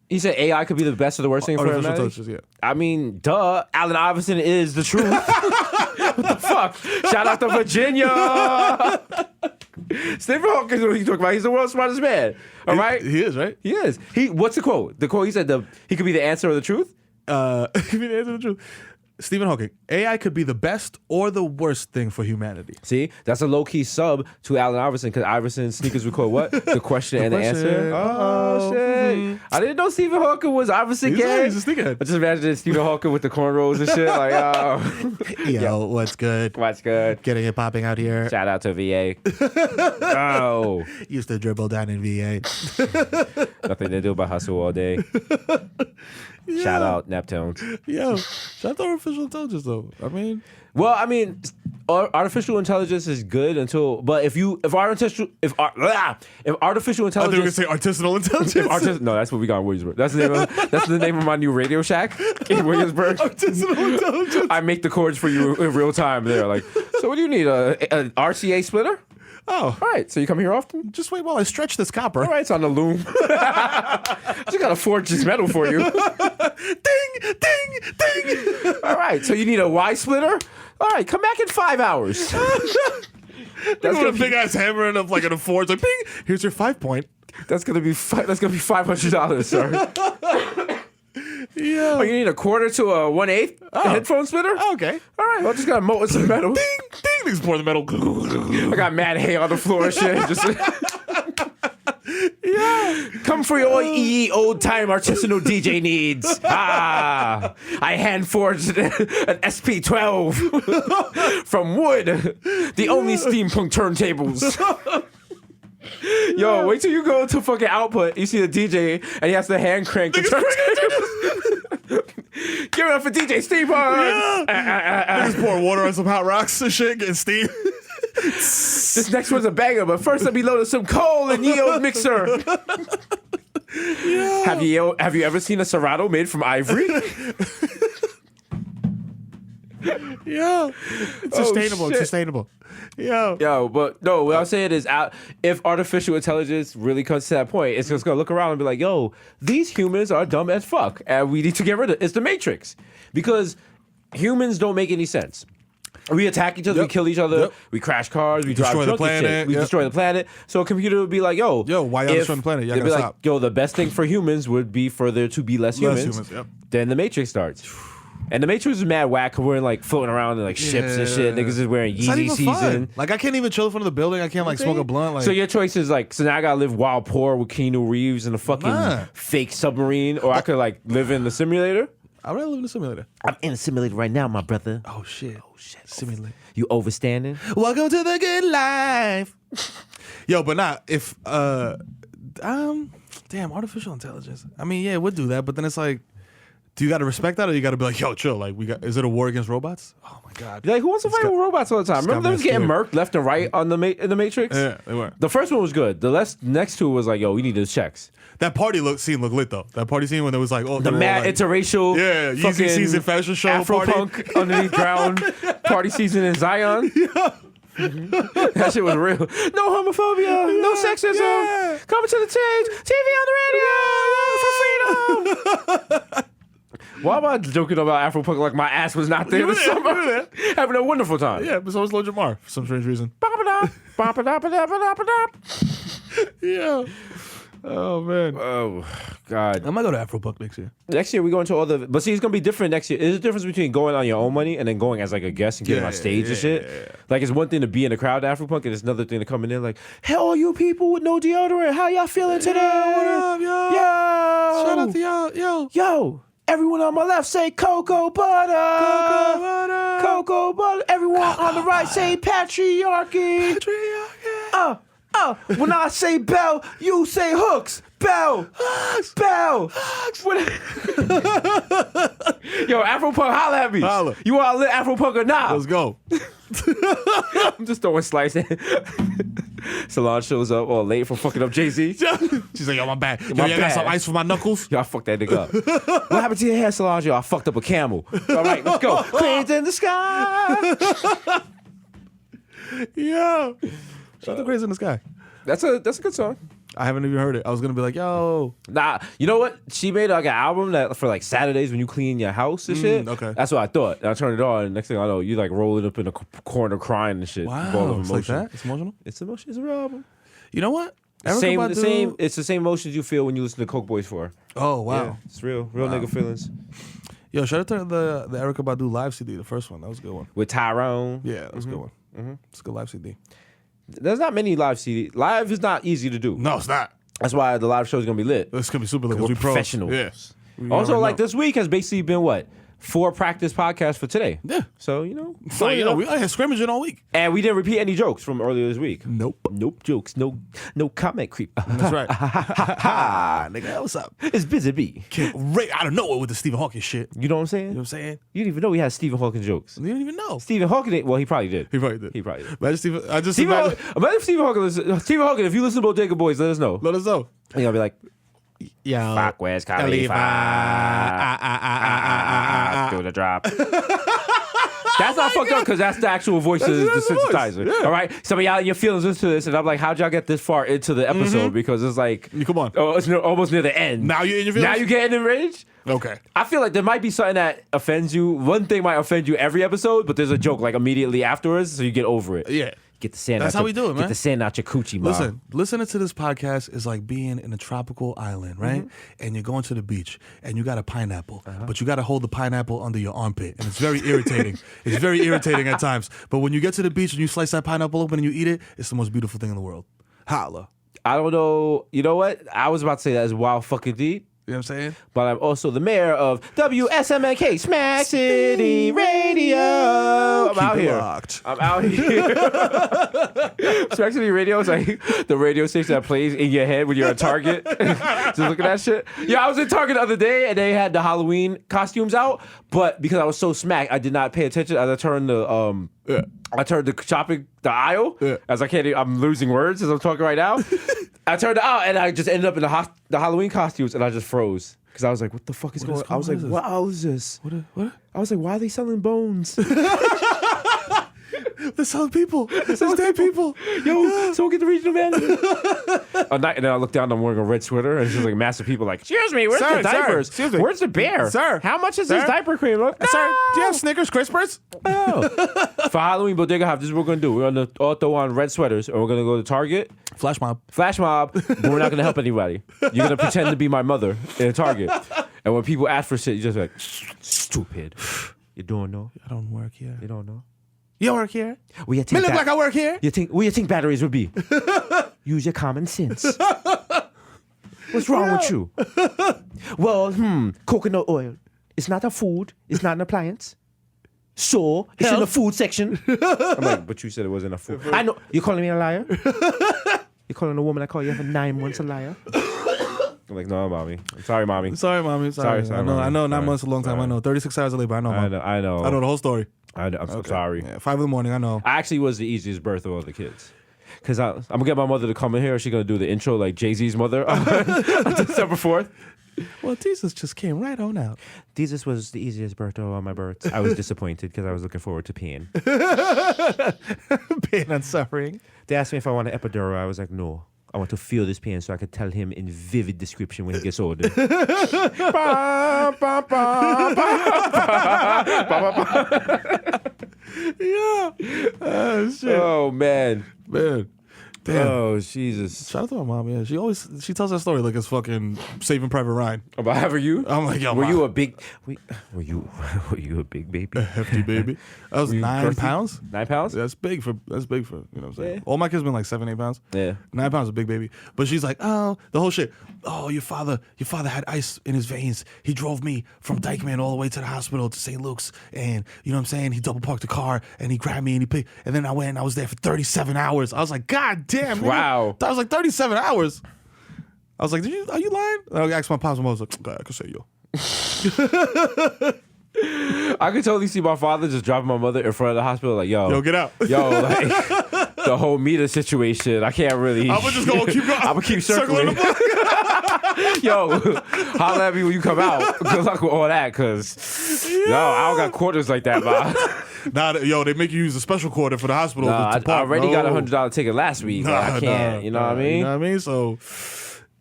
Speaker 3: He said AI could be the best or the worst thing for
Speaker 1: Artificial
Speaker 3: humanity.
Speaker 1: intelligence, yeah.
Speaker 3: I mean, duh. Allen Iverson is the truth. What the fuck? Shout out to Virginia. Stephen Hawking is what he's talking about. He's the world's smartest man. All right?
Speaker 1: He is, right?
Speaker 3: He is. What's the quote? The quote, he said he could be the answer or the truth?
Speaker 1: Give me the answer to the truth. Stephen Hawking, AI could be the best or the worst thing for humanity.
Speaker 3: See, that's a low-key sub to Allen Iverson because Iverson's sneakers record what? The question and the answer. Oh, shit. I didn't know Stephen Hawking was Iverson gay.
Speaker 1: He's a sneakerhead.
Speaker 3: I just imagined Stephen Hawking with the cornrows and shit. Like, oh.
Speaker 1: Yo, what's good?
Speaker 3: What's good?
Speaker 1: Getting it popping out here.
Speaker 3: Shout out to VA. Oh.
Speaker 1: Used to dribble down in VA.
Speaker 3: Nothing to do but hustle all day. Shout out Neptune.
Speaker 1: Yo, shout out to artificial intelligence though. I mean,
Speaker 3: Well, I mean, artificial intelligence is good but if artificial
Speaker 1: I think
Speaker 3: intelligence,
Speaker 1: we're gonna say artisanal intelligence.
Speaker 3: no, that's what we got in Williamsburg. That's the name of my new Radio Shack in Williamsburg.
Speaker 1: Artisanal intelligence.
Speaker 3: I make the chords for you in real time. There, like, so what do you need? An RCA splitter?
Speaker 1: Oh,
Speaker 3: All right, so you come here often?
Speaker 1: just wait while I stretch this copper.
Speaker 3: All right, it's on the loom. I just gotta forge this metal for you.
Speaker 1: Ding, ding, ding.
Speaker 3: All right, so you need a Y splitter? All right, come back in 5 hours.
Speaker 1: That's gonna big ass hammer and up like an affords like ping. Here's your 5 point.
Speaker 3: That's gonna be $500, sir.
Speaker 1: Yeah.
Speaker 3: Oh, you need a quarter to a 1/8 headphone splitter?
Speaker 1: Okay.
Speaker 3: All right, well, I just gotta mold with some metal.
Speaker 1: Ding, ding. These pour the metal.
Speaker 3: I got mad hay on the floor and shit. Just come for your old time artisanal DJ needs. I hand forged an SP12 from wood. The only steampunk turntables. Yo, wait till you go to fucking output. You see the DJ and he has to hand crank the turntables. Give it up for DJ Steampunk.
Speaker 1: Just pour water on some hot rocks and shit, getting steam.
Speaker 3: This next one's a banger, but first let me load some coal in ye old mixer. Have you ever seen a Serato made from ivory?
Speaker 1: Yeah. It's sustainable. It's
Speaker 3: shit.
Speaker 1: sustainable. Yeah.
Speaker 3: Yo, but no, what I'm saying is, if artificial intelligence really comes to that point, it's just gonna look around and be like, yo, these humans are dumb as fuck, and we need to get rid of it. It's the Matrix. Because humans don't make any sense. We attack each other, we kill each other, we crash cars, we drive
Speaker 1: destroy the
Speaker 3: drunk and shit.
Speaker 1: planet,
Speaker 3: We
Speaker 1: yep.
Speaker 3: destroy the planet. So a computer would be like, yo,
Speaker 1: why y'all destroying the planet? Y'all
Speaker 3: they'd be
Speaker 1: gotta
Speaker 3: like,
Speaker 1: stop.
Speaker 3: yo, the best thing for humans would be for there to be less humans.
Speaker 1: Yep.
Speaker 3: Then the Matrix starts. And the Matrix is mad whack because we're in, like floating around in like ships and shit. Niggas is wearing
Speaker 1: It's not
Speaker 3: Yeezy
Speaker 1: even
Speaker 3: season.
Speaker 1: fun. Like I can't even chill in front of the building. I can't like smoke a blunt. Like
Speaker 3: So your choice is like, so now I gotta live wild poor with Keanu Reeves in a fucking
Speaker 1: Nah.
Speaker 3: fake submarine, or I could like live in the simulator.
Speaker 1: I'd rather live in a simulator.
Speaker 3: I'm in a simulator right now, my brother.
Speaker 1: Oh shit. Simulator.
Speaker 3: You overstanding?
Speaker 1: Welcome to the good life. Yo, but not if damn, artificial intelligence. I mean, yeah, it would do that, but then it's like, do you gotta respect that or you gotta be like, yo, chill, like is it a war against robots? Oh my god.
Speaker 3: Like, who wants to fight with robots all the time? Remember
Speaker 1: got
Speaker 3: them
Speaker 1: me
Speaker 3: getting
Speaker 1: scared.
Speaker 3: murked left and right on in the Matrix?
Speaker 1: Yeah, they were.
Speaker 3: The first one was good. The next two was like, yo, we need those checks.
Speaker 1: That scene looked lit though. That party scene when it was like, oh,
Speaker 3: The mad interracial,
Speaker 1: yeah, Yeezy
Speaker 3: fucking
Speaker 1: season fashion show
Speaker 3: Afro
Speaker 1: party.
Speaker 3: punk underneath ground party season in Zion. That shit was real. No homophobia, no sexism. Coming to the stage, TV on the radio for freedom. Why am I joking about Afro-punk like my ass was not there this summer? Having a wonderful time.
Speaker 1: Yeah, but so was Lil Jamar for some strange reason. Yeah. Oh, man.
Speaker 3: Oh, God.
Speaker 1: I might go to Afro-punk next year.
Speaker 3: Next year we go into all the... But see, it's going to be different next year. There's a difference between going on your own money and then going as like a guest and getting on stage and shit.
Speaker 1: Yeah.
Speaker 3: Like, it's one thing to be in the crowd at Afro-punk and it's another thing to come in there like, hey, all you people with no deodorant, how y'all feeling today?
Speaker 1: What up, yo?
Speaker 3: Yo!
Speaker 1: Shout out to y'all.
Speaker 3: Yo! Everyone on my left say cocoa butter.
Speaker 1: Cocoa butter.
Speaker 3: Cocoa butter. Everyone on the right say patriarchy. When I say bell, you say hooks. Bell. Hooks. Bell. Hooks. Yo, Afro-punk, holla at me.
Speaker 1: Holla.
Speaker 3: You want to lit Afro-punk or not?
Speaker 1: Let's go.
Speaker 3: I'm just throwing slices. Solange shows up all late for fucking up Jay-Z.
Speaker 1: She's like, yo, my bad. Yo,
Speaker 3: My
Speaker 1: you got
Speaker 3: bad.
Speaker 1: some ice for my knuckles?
Speaker 3: Yo, I fucked that nigga up. What happened to your hair, Solange? Yo, I fucked up a camel. All right, let's go. Cranes in the sky.
Speaker 1: Yeah. Shout out to Crazy in the Sky.
Speaker 3: That's a good song.
Speaker 1: I haven't even heard it. I was going to be like, yo.
Speaker 3: Nah, you know what? She made like an album that for like Saturdays when you clean your house and shit.
Speaker 1: Okay.
Speaker 3: That's what I thought. And I turned it on, and next thing I know, you like rolling up in a corner crying and shit. Ball of
Speaker 1: Wow. It's like
Speaker 3: emotion.
Speaker 1: that? It's emotional?
Speaker 3: It's emotion. It's a real album.
Speaker 1: You know what?
Speaker 3: Same.
Speaker 1: Badu-
Speaker 3: It's the same emotions you feel when you listen to Coke Boys 4.
Speaker 1: Oh, wow.
Speaker 3: Yeah, it's real nigga feelings.
Speaker 1: Yo, shout out to the Erykah Badu live CD, the first one. That was a good one.
Speaker 3: With Tyrone.
Speaker 1: Yeah, that was a good one. It's a good live CD.
Speaker 3: There's not many live CD. Live is not easy to do.
Speaker 1: No, it's not.
Speaker 3: That's why the live show is gonna be lit.
Speaker 1: It's going to be super lit because
Speaker 3: We're
Speaker 1: we pros.
Speaker 3: professionals.
Speaker 1: Yes. We
Speaker 3: Also,
Speaker 1: already
Speaker 3: like
Speaker 1: know.
Speaker 3: this week has basically been what? 4 practice podcasts for today.
Speaker 1: Yeah.
Speaker 3: So, you know.
Speaker 1: So, you know, we had scrimmaging all week.
Speaker 3: And we didn't repeat any jokes from earlier this week.
Speaker 1: Nope.
Speaker 3: Nope jokes. No comment creep.
Speaker 1: That's right. Nigga, what's up?
Speaker 3: It's Busy Bee.
Speaker 1: Right out of nowhere with the Stephen Hawking shit.
Speaker 3: You know what I'm saying?
Speaker 1: You know what I'm saying?
Speaker 3: You didn't even know we had Stephen Hawking jokes.
Speaker 1: You didn't even know.
Speaker 3: Stephen Hawking didn't. Well, he probably did.
Speaker 1: He probably did. Imagine I just imagine.
Speaker 3: Imagine if Stephen Hawking if you listen to Bodega Boys, let us know.
Speaker 1: Let us know.
Speaker 3: And you'll be like,
Speaker 1: Yo.
Speaker 3: fuck West Khalifa. Do the drop. That's not fucked up because that's the actual voice of the
Speaker 1: That's the voice,
Speaker 3: synthesizer.
Speaker 1: yeah.
Speaker 3: All right? Some of y'all in your feelings listen to this, and I'm like, how'd y'all get this far into the episode? Because it's like,
Speaker 1: Come on.
Speaker 3: oh, it's almost near the end.
Speaker 1: Now you're in your feelings?
Speaker 3: Now you getting enraged?
Speaker 1: Okay.
Speaker 3: I feel like there might be something that offends you. One thing might offend you every episode, but there's a joke like immediately afterwards, so you get over it.
Speaker 1: Yeah.
Speaker 3: Get the sand
Speaker 1: That's
Speaker 3: out
Speaker 1: how
Speaker 3: your-
Speaker 1: we do it, man.
Speaker 3: Get the sand out your coochie, mom.
Speaker 1: Listen, listening to this podcast is like being in a tropical island, right? And you're going to the beach and you got a pineapple, but you got to hold the pineapple under your armpit. And it's very irritating. It's very irritating at times. But when you get to the beach and you slice that pineapple open and you eat it, it's the most beautiful thing in the world. Holla.
Speaker 3: I don't know. You know what? I was about to say that is wild fucking deep.
Speaker 1: You know what I'm saying?
Speaker 3: But I'm also the mayor of WSMAK, Smack City Radio. I'm
Speaker 1: Keep
Speaker 3: out
Speaker 1: it
Speaker 3: here.
Speaker 1: locked.
Speaker 3: I'm out here. Smack City Radio is like the radio station that plays in your head when you're at Target. Just look at that shit. Yeah, I was in Target the other day and they had the Halloween costumes out, but because I was so smacked, I did not pay attention as I turned the shopping the aisle.
Speaker 1: Yeah.
Speaker 3: As I'm losing words as I'm talking right now. I turned it out and I just ended up in the Halloween costumes and I just froze because I was like, "What the fuck is going on?" I was like, "What is this?"
Speaker 1: What?
Speaker 3: I was like, "Why are they selling bones?"
Speaker 1: They're selling people. They're dead people.
Speaker 3: Yo, someone get the regional manager. And then I looked down and I'm wearing a red sweater and it's just like massive people like, "Excuse me, where's
Speaker 1: Sir,
Speaker 3: the diapers?
Speaker 1: excuse me.
Speaker 3: Where's the bear?
Speaker 1: Sir,
Speaker 3: how much is
Speaker 1: sir.
Speaker 3: this diaper cream?" Like,
Speaker 1: Sir, do you have
Speaker 3: "No."
Speaker 1: Snickers Crispers?
Speaker 3: For Halloween, Bodega Hop, this is what we're going to do. We're going to all throw on red sweaters and we're going to go to Target.
Speaker 1: Flash mob.
Speaker 3: Flash mob, but we're not gonna help anybody. You're gonna pretend to be my mother in a Target, and when people ask for shit, you just like, stupid. You don't know.
Speaker 1: I don't work here.
Speaker 3: You don't know.
Speaker 1: You work here?
Speaker 3: Where you
Speaker 1: Me
Speaker 3: think
Speaker 1: look like I work here?
Speaker 3: where you think batteries would be? Use your common sense. What's wrong with you? Well, coconut oil. It's not a food. It's not an appliance. So it's in the food section. I'm like, but you said it wasn't a food. I know. You're calling me a liar? You're calling a woman I call you for 9 months a liar? I'm like, no, mommy. I'm sorry, mommy.
Speaker 1: Sorry, mommy. Sorry.
Speaker 3: Sorry,
Speaker 1: I know.
Speaker 3: mommy.
Speaker 1: I know. 9
Speaker 3: Sorry.
Speaker 1: months is a long time.
Speaker 3: Sorry.
Speaker 1: I know. 36 hours of labor. I know, mom.
Speaker 3: I know.
Speaker 1: I know the whole story.
Speaker 3: I'm so sorry.
Speaker 1: Yeah, 5 in the morning. I know.
Speaker 3: I actually was the easiest birth of all the kids. Because I'm going to get my mother to come in here. She's going to do the intro like Jay-Z's mother on December 4th.
Speaker 1: Well, Jesus just came right on out.
Speaker 3: Desus was the easiest birth of all my births. I was disappointed because I was looking forward to peeing.
Speaker 1: Pain and suffering.
Speaker 3: They asked me if I want an epidural. I was like, no. I want to feel this pain so I could tell him in vivid description when he gets older.
Speaker 1: Yeah. Oh, shit.
Speaker 3: Oh, man.
Speaker 1: Man. Damn.
Speaker 3: Oh, Jesus.
Speaker 1: Shout out to my mom, yeah. She tells that story like it's fucking Saving Private Ryan.
Speaker 3: About having you?
Speaker 1: I'm like, yo,
Speaker 3: were
Speaker 1: Mom.
Speaker 3: you a big a big baby?
Speaker 1: Hefty baby. That was
Speaker 3: Were you
Speaker 1: 9
Speaker 3: girthy?
Speaker 1: pounds.
Speaker 3: 9 pounds?
Speaker 1: That's big for, you know what I'm saying?
Speaker 3: Yeah.
Speaker 1: All my kids been like 7, 8 pounds.
Speaker 3: Yeah.
Speaker 1: 9 pounds is a big baby. But she's like, oh, the whole shit. Oh, your father had ice in his veins. He drove me from Dykeman all the way to the hospital to St. Luke's. And you know what I'm saying? He double parked the car and he grabbed me and he picked. And then I went and I was there for 37 hours. I was like, God damn, nigga.
Speaker 3: Wow.
Speaker 1: That was like 37 hours. I was like, are you lying? And I asked my pops and I was like, God, I can say yo.
Speaker 3: I could totally see my father just dropping my mother in front of the hospital, like, yo,
Speaker 1: Get out.
Speaker 3: yo, like the whole meter situation. I can't really.
Speaker 1: I'm just going to keep going.
Speaker 3: I'm gonna keep circling.
Speaker 1: the block.
Speaker 3: Yo, holla at me when you come out. Good luck with all that, cause yo, I don't got quarters like that, man.
Speaker 1: Nah, they make you use a special quarter for the hospital.
Speaker 3: Nah,
Speaker 1: to
Speaker 3: I
Speaker 1: park.
Speaker 3: already got a
Speaker 1: No.
Speaker 3: $100 ticket last week. Like, I can't. You know what I mean?
Speaker 1: You know what I mean? So,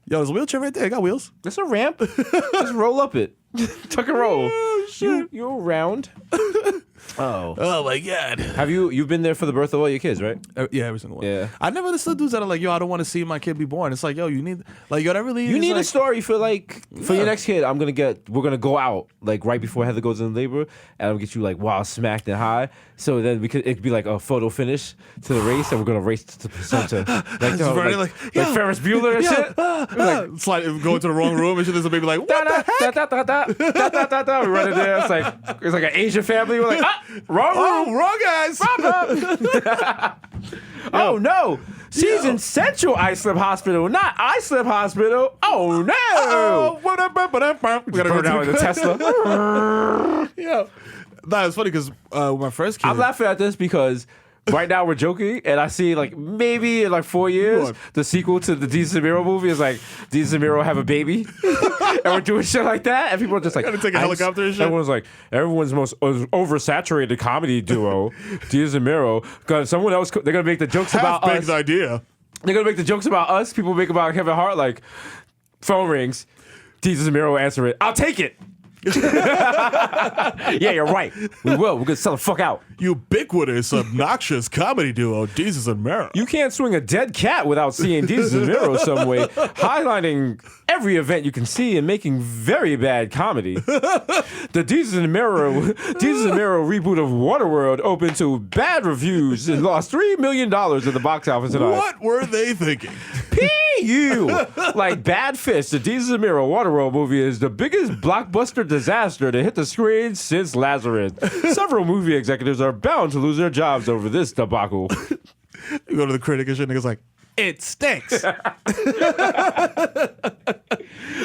Speaker 1: yo, there's a wheelchair right there. It got wheels.
Speaker 3: It's a ramp. Just roll up it. Tuck and roll.
Speaker 1: Shit.
Speaker 3: You're round. Oh.
Speaker 1: Oh my God.
Speaker 3: Have you've been there for the birth of all your kids, right?
Speaker 1: Yeah, every single one.
Speaker 3: Yeah.
Speaker 1: I never understood dudes that are like, yo, I don't want to see my kid be born. It's like, yo, you need, like, yo, that really
Speaker 3: You
Speaker 1: is
Speaker 3: need
Speaker 1: like,
Speaker 3: a story for your next kid. We're gonna go out like right before Heather goes in labor, and I'm gonna get you like wild smacked and high. So then it'd be like a photo finish to the race, and we're gonna race to the placenta, like
Speaker 1: yo,
Speaker 3: Ferris Bueller and shit.
Speaker 1: slide, go into the wrong room and shit. There's a baby like, what the heck?
Speaker 3: We run in there. It's like an Asian family. We're like, wrong room.
Speaker 1: Oh, wrong guys.
Speaker 3: Oh no! She's in Central Islip Hospital, not Islip Hospital. Oh no!
Speaker 1: Oh, what up?
Speaker 3: We gotta go down with the Tesla.
Speaker 1: Yeah. Nah, it's funny because with my first kid.
Speaker 3: I'm laughing at this because right now we're joking, and I see like maybe in like 4 years
Speaker 1: What?
Speaker 3: the sequel to the Desus and Mero movie is like Desus and Mero have a baby, and we're doing shit like that, and people are just like,
Speaker 1: Gotta take a helicopter and shit.
Speaker 3: Everyone's like, everyone's most oversaturated comedy duo, Desus and Mero. Because someone else, they're gonna make the jokes about
Speaker 1: half-baked
Speaker 3: us.
Speaker 1: idea.
Speaker 3: They're gonna make the jokes about us. People make about Kevin Hart. Like, phone rings, Desus and Mero answer it. I'll take it. Yeah, you're right. We will. We're gonna sell the fuck out.
Speaker 1: Ubiquitous, obnoxious comedy duo, Desus and Mero.
Speaker 3: You can't swing a dead cat without seeing Desus and Mero some way, highlighting every event you can see and making very bad comedy. The Desus and Mero reboot of Waterworld opened to bad reviews and lost $3 million at the box office tonight.
Speaker 1: What were they thinking?
Speaker 3: P.U. Like Bad Fish, the Desus and Mero Waterworld movie is the biggest blockbuster disaster to hit the screen since Lazarus. Several movie executives are bound to lose their jobs over this debacle.
Speaker 1: You go to the critic and shit, niggas like, it stinks.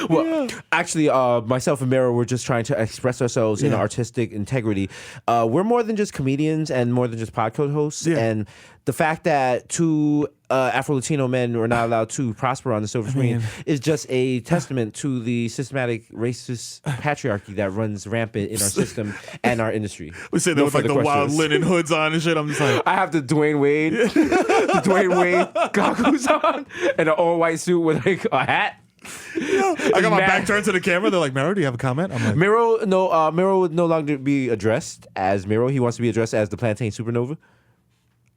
Speaker 3: Well, actually, myself and Mero were just trying to express ourselves in artistic integrity. We're more than just comedians and more than just podcast hosts.
Speaker 1: Yeah.
Speaker 3: And the fact that two Afro-Latino men were not allowed to prosper on the silver screen is just a testament to the systematic racist patriarchy that runs rampant in our system and our industry.
Speaker 1: We say that with like
Speaker 3: further
Speaker 1: the wild
Speaker 3: questions.
Speaker 1: linen hoods on and shit. I'm just like,
Speaker 3: I have the Dwayne Wade goggles on and an all-white suit with like a hat.
Speaker 1: I got my
Speaker 3: Mad.
Speaker 1: back turned to the camera. They're like, Mero, do you have a comment? I'm like,
Speaker 3: Mero would no longer be addressed as Mero. He wants to be addressed as the Plantain Supernova.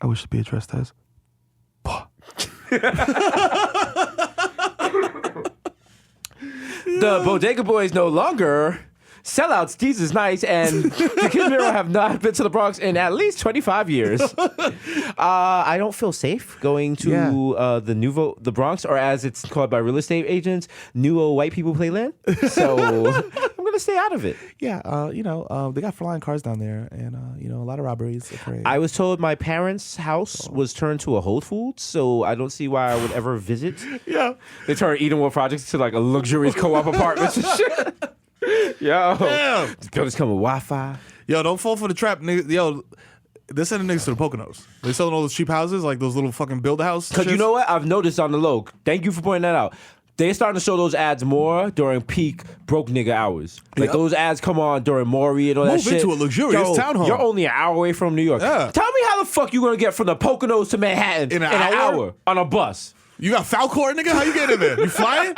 Speaker 1: I wish to be addressed as.
Speaker 3: The Bodega Boys no longer. Sellouts, Desus Nice, and the Kid Mero have not been to the Bronx in at least 25 years. I don't feel safe going to the Bronx, or as it's called by real estate agents, New White People Playland. So I'm gonna stay out of it.
Speaker 1: Yeah, they got flying cars down there, and a lot of robberies occurring.
Speaker 3: I was told my parents' house was turned to a Whole Foods, so I don't see why I would ever visit.
Speaker 1: Yeah,
Speaker 3: They turned Edenwood Projects to like a luxurious co-op apartments and shit. Yo,
Speaker 1: damn.
Speaker 3: this building's come with Wi-Fi.
Speaker 1: Yo, don't fall for the trap, nigga. Yo, they're sending niggas to the Poconos. They're selling all those cheap houses, like those little fucking build a house.
Speaker 3: Because you know what? I've noticed on the low. Thank you for pointing that out. They're starting to show those ads more during peak broke nigga hours. Like those ads come on during Maury and all that
Speaker 1: Move
Speaker 3: shit.
Speaker 1: into a luxurious townhome.
Speaker 3: You're only an hour away from New York.
Speaker 1: Yeah.
Speaker 3: Tell me how the fuck you gonna get from the Poconos to Manhattan
Speaker 1: In an
Speaker 3: an
Speaker 1: hour?
Speaker 3: hour on a bus?
Speaker 1: You got Falcor, nigga? How you get in there? You flying?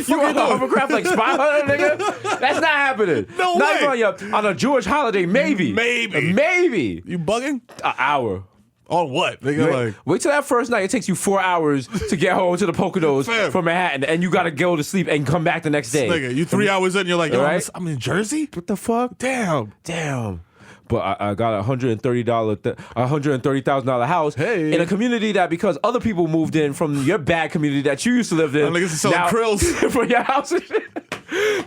Speaker 3: You on a hovercraft like Spy Hunter, nigga? That's not happening.
Speaker 1: No
Speaker 3: not
Speaker 1: way.
Speaker 3: even on a Jewish holiday, maybe. Maybe.
Speaker 1: You bugging?
Speaker 3: An hour.
Speaker 1: On what? Nigga,
Speaker 3: Wait till that first night. It takes you 4 hours to get home to the Poconos
Speaker 1: Fam.
Speaker 3: from Manhattan, and you gotta go to sleep and come back the next day.
Speaker 1: nigga, you 3 hours in, you're like, yo,
Speaker 3: Right?
Speaker 1: I'm in Jersey?
Speaker 3: What the fuck?
Speaker 1: Damn.
Speaker 3: But I got a $130,000 house
Speaker 1: Hey.
Speaker 3: in a community that because other people moved in from your bad community that you used to live in.
Speaker 1: Them niggas is selling krills.
Speaker 3: for your house and shit.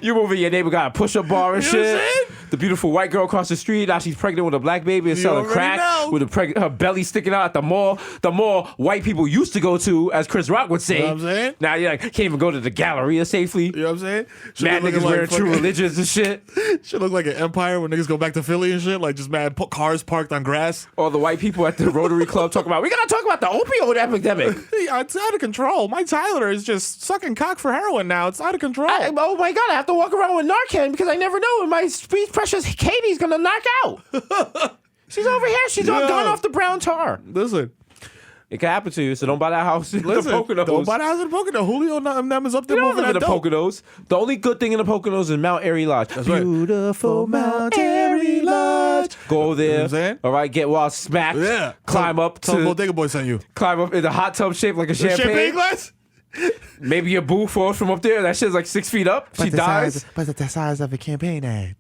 Speaker 3: You move in, your neighbor got a push-up bar and
Speaker 1: You know what I'm
Speaker 3: shit.
Speaker 1: saying?
Speaker 3: The beautiful white girl across the street, now she's pregnant with a black baby and
Speaker 1: You
Speaker 3: selling
Speaker 1: already
Speaker 3: crack
Speaker 1: know.
Speaker 3: with her belly sticking out at the mall. The mall white people used to go to, as Chris Rock would say.
Speaker 1: You know what I'm saying?
Speaker 3: Now you like can't even go to the Galleria safely.
Speaker 1: You know what I'm saying?
Speaker 3: Mad niggas wearing true religions and shit.
Speaker 1: Should look like an empire when niggas go back to Philly and shit. Like just mad cars parked on grass.
Speaker 3: All the white people at the Rotary Club talking about, we gotta talk about the opioid epidemic.
Speaker 1: Yeah, it's out of control. Mike Tyler is just sucking cock for heroin now. It's out of control.
Speaker 3: Oh my God, I have to walk around with Narcan because I never know when my sweet precious Katie's gonna knock out. She's over here. She's all
Speaker 1: Yeah.
Speaker 3: gone off the brown tar.
Speaker 1: Listen,
Speaker 3: It can happen to you, so don't buy that house in the Poconos.
Speaker 1: don't buy the house in the Poconos. Julio and them is up there
Speaker 3: You don't
Speaker 1: moving
Speaker 3: live in
Speaker 1: that
Speaker 3: the
Speaker 1: dope.
Speaker 3: Poconos. The only good thing in the Poconos is Mount Airy Lodge.
Speaker 1: That's right.
Speaker 3: Beautiful Mount Airy Lodge. Go there.
Speaker 1: You know what I'm saying?
Speaker 3: All right, get wild smacked.
Speaker 1: Yeah.
Speaker 3: Climb up
Speaker 1: Tell
Speaker 3: to
Speaker 1: Bodega Boys sent you.
Speaker 3: climb up in the hot tub shape like a champagne.
Speaker 1: glass?
Speaker 3: Maybe your boo falls from up there. That shit's like 6 feet up. She dies.
Speaker 5: But the size of a campaign ad.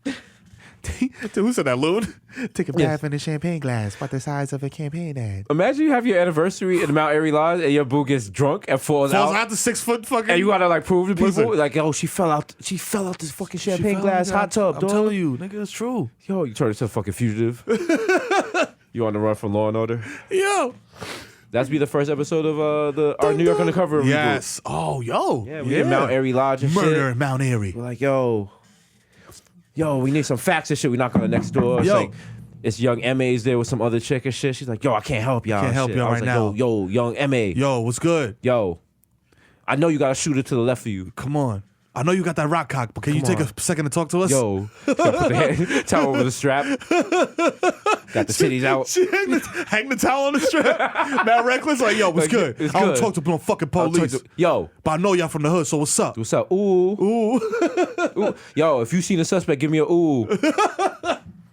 Speaker 1: Who said that, Loon?
Speaker 5: Take a bath in a champagne glass, but the size of a campaign ad.
Speaker 3: Imagine you have your anniversary in Mount Airy Lodge and your boo gets drunk and falls
Speaker 1: Falls
Speaker 3: out.
Speaker 1: out the 6 foot fucking.
Speaker 3: And you gotta like prove to people
Speaker 1: Listen.
Speaker 3: like, oh, she fell out this fucking
Speaker 1: She
Speaker 3: champagne
Speaker 1: fell
Speaker 3: glass
Speaker 1: down.
Speaker 3: hot tub,
Speaker 1: I'm
Speaker 3: dog.
Speaker 1: telling you, nigga, it's true.
Speaker 3: Yo, you turned into a fucking fugitive. You on the run from Law and Order?
Speaker 1: Yo.
Speaker 3: That's be the first episode of our New York Undercover reboot.
Speaker 1: Yes. Oh, yo.
Speaker 3: Yeah, we in Mount Airy Lodge and
Speaker 1: Murder
Speaker 3: shit.
Speaker 1: in Mount Airy.
Speaker 3: We're like, yo, we need some facts and shit. We knock on the next door. It's
Speaker 1: Yo.
Speaker 3: like, it's young M.A.'s there with some other chick and shit. She's like, yo, I can't help y'all.
Speaker 1: Can't help
Speaker 3: shit.
Speaker 1: y'all
Speaker 3: I was
Speaker 1: right
Speaker 3: like,
Speaker 1: now.
Speaker 3: Yo, young M.A.
Speaker 1: Yo, what's good?
Speaker 3: Yo, I know you got a shooter to the left of you.
Speaker 1: Come on. I know you got that rock cock, but can you take a second to talk to us?
Speaker 3: Yo, put the towel over the strap. Got the titties out.
Speaker 1: She hang the towel on the strap. Mad reckless, like, yo, what's
Speaker 3: Like,
Speaker 1: good?
Speaker 3: it's
Speaker 1: I don't
Speaker 3: good.
Speaker 1: talk to no fucking
Speaker 3: I'll talk
Speaker 1: police.
Speaker 3: to- Yo,
Speaker 1: But I know y'all from the hood, so what's up?
Speaker 3: what's up? Ooh.
Speaker 1: Ooh.
Speaker 3: Ooh. Yo, if you seen a suspect, give me a ooh.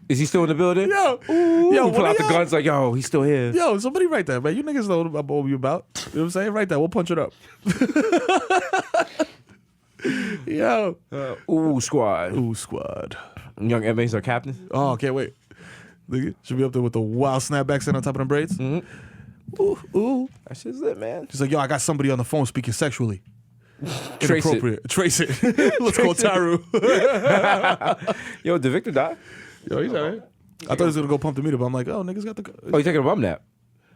Speaker 3: Is he still in the building?
Speaker 1: Yo.
Speaker 3: Ooh.
Speaker 1: Yo,
Speaker 3: We pull
Speaker 1: what
Speaker 3: out
Speaker 1: are
Speaker 3: the
Speaker 1: y'all-
Speaker 3: guns like, yo, he's still here.
Speaker 1: Yo, somebody write that, man. You niggas know what I'm you about. You know what I'm saying? Write that. We'll punch it up. Yo.
Speaker 3: Ooh, squad.
Speaker 1: Ooh, squad.
Speaker 3: Young M.A.'s our captain.
Speaker 1: Oh, can't wait. Nigga, should be up there with the wild snapbacks in on top of them braids. Ooh, ooh.
Speaker 3: That shit's lit, man.
Speaker 1: She's like, yo, I got somebody on the phone speaking sexually.
Speaker 3: Trace it.
Speaker 1: Inappropriate. Trace it. Let's call Taru.
Speaker 3: Yo, did Victor die?
Speaker 1: Yo, he's all right. I thought he was going to go pump the meter, but I'm like, oh, niggas got the...
Speaker 3: Oh, he's taking a bum nap.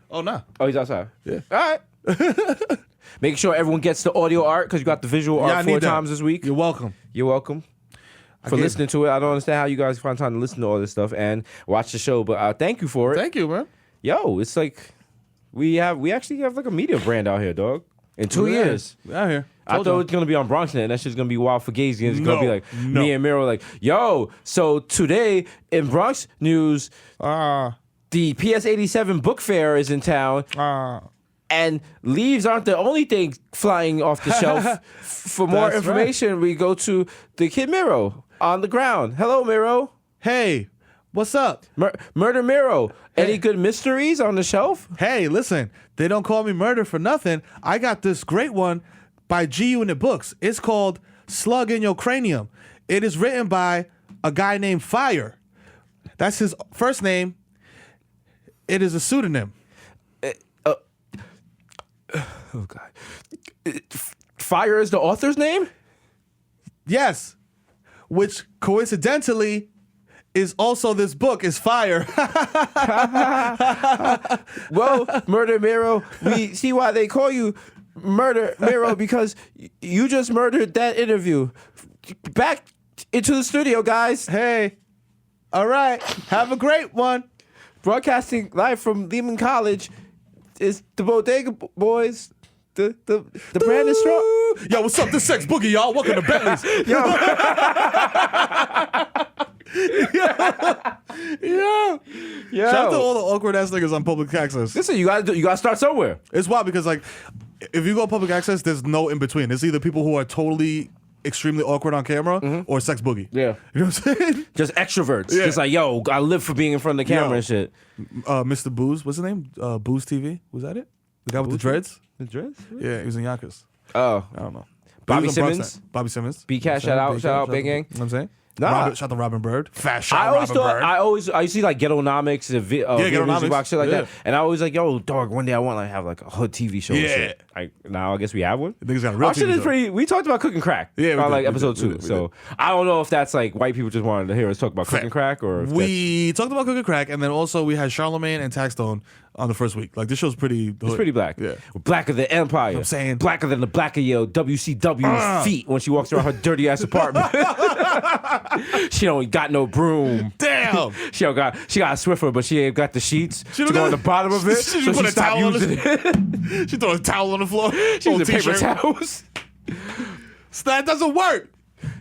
Speaker 1: Oh, nah.
Speaker 3: Oh, he's outside.
Speaker 1: Yeah.
Speaker 3: All right. Making sure everyone gets the audio art because you got the visual
Speaker 1: Yeah, I
Speaker 3: art
Speaker 1: need
Speaker 3: 4
Speaker 1: that.
Speaker 3: times this week.
Speaker 1: You're welcome.
Speaker 3: You're welcome for
Speaker 1: gave-
Speaker 3: listening to it. I don't understand how you guys find time to listen to all this stuff and watch the show, but thank you for it.
Speaker 1: Thank you, man.
Speaker 3: Yo, it's like we actually have like a media brand out here, dog. In 2
Speaker 1: Yeah.
Speaker 3: years.
Speaker 1: We out here.
Speaker 3: I thought it was gonna be on Bronx Net, and that shit's gonna be wild for gays. And it's gonna be like
Speaker 1: No.
Speaker 3: me and Mero, like, yo. So today in Bronx news, the PS 87 book fair is in town, and leaves aren't the only thing flying off the shelf. For more
Speaker 1: That's
Speaker 3: information, we go to the kid Mero on the ground. Hello, Mero.
Speaker 1: Hey, what's up?
Speaker 3: Murder Mero. Any good mysteries on the shelf?
Speaker 1: Hey, listen, they don't call me murder for nothing. I got this great one by G Unit Books. It's called Slug in Your Cranium. It is written by a guy named Fire. That's his first name. It is a pseudonym.
Speaker 3: Oh God. Fire is the author's name?
Speaker 1: Yes, which coincidentally is also this book is Fire.
Speaker 3: Well, Murder Mero, we see why they call you Murder Mero because you just murdered that interview. Back into the studio, guys.
Speaker 1: Hey, all right, have a great one.
Speaker 3: Broadcasting live from Lehman College is the Bodega Boys. The brand is strong.
Speaker 1: Yo, what's up? This Sex Boogie, y'all. Welcome to Bentley's. Yo. Shout out to all the awkward ass niggas on public access.
Speaker 3: Listen, you gotta start somewhere.
Speaker 1: It's wild because like, if you go public access, there's no in between. It's either people who are totally extremely awkward on camera or Sex Boogie.
Speaker 3: Yeah.
Speaker 1: You know what I'm saying?
Speaker 3: Just extroverts.
Speaker 1: Yeah.
Speaker 3: Just like, yo, I live for being in front of the camera and shit.
Speaker 1: Mr. Booze, what's his name? Booze TV. Was that it? The guy with the dreads?
Speaker 3: The dreads?
Speaker 1: Yeah, he was in Yonkers.
Speaker 3: Oh.
Speaker 1: I don't know.
Speaker 3: Bobby
Speaker 1: He was on
Speaker 3: Simmons?
Speaker 1: Bronx. Bobby Simmons.
Speaker 3: B-Cat, shout out, Big Gang.
Speaker 1: You know what I'm saying?
Speaker 3: Nah.
Speaker 1: Shout out to Robin Bird. Fast shot
Speaker 3: I always
Speaker 1: Robin
Speaker 3: thought
Speaker 1: Bird.
Speaker 3: I used to see like Ghetto-nomics and
Speaker 1: Ghetto-nomics.
Speaker 3: box shit like
Speaker 1: Yeah.
Speaker 3: that, and I was like, yo, dog, one day I want to have like a hood TV show.
Speaker 1: Yeah.
Speaker 3: And shit. Like now I guess we have one.
Speaker 1: Niggas got a real
Speaker 3: Our shit
Speaker 1: TV
Speaker 3: is
Speaker 1: show.
Speaker 3: pretty. We talked about cooking crack.
Speaker 1: Yeah, we
Speaker 3: on
Speaker 1: did,
Speaker 3: like
Speaker 1: we
Speaker 3: episode
Speaker 1: did,
Speaker 3: 2.
Speaker 1: we did.
Speaker 3: So I don't know if that's like white people just wanted to hear us talk about cooking crack or if
Speaker 1: We talked about cooking crack, and then also we had Charlemagne and Taxstone on the first week. Like this show's pretty.
Speaker 3: it's pretty black.
Speaker 1: Yeah.
Speaker 3: We're blacker than Empire.
Speaker 1: I'm saying.
Speaker 3: Blacker than the black of your WCW feet when she walks around her dirty ass apartment. She don't got no broom.
Speaker 1: Damn.
Speaker 3: She got a Swiffer, but she ain't got the sheets
Speaker 1: She
Speaker 3: to
Speaker 1: don't
Speaker 3: go
Speaker 1: got-
Speaker 3: on the bottom of it.
Speaker 1: She
Speaker 3: so
Speaker 1: put
Speaker 3: she
Speaker 1: a
Speaker 3: stopped
Speaker 1: towel on
Speaker 3: using it.
Speaker 1: She threw a towel on the floor.
Speaker 3: She
Speaker 1: Old
Speaker 3: using paper
Speaker 1: t-shirt.
Speaker 3: towels.
Speaker 1: That doesn't work.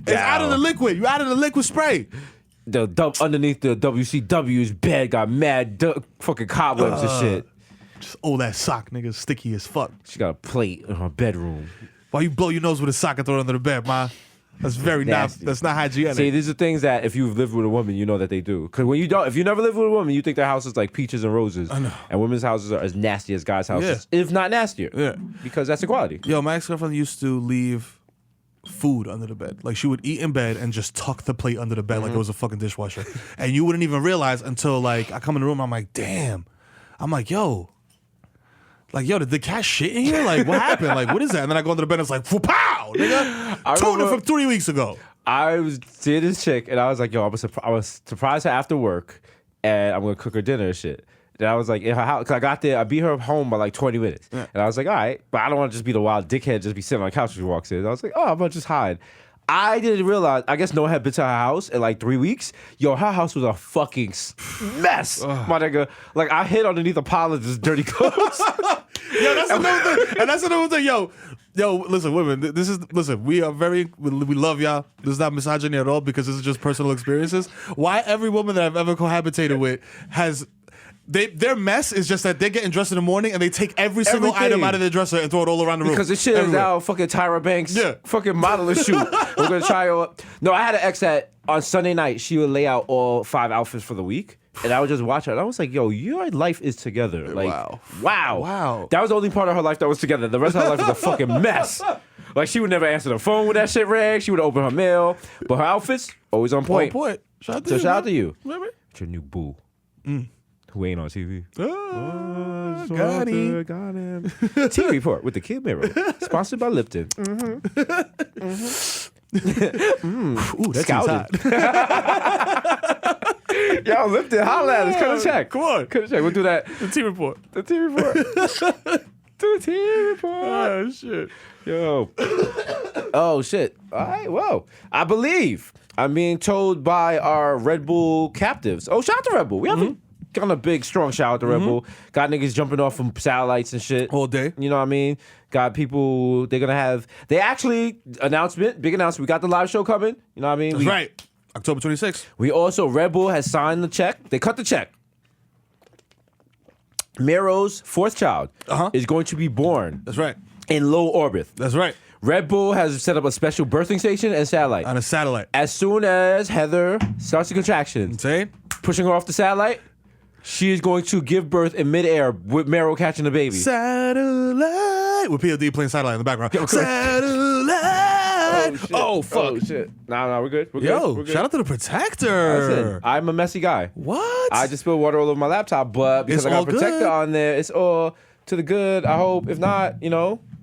Speaker 1: It's out of the liquid. You out of the liquid spray.
Speaker 3: The underneath the WCW's bed got mad fucking cobwebs and shit.
Speaker 1: Just old ass sock, nigga, sticky as fuck.
Speaker 3: She got a plate in her bedroom.
Speaker 1: Why you blow your nose with a sock and throw it under the bed, ma? That's very not.
Speaker 3: Nasty.
Speaker 1: That's not hygienic.
Speaker 3: See, these are things that if you've lived with a woman, you know that they do. Because when you don't, if you never lived with a woman, you think their house is like peaches and roses. I
Speaker 1: know.
Speaker 3: And women's houses are as nasty as guys' houses, if not nastier.
Speaker 1: Yeah.
Speaker 3: Because that's equality.
Speaker 1: Yo, my ex-girlfriend used to leave food under the bed. Like she would eat in bed and just tuck the plate under the bed like it was a fucking dishwasher. And you wouldn't even realize until like I come in the room, I'm like, damn. I'm like, yo. Like, yo, did the cat shit in here? Like, what happened? Like, what is that? And then I go under the bed and it's like, pow, nigga. Tuna from 3 weeks ago.
Speaker 3: I was seeing this chick, and I was like, yo, I was surprised her after work, and I'm going to cook her dinner and shit. And I was like, in her house, 'cause I got there, I beat her home by like 20 minutes. And I was like, all right, but I don't want to just be the wild dickhead, just be sitting on the couch when she walks in. I was like, oh, I'm going to just hide. I didn't realize, I guess no one had been to her house in like 3 weeks. Yo, her house was a fucking mess, my nigga. Like, I hid underneath a pile of this dirty clothes.
Speaker 1: Yo, that's another thing. And that's another thing. Yo, listen, women, listen, we love y'all. This is not misogyny at all because this is just personal experiences. Why every woman that I've ever cohabitated with has... their mess is just that they're getting dressed in the morning and they take every single
Speaker 3: Everything.
Speaker 1: item out of their dresser and throw it all around the room.
Speaker 3: Because this shit is
Speaker 1: Everywhere.
Speaker 3: now fucking Tyra Banks
Speaker 1: Yeah.
Speaker 3: fucking modeling shoot. We're going to try her up. No, I had an ex that on Sunday night, she would lay out all 5 outfits for the week. And I would just watch her. And I was like, yo, your life is together. Like, wow. That was the only part of her life that was together. The rest of her life was a fucking mess. Like, she would never answer the phone when that shit rang. She would open her mail. But her outfits, always on point.
Speaker 1: On point. Shout out to
Speaker 3: So
Speaker 1: you.
Speaker 3: shout out to you.
Speaker 1: Remember?
Speaker 3: It's your new boo. Who ain't on TV.
Speaker 1: Got him.
Speaker 3: Got him. Tea Report with the Kid Mero. Sponsored by Lipton.
Speaker 1: Ooh, that's
Speaker 3: Scouted.
Speaker 1: hot.
Speaker 3: Yo, Lipton, holla at us. Cut a check.
Speaker 1: Come on.
Speaker 3: Cut a check. We'll do that.
Speaker 1: The Tea Report.
Speaker 3: The Tea Report. The Tea Report.
Speaker 1: Oh, shit.
Speaker 3: Yo. Oh, shit. All right, whoa. I believe I'm being told by our Red Bull captives. Oh, shout out to Red Bull. We haven't gotten a big, strong shout out to Red Bull. Got niggas jumping off from satellites and shit.
Speaker 1: All day.
Speaker 3: You know what I mean? Got people, they're going to have, big announcement. We got the live show coming. You know what I mean?
Speaker 1: That's right. October 26th.
Speaker 3: We also, Red Bull has signed the check. They cut the check. Mero's fourth child is going to be born
Speaker 1: That's right.
Speaker 3: in low orbit.
Speaker 1: That's right.
Speaker 3: Red Bull has set up a special birthing station and satellite.
Speaker 1: On a satellite.
Speaker 3: As soon as Heather starts the contractions,
Speaker 1: Say?
Speaker 3: pushing her off the satellite, she is going to give birth in midair with Mero catching the baby.
Speaker 1: Satellite. With POD playing satellite in the background. Satellite.
Speaker 3: Oh, fuck. Oh, shit. Nah, we're good. We're good.
Speaker 1: Yo,
Speaker 3: We're good.
Speaker 1: shout out to the protector.
Speaker 3: Listen, I'm a messy guy.
Speaker 1: What?
Speaker 3: I just spilled water all over my laptop, but because
Speaker 1: It's
Speaker 3: I got
Speaker 1: all
Speaker 3: a protector
Speaker 1: good.
Speaker 3: on there, it's all to the good. I hope. If not,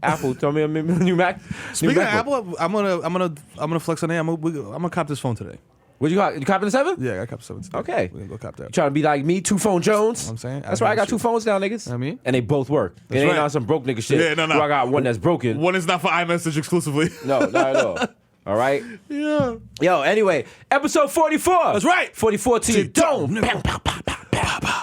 Speaker 3: Apple, tell me a new Mac.
Speaker 1: Speaking of Apple, I'm gonna flex on it. I'm gonna cop this phone today.
Speaker 3: What you got? You copping the 7?
Speaker 1: Yeah, I copped 7 today.
Speaker 3: Okay.
Speaker 1: We're gonna go cop that.
Speaker 3: You trying to be like me, 2 phone Jones?
Speaker 1: I'm saying.
Speaker 3: That's why I got 2 phones now, niggas.
Speaker 1: I mean?
Speaker 3: And they both work. It ain't
Speaker 1: right.
Speaker 3: on some broke nigga shit.
Speaker 1: Yeah, no.
Speaker 3: Where I got one that's broken.
Speaker 1: One is not for iMessage exclusively.
Speaker 3: No, not at all. All right?
Speaker 1: Yeah.
Speaker 3: Yo, anyway, episode 44.
Speaker 1: That's right.
Speaker 3: 44 to your dome.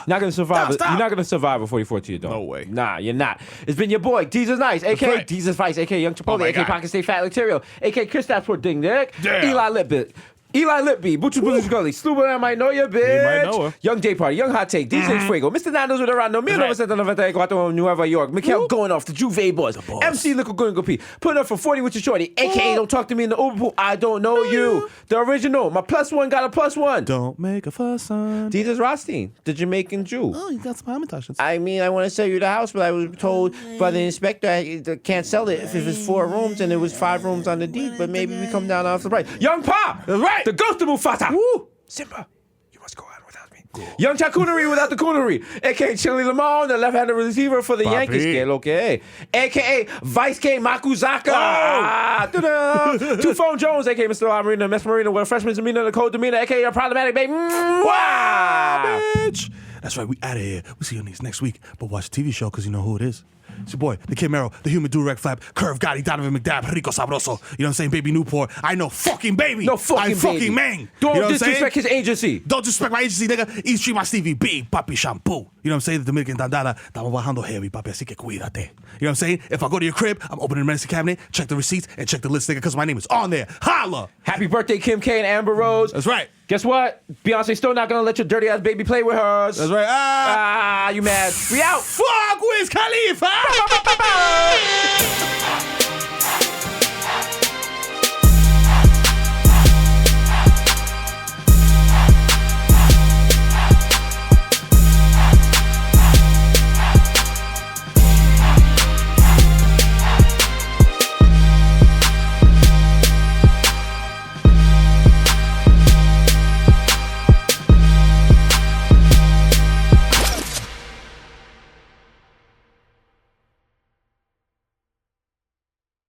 Speaker 3: Not gonna survive.
Speaker 1: Stop.
Speaker 3: You're not gonna survive a 44 to your dome.
Speaker 1: No way.
Speaker 3: Nah, you're not. It's been your boy, Desus Nice, aka
Speaker 1: right.
Speaker 3: Desus Vice, aka Young Chipotle,
Speaker 1: my
Speaker 3: aka
Speaker 1: God.
Speaker 3: Pocket State Fat Lacterio, aka Chris Dashboard Ding Dick,
Speaker 1: Yeah.
Speaker 3: Eli Lipby, Butcher Bullish Gully, Sluber, I might know ya, bitch.
Speaker 1: might know her.
Speaker 3: Young J Party, Young Hot Take, DJ Fuego, Mr. Nando's with Arando, 1994 Nueva York, Mikhail going off, the Juve Boys, MC Liquid Gungo P, putting up for 40 with your shorty, aka Don't Talk to Me in the Uber Pool, I Don't Know You, the original, my +1 got a +1.
Speaker 1: Don't make a fuss on.
Speaker 3: Desus Rothstein, the Jamaican Jew.
Speaker 1: Oh, you got some Hamantashes.
Speaker 3: I mean, I want to sell you the house, but I was told by the inspector I can't sell it if it's 4 rooms and it was 5 rooms on the deed, but maybe we come down off the price. Young Pa!
Speaker 1: That's right.
Speaker 3: The ghost of Mufasa! Woo! Simba, you must go on without me. Young Chacoonery without the coonery, a.k.a. Chili Lamone, the left-handed receiver for the
Speaker 1: Papi.
Speaker 3: Yankees, que lo que es. A.k.a. Vice K. Makuzaka. Ah, ta-da. Two Phone Jones, a.k.a. Mr. La Marina, Miss Marina, with a freshman's demeanor, the cold demeanor, a.k.a. a problematic baby. Wow!
Speaker 1: Bitch. That's right, we out of here. We'll see you next week. But watch the TV show because you know who it is. It's your boy, the Kid Mero, the human do-rag flap, Curve Gotti, Donovan McDab, Rico Sabroso. You know what I'm saying? Baby Newport. I know fucking baby.
Speaker 3: No fucking
Speaker 1: I
Speaker 3: baby.
Speaker 1: fucking man.
Speaker 3: Don't
Speaker 1: you know what I'm saying?
Speaker 3: disrespect his agency.
Speaker 1: Don't disrespect my agency, nigga. Eat Street, my Stevie B, Papi Shampoo. You know what I'm saying? The Dominican Dandada. Estamos bajando heavy, papi, así que cuídate. You know what I'm saying? If I go to your crib, I'm opening the medicine cabinet, check the receipts, and check the list, nigga, because my name is on there. Holla!
Speaker 3: Happy birthday, Kim K and Amber Rose.
Speaker 1: That's right.
Speaker 3: Guess what? Beyonce still not gonna let your dirty ass baby play with hers.
Speaker 1: That's right.
Speaker 3: Ah, you mad? We out.
Speaker 1: Fuck Wiz Khalifa!